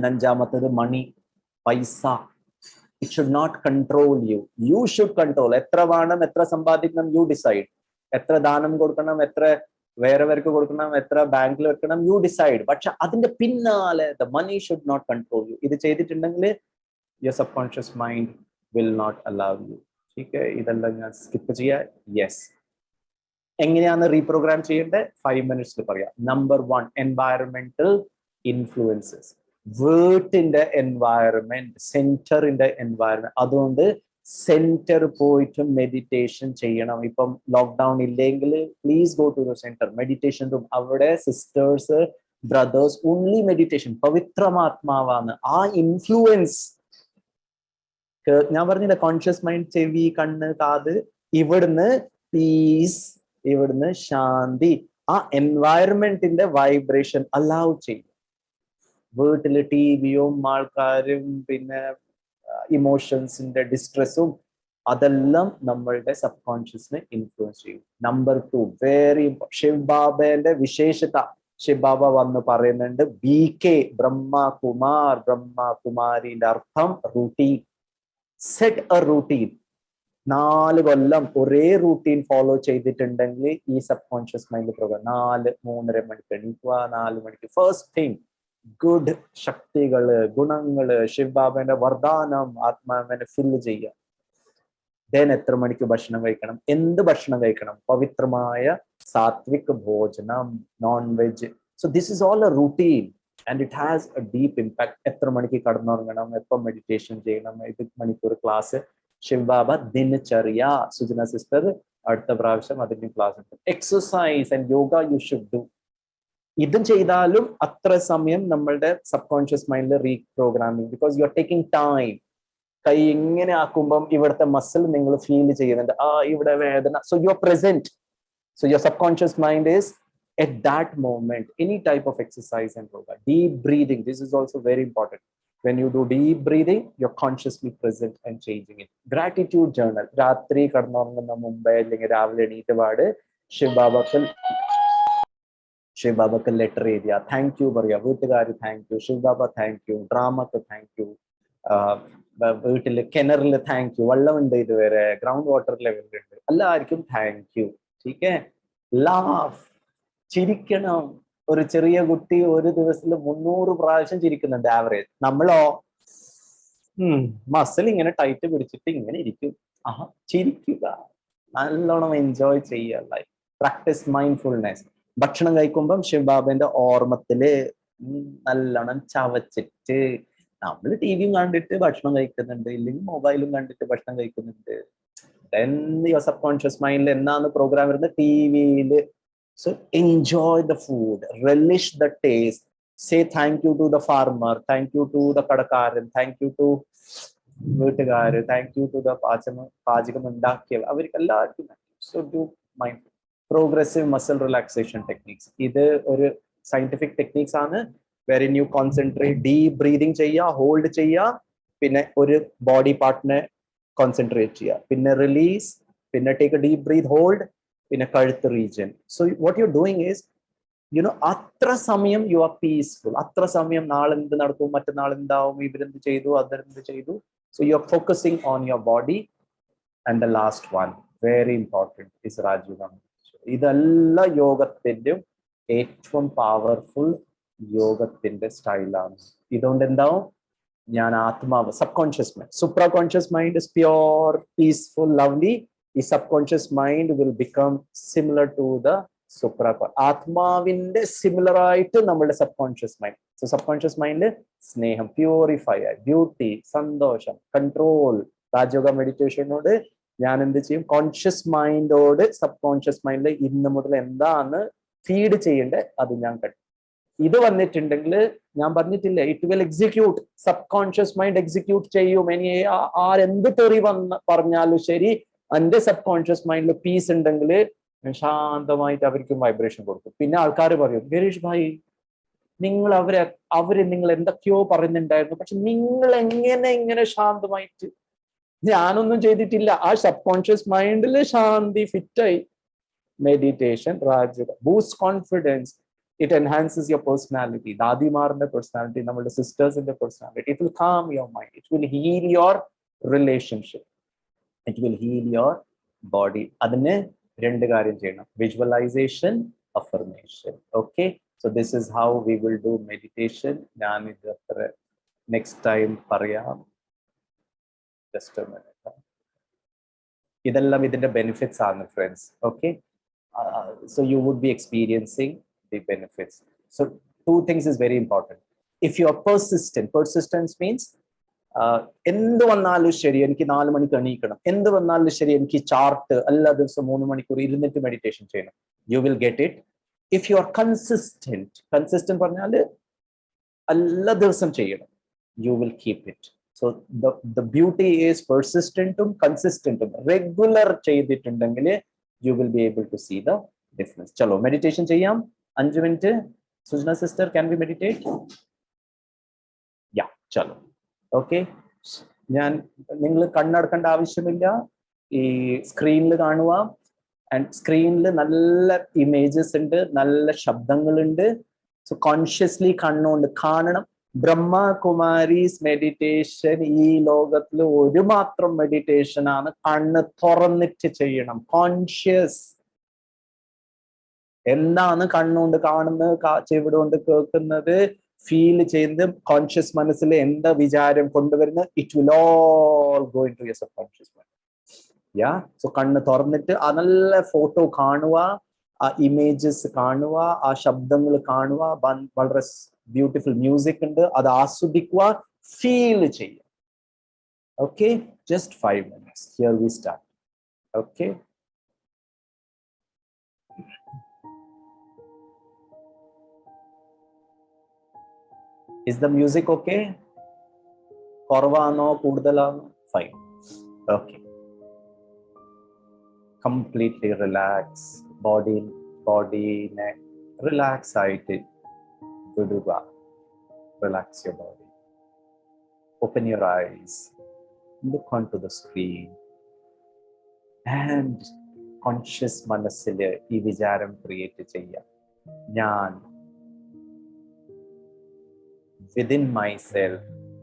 അഞ്ചാമത്തത് മണി, പൈസ. It should not control you. You should control. എത്ര വേണം, എത്ര സമ്പാദിക്കണം, യു ഡിസൈഡ്. എത്ര ദാനം കൊടുക്കണം, എത്ര വേറെവർക്ക് കൊടുക്കണം, എത്ര ബാങ്കിൽ വെക്കണം, യു ഡിസൈഡ്. പക്ഷെ അതിന്റെ പിന്നാലെ the money should not control you. ഇത് ചെയ്തിട്ടുണ്ടെങ്കിൽ your subconscious mind will not allow you. Okay, ഇതെല്ലാം ഞാൻ സ്കിപ്പ് ചെയ്യാം. യെസ്, എങ്ങനെയാണ് റീപ്രോഗ്രാം ചെയ്യേണ്ടത്? 5 minutes പറയാം. Number 1, environmental influences. വീട്ടിന്റെ എൻവയറമെന്റ്, സെന്ററിന്റെ എൻവയറമെന്റ്. അതുകൊണ്ട് സെന്റർ പോയിട്ട് മെഡിറ്റേഷൻ ചെയ്യണം. ഇപ്പം ലോക്ക്ഡൌൺ ഇല്ലെങ്കിൽ please go to the centre, meditation room. അവിടെ സിസ്റ്റേഴ്സ്, ബ്രദേഴ്സ്, ഓൺലി മെഡിറ്റേഷൻ. പവിത്രമാത്മാവാണ്. ആ ഇൻഫ്ലുവൻസ് ഞാൻ പറഞ്ഞില്ല, കോൺഷ്യസ് മൈൻഡ്, ചെവി, കണ്ണ്, കാത്, ഇവിടുന്ന് പീസ്, ഇവിടുന്ന് ശാന്തി. ആ എൻവയറമെന്റിന്റെ വൈബ്രേഷൻ അലൗ ചെയ്യും. വീട്ടില് ടിവിയും ആൾക്കാരും പിന്നെ ഇമോഷൻസിന്റെ ഡിസ്ട്രെസ്സും അതെല്ലാം നമ്മളുടെ സബ് കോൺഷ്യസിനെ ഇൻഫ്ലുവൻസ് ചെയ്യും. നമ്പർ 2, വെരി ശിവ് ബാബയുടെ വിശേഷത. ശിവ് ബാബ വന്ന് പറയുന്നുണ്ട്, BK, ബ്രഹ്മകുമാർ, ബ്രഹ്മകുമാരിന്റെ അർത്ഥം റൂട്ടീൻ. Set A routine. 4 കൊല്ലം ഒരേ റൂട്ടീൻ ഫോളോ ചെയ്തിട്ടുണ്ടെങ്കിൽ ഈ സബ് കോൺഷ്യസ് മൈൻഡ് പ്രോഗ്രാം 3:30 മണിക്ക് എണീക്കുക, 4 മണിക്ക് ഫസ്റ്റ് തിങ് ഗുഡ് ശക്തികള്, ഗുണങ്ങള്, ശിവബാബന്റെ വരദാനം ആത്മാവിനെ ഫില്ല് ചെയ്യുക. ദെൻ എത്ര മണിക്ക് ഭക്ഷണം കഴിക്കണം, എന്ത് ഭക്ഷണം കഴിക്കണം, പവിത്രമായ സാത്വിക് ഭോജനം, non veg. So this is all A routine and it has A deep impact. എത്ര മണിക്ക് കടന്നുറങ്ങണം, എപ്പം മെഡിറ്റേഷൻ ചെയ്യണം, 8 മണിക്കൂർ ക്ലാസ്. ശിവബാബ ദിനചര്യ. സുജന സിസ്റ്റർ അടുത്ത പ്രാവശ്യം അതിന്റെ ക്ലാസ് ഉണ്ട്. Exercise and yoga U should do. ഇതും ചെയ്താലും അത്ര സമയം നമ്മളുടെ സബ് കോൺഷ്യസ് മൈൻഡിൽ reprogramming, because you are taking time. കൈ ഇങ്ങനെ ആക്കുമ്പം ഇവിടുത്തെ മസിൽ നിങ്ങൾ ഫീൽ ചെയ്യുന്നുണ്ട്, ഇവിടെ വേദന. So you are present. So your subconscious mind is at that moment. Any type of exercise and yoga. Deep breathing, this is also very important. When you do deep breathing, you're consciously present and changing it. Gratitude journal. രാത്രി കടന്നുറങ്ങുന്ന മുമ്പേ അല്ലെങ്കിൽ രാവിലെ എണീറ്റ് പാട് ശിവബാബക്ക് ലെറ്റർ എഴുതിയ, താങ്ക് യു പറയാ. വീട്ടുകാർ താങ്ക് യു, ശിവബാബ താങ്ക് യു, ഡ്രാമക്ക് താങ്ക് യു, വീട്ടില് കിണറിൽ താങ്ക് യു, വെള്ളമുണ്ട് ഇതുവരെ, ഗ്രൗണ്ട് വാട്ടർ ലെവലുണ്ട്, എല്ലാവർക്കും താങ്ക് യു. ടീക്കേ, ലാഫ്, ചിരിക്കണം. ഒരു ചെറിയ കുട്ടി ഒരു ദിവസത്തിൽ 300 പ്രാവശ്യം ചിരിക്കുന്നുണ്ട് ആവറേജ്. നമ്മളോ മസിൽ ഇങ്ങനെ ടൈറ്റ് പിടിച്ചിട്ട് ഇങ്ങനെ ഇരിക്കും. ചിരിക്കുക, നല്ലോണം എൻജോയ് ചെയ്യുക ലൈഫ്. Practice mindfulness. ഭക്ഷണം കഴിക്കുമ്പം ശിവബാബന്റെ ഓർമ്മത്തില് നല്ലോണം ചവച്ചിട്ട്, നമ്മൾ ടിവിയും കണ്ടിട്ട് ഭക്ഷണം കഴിക്കുന്നുണ്ട്, ഇല്ലെങ്കിൽ മൊബൈലും കണ്ടിട്ട് ഭക്ഷണം കഴിക്കുന്നുണ്ട്. ദെൻ യുവർ സബ് കോൺഷ്യസ് മൈൻഡിൽ എന്നാണ് പ്രോഗ്രാം വരുന്നത്? ടിവിയില്. So enjoy the food, relish the taste, say thank you to the farmer, thank you to the kadakaran, thank you to വീട്ടുകാര്, thank you to the പാചകം ഉണ്ടാക്കിയവർ, അവർക്ക് എല്ലാവർക്കും. So do mind progressive muscle relaxation techniques. ഇത് ഒരു സയന്റിഫിക് ടെക്നിക്സ് ആണ്. wherein you concentrate, deep breathing ചെയ്യുക, ഹോൾഡ് ചെയ്യുക, പിന്നെ ഒരു ബോഡി പാർട്ടിനെ കോൺസെൻട്രേറ്റ് ചെയ്യുക, പിന്നെ റിലീസ്, പിന്നെ take a deep breath, hold, പിന്നെ കഴുത്ത് region. So what you doing is, അത്ര സമയം യു ആർ പീസ്ഫുൾ. അത്ര സമയം നാളെ എന്ത് നടക്കും, മറ്റന്നാൾ എന്താവും, ഇവരെന്ത് ചെയ്തു, അതെന്ത് ചെയ്തു. So you are focusing on your body. And the last one, very important, is രാജയോഗം. ഇതെല്ലാം യോഗത്തിന്റെ ഏറ്റവും പവർഫുൾ യോഗത്തിന്റെ സ്റ്റൈലാണ്. ഇതുകൊണ്ട് എന്താവും, ഞാൻ ആത്മാവ്, subconscious mind, supra conscious mind is pure, peaceful, lovely. The subconscious mind will become similar to the supra ആത്മാവിന്റെ സിമിലർ ആയിട്ട് നമ്മുടെ subconscious mind. So subconscious mind സ്നേഹം, പ്യൂരിഫൈ, ബ്യൂട്ടി, സന്തോഷം, കൺട്രോൾ. രാജയോഗ മെഡിറ്റേഷനോട് ഞാൻ എന്ത് ചെയ്യും? കോൺഷ്യസ് മൈൻഡോട് സബ് കോൺഷ്യസ് മൈൻഡിൽ ഇന്ന് മുതൽ എന്താണ് ഫീഡ് ചെയ്യേണ്ടത് അത് ഞാൻ കണ്ടു. ഇത് വന്നിട്ടുണ്ടെങ്കിൽ ഞാൻ പറഞ്ഞിട്ടില്ല, it will execute. Sub conscious mind execute ചെയ്യും. ഇനി ആരെന്ത് തെറി പറഞ്ഞാലും ശരി, എന്റെ സബ് കോൺഷ്യസ് മൈൻഡിൽ പീസ് ഉണ്ടെങ്കിൽ ശാന്തമായിട്ട് അവർക്കും വൈബ്രേഷൻ കൊടുക്കും. പിന്നെ ആൾക്കാർ പറയും, ഗിരീഷ് ഭായി നിങ്ങൾ അവര് നിങ്ങൾ എന്തൊക്കെയോ പറയുന്നുണ്ടായിരുന്നു, പക്ഷെ നിങ്ങൾ എങ്ങനെ ഇങ്ങനെ ശാന്തമായിട്ട്? ഞാനൊന്നും ചെയ്തിട്ടില്ല, ആ സബ് കോൺഷ്യസ് മൈൻഡിൽ ശാന്തി ഫിറ്റായി. Meditation Rajyoga boost confidence, it enhances your personality. ദാദിമാറിന്റെ പേഴ്സണാലിറ്റി, നമ്മുടെ സിസ്റ്റേഴ്സിന്റെ personality. It will calm your mind, it will heal your relationship, it will heal your body. അതിന് രണ്ട് കാര്യം ചെയ്യണം: visualisation, affirmation. Okay, so this is how we will do meditation. ഞാൻ ഇത് അത്ര നെക്സ്റ്റ് ടൈം പറയാം. Just a minute. ഇതെല്ലാം ഇതിന്റെ ബെനിഫിറ്റ്സ് ആണ് friends. Okay, so you would be experiencing the benefits. So two things is very important. If you are persistent, persistence means എന്ത് വന്നാലും ശരി എനിക്ക് 4 മണിക്ക് എണീക്കണം, എന്ത് വന്നാലും ശരി എനിക്ക് ചാർട്ട് എല്ലാ ദിവസവും 3 മണിക്കൂർ ഇരുന്നിട്ട് മെഡിറ്റേഷൻ ചെയ്യണം, you will get it. If you are consistent, consistent പറഞ്ഞാൽ എല്ലാ ദിവസം ചെയ്യണം, you will keep it. So the beauty is persistentum consistentum. Regular ചെയ്തിട്ടുണ്ടെങ്കിൽ you will be able to see the difference. Chalo meditation ചെയ്യാം 5 minute. Sujna sister, can we meditate? Yeah, chalo. Okay, ഞാൻ നിങ്ങൾ കണ്ണടക്കേണ്ട ആവശ്യമില്ല, ഈ സ്ക്രീനിൽ കാണുക. ആൻഡ് സ്ക്രീനിൽ നല്ല ഇമേജസ് ഉണ്ട്, നല്ല ശബ്ദങ്ങളുണ്ട്. സോ കോൺഷ്യസ്ലി കണ്ണുകൊണ്ട് കാണണം. ബ്രഹ്മകുമാരീസ് മെഡിറ്റേഷൻ ഈ ലോകത്തിൽ ഒരു മാത്രം മെഡിറ്റേഷൻ ആണ്, കണ്ണ് തുറന്നിട്ട് ചെയ്യണം. കോൺഷ്യസ് എന്താണ് കണ്ണുകൊണ്ട് കാണുന്നത്, ചെവിട് കൊണ്ട് കേൾക്കുന്നത്, ഫീൽ ചെയ്യുന്നത്, കോൺഷ്യസ് മനസ്സിൽ എന്താ വിചാരം കൊണ്ടുവരുന്നത്, it will all go into your subconscious mind. Yeah, so കണ്ണ് തുറന്നിട്ട് ആ നല്ല ഫോട്ടോ കാണുക, ആ ഇമേജസ് കാണുക, ആ ശബ്ദങ്ങൾ കാണുക, വളരെ ബ്യൂട്ടിഫുൾ മ്യൂസിക് ഉണ്ട്, അത് ആസ്വദിക്കുക, ഫീൽ ചെയ്യുക. Okay, just 5 minutes. Here we start. Okay. Is the music okay? കുറവാണോ കൂടുതലാണോ? Fine. Okay. Completely relax. Body neck relax ആയിട്ട് വിടുക. Relax your body. Open your eyes. Look onto the screen. And conscious മനസ്സിൽ ഈ വിചാരം ക്രിയേറ്റ് ചെയ്യാം. ഞാൻ within myself,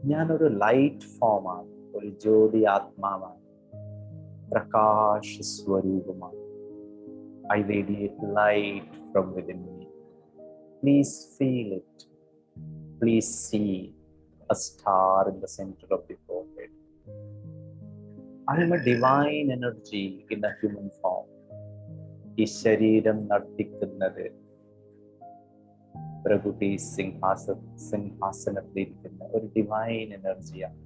ഞാനൊരു ലൈറ്റ് ഫോമാണ്, ഒരു ജ്യോതി ആത്മാവാണ്, പ്രകാശ സ്വരൂപമാണ്. I radiate light from within me. Please feel it. Please see a star in the center of the forehead. I am a divine energy in a human form. ഈ ശരീരം നർത്തിക്കുന്നത് പ്രകൃതി സിംഹാസനത്തിലിരിക്കുന്ന ഒരു ഡിവൈൻ എനർജിയാണ്.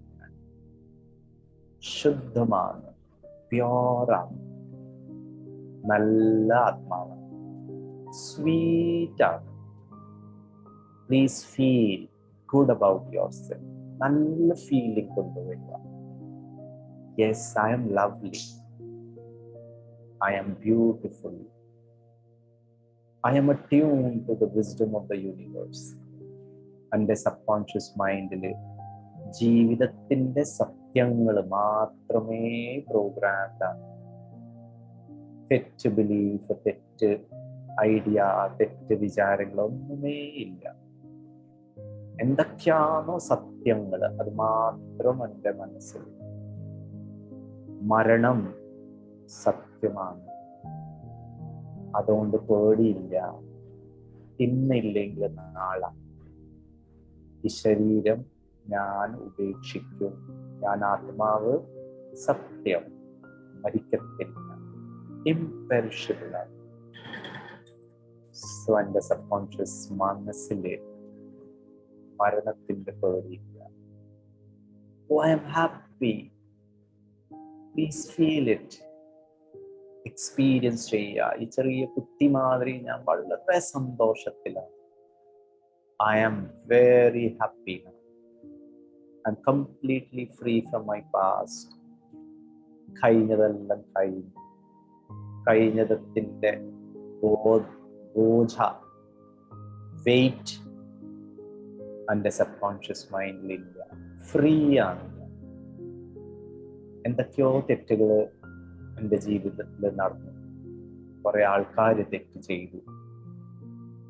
ശുദ്ധമാണ്, പ്യോറാണ്, നല്ല ആത്മാവാണ്, സ്വീറ്റാണ്. Please feel good about yourself. നല്ല ഫീലിംഗ് കൊണ്ടുവരിക. Yes, I am lovely, I am beautiful, I am attuned to the wisdom of the universe. എൻ്റെ സബ് കോൺഷ്യസ് മൈൻഡിൽ ജീവിതത്തിൻ്റെ സത്യങ്ങൾ മാത്രമേ പ്രോഗ്രാംഡാണ്. തെറ്റ് ബിലീഫ്, തെറ്റ് ഐഡിയ, തെറ്റ് വിചാരങ്ങളൊന്നുമേ ഇല്ല. എന്തൊക്കെയാണോ സത്യങ്ങൾ അത് മാത്രം എൻ്റെ മനസ്സിൽ. മരണം സത്യമാണ്, അതുകൊണ്ട് പേടിയില്ല. ഇന്നില്ലെങ്കിൽ നാളെ ഈ ശരീരം ഞാൻ ഉപേക്ഷിക്കും. ഞാൻ ആത്മാവ്, സത്യം, മരിക്കത്തില്ല, ഇംപെരിഷബിൾ ആണ്. സോ എൻ്റെ സബ്കോൺഷ്യസ് മനസ്സില് മരണത്തിന്റെ പേടിയില്ല. Oh I am happy. Please feel it. Experience ചെയ്യുക. ഈ ചെറിയ കുട്ടി മാതിരി ഞാൻ വളരെ സന്തോഷത്തിലാണ്. I am very happy. I am completely free from my past. കഴിഞ്ഞതെല്ലാം കഴിഞ്ഞതിന്റെ ബോധ വെയിറ്റ് എൻ്റെ സബ് കോൺഷ്യസ് മൈൻഡിലില്ല. ഫ്രീ ആണ്. എന്തൊക്കെയോ തെറ്റുകൾ എൻ്റെ ജീവിതത്തിൽ നടന്നു. കുറെ ആൾക്കാർ തെറ്റ് ചെയ്തു.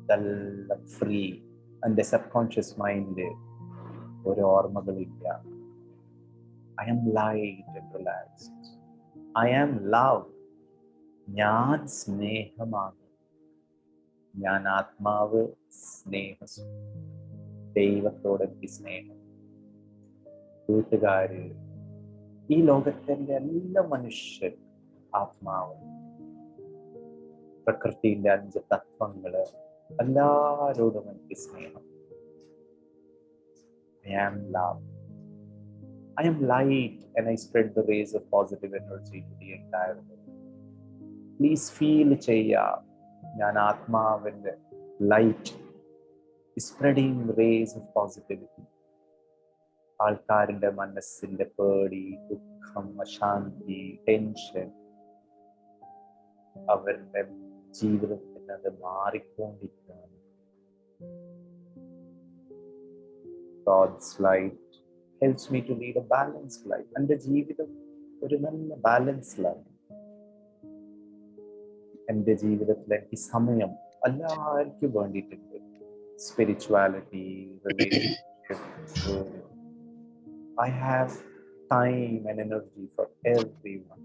ഇതെല്ലാം ഫ്രീ. എൻ്റെ സബ് കോൺഷ്യസ് മൈൻഡിൽ ഒരു ഓർമ്മകളില്ല. I am light and relaxed. I am love. ഞാൻ സ്നേഹമാണ്. ഞാൻ ആത്മാവ്. സ്നേഹം. ദൈവത്തോട് എനിക്ക് സ്നേഹം. കൂട്ടുകാര്, ഈ ലോകത്തിലെ എല്ലാ മനുഷ്യർ ആത്മാവ്. പ്രകൃതിന്റെ 5 തത്വങ്ങള്, എല്ലാരോടും എനിക്ക് സ്നേഹം. I am love. I am light and I spread the rays of positive energy to the entire world. Please feel ചെയ്യുക. ഞാൻ ആത്മാവിന്റെ light, spreading rays of positivity. ആൾക്കാരുടെ മനസ്സിന്റെ പേടി, ദുഃഖം, അശാന്തി, ടെൻഷൻ, അവരുടെ ജീവിതത്തിൽ അത് മാറിക്കൊണ്ടിരിക്കുകയാണ്. God's light helps me to lead a balanced life. എൻ്റെ ജീവിതം ഒരു നല്ല ബാലൻസിലാണ്. എൻ്റെ ജീവിതത്തിൽ എനിക്ക് സമയം എല്ലാവർക്കും വേണ്ടിയിട്ടുണ്ട്. Spirituality, relationship. I have time and energy for everyone.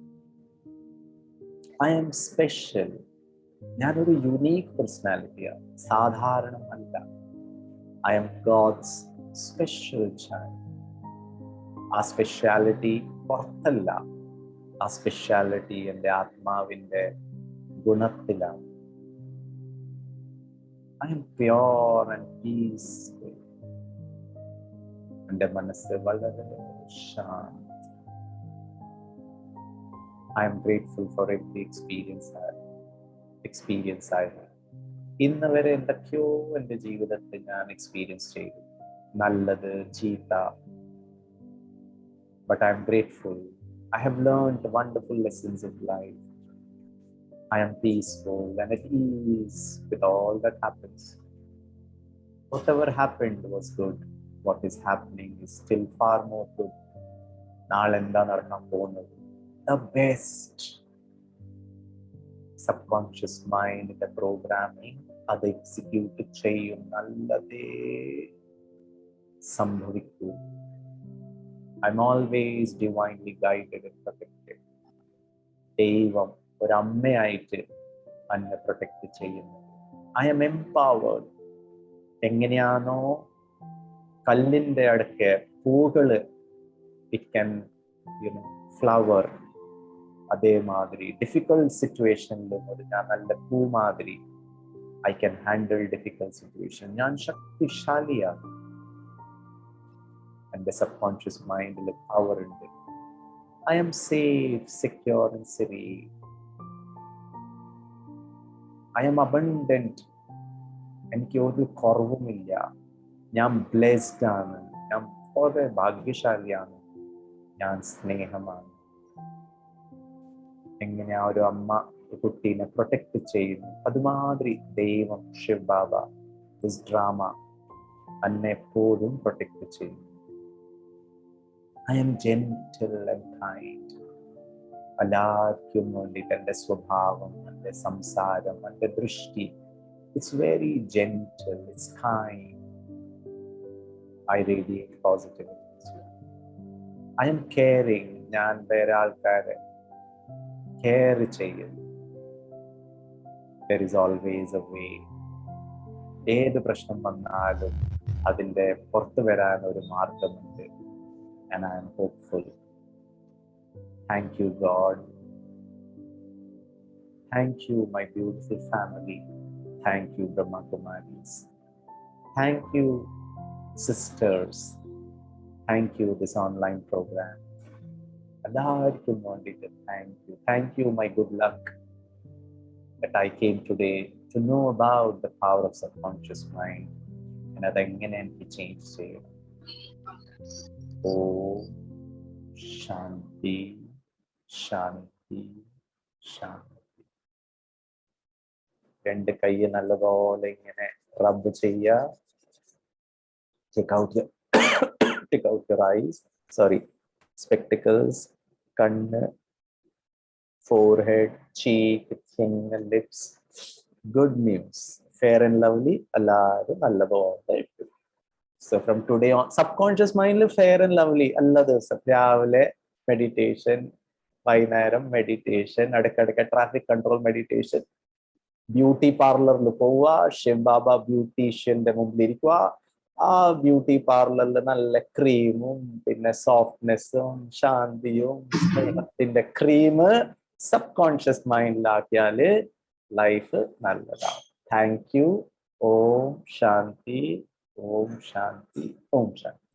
I am special. ഞാനൊരു യുണീക്ക് പേഴ്സണാലിറ്റിയാണ്. സാധാരണമല്ല. I am God's special child. ആ സ്പെഷ്യാലിറ്റി പുറത്തല്ല. ആ സ്പെഷ്യാലിറ്റി എൻ്റെ ആത്മാവിൻ്റെ ഗുണത്തിലാണ്. I am pure and peaceful. എൻ്റെ മനസ്സ് വളരെ ശാന്തി. I am grateful for every experience I have. ഇന്ന് വരെ എന്തൊക്കെയോ എൻ്റെ ജീവിതത്തിൽ ഞാൻ എക്സ്പീരിയൻസ് ചെയ്തു. നല്ലത്, ചീത്ത. But I am grateful. I have learned wonderful lessons of life. I am peaceful and at ease with all that happens. Whatever happened was good. What is happening is still far more good. നാളെ എന്താ നടക്കാൻ പോകുന്നത്? The best. സബ്കോൺഷ്യസ് മൈൻഡിന്റെ പ്രോഗ്രാമിംഗ് അത് എക്സിക്യൂട്ട് ചെയ്യും. നല്ലതേ സംഭവിക്കൂ. I'm always divinely guided and protected. ദൈവം ഒരമ്മയായിട്ട് എന്നെ പ്രൊട്ടക്ട് ചെയ്യുന്നു. I am empowered. എങ്ങനെയാണോ കല്ലിന്റെ അടുക്ക് പൂകള് ഇറ്റ് ക്യാൻ ഫ്ലവർ, അതേമാതിരി ഡിഫിക്കൽട്ട് സിറ്റുവേഷനിലും ഒരു ഞാൻ നല്ല പൂ മാതിരി I can handle difficult situation. ഞാൻ ശക്തിശാലിയാണ്. എൻ്റെ സബ് കോൺഷ്യസ് മൈൻഡിൽ പവർ ഉണ്ട്. I am safe, secure and serene. I am abundant. എനിക്ക് ഒരു കുറവുമില്ല. ഞാൻ ബ്ലെസ്ഡ് ആണ്. ഞാൻ വളരെ ഭാഗ്യശാലിയാണ്. ഞാൻ സ്നേഹമാണ്. എങ്ങനെയാ ഒരു അമ്മ ഒരു കുട്ടീനെ പ്രൊട്ടക്ട് ചെയ്യുന്നു, അതുമാതിരി ദൈവം, ശിവ് ബാബ, ദിസ് ഡ്രാമ എന്നെ എപ്പോഴും പ്രൊട്ടക്ട് ചെയ്യുന്നു. I M gentle and kind. എല്ലാവർക്കും വേണ്ടിയിട്ട് എൻ്റെ സ്വഭാവം, എൻ്റെ സംസാരം, എൻ്റെ ദൃഷ്ടി, it's very gentle, it's kind. I radiate positivity. I am caring. ഞാൻ വേറെ ആൾക്കാരെ കെയർ ചെയ്യുന്നു. There is always a way. ഏത് പ്രശ്നം വന്നാലും അതിൻ്റെ പുറത്തു വരാൻ ഒരു മാർഗമുണ്ട്. And I am hopeful. Thank you, God. Thank you, my beautiful family. Thank you, Brahma Kumaris. Thank you, sisters. Thank you, this online program. എല്ലാവർക്കും വേണ്ടിയിട്ട് thank you my good luck that I came today to know about the power of subconscious mind and അതെങ്ങനെ എനിക്ക് ചേഞ്ച് ചെയ്യണം. ഓം ശാന്തി ശാന്തി ശാന്തി. രണ്ട് കൈ നല്ലപോലെ ഇങ്ങനെ റബ്ബ് ചെയ്യുക. Take out your eyes, spectacles, kanna, forehead, cheek, chin, lips. Good news, fair and lovely, alladu nalladole. So from today on, subconscious mind fair and lovely alladu savale meditation, vainaram meditation, adakadaka traffic control meditation, beauty parlor lu pova, Shiv Baba beautician de mumbil irikkuva. ആ ബ്യൂട്ടി പാർലറിൽ നല്ല ക്രീമും പിന്നെ സോഫ്റ്റ്നെസ്സും ശാന്തിയും സ്നേഹത്തിന്റെ ക്രീം സബ് കോൺഷ്യസ് മൈൻഡിലാക്കിയാല് ലൈഫ് നല്ലതാവും. Thank you. ഓം ശാന്തി ഓം ശാന്തി ഓം ശാന്തി.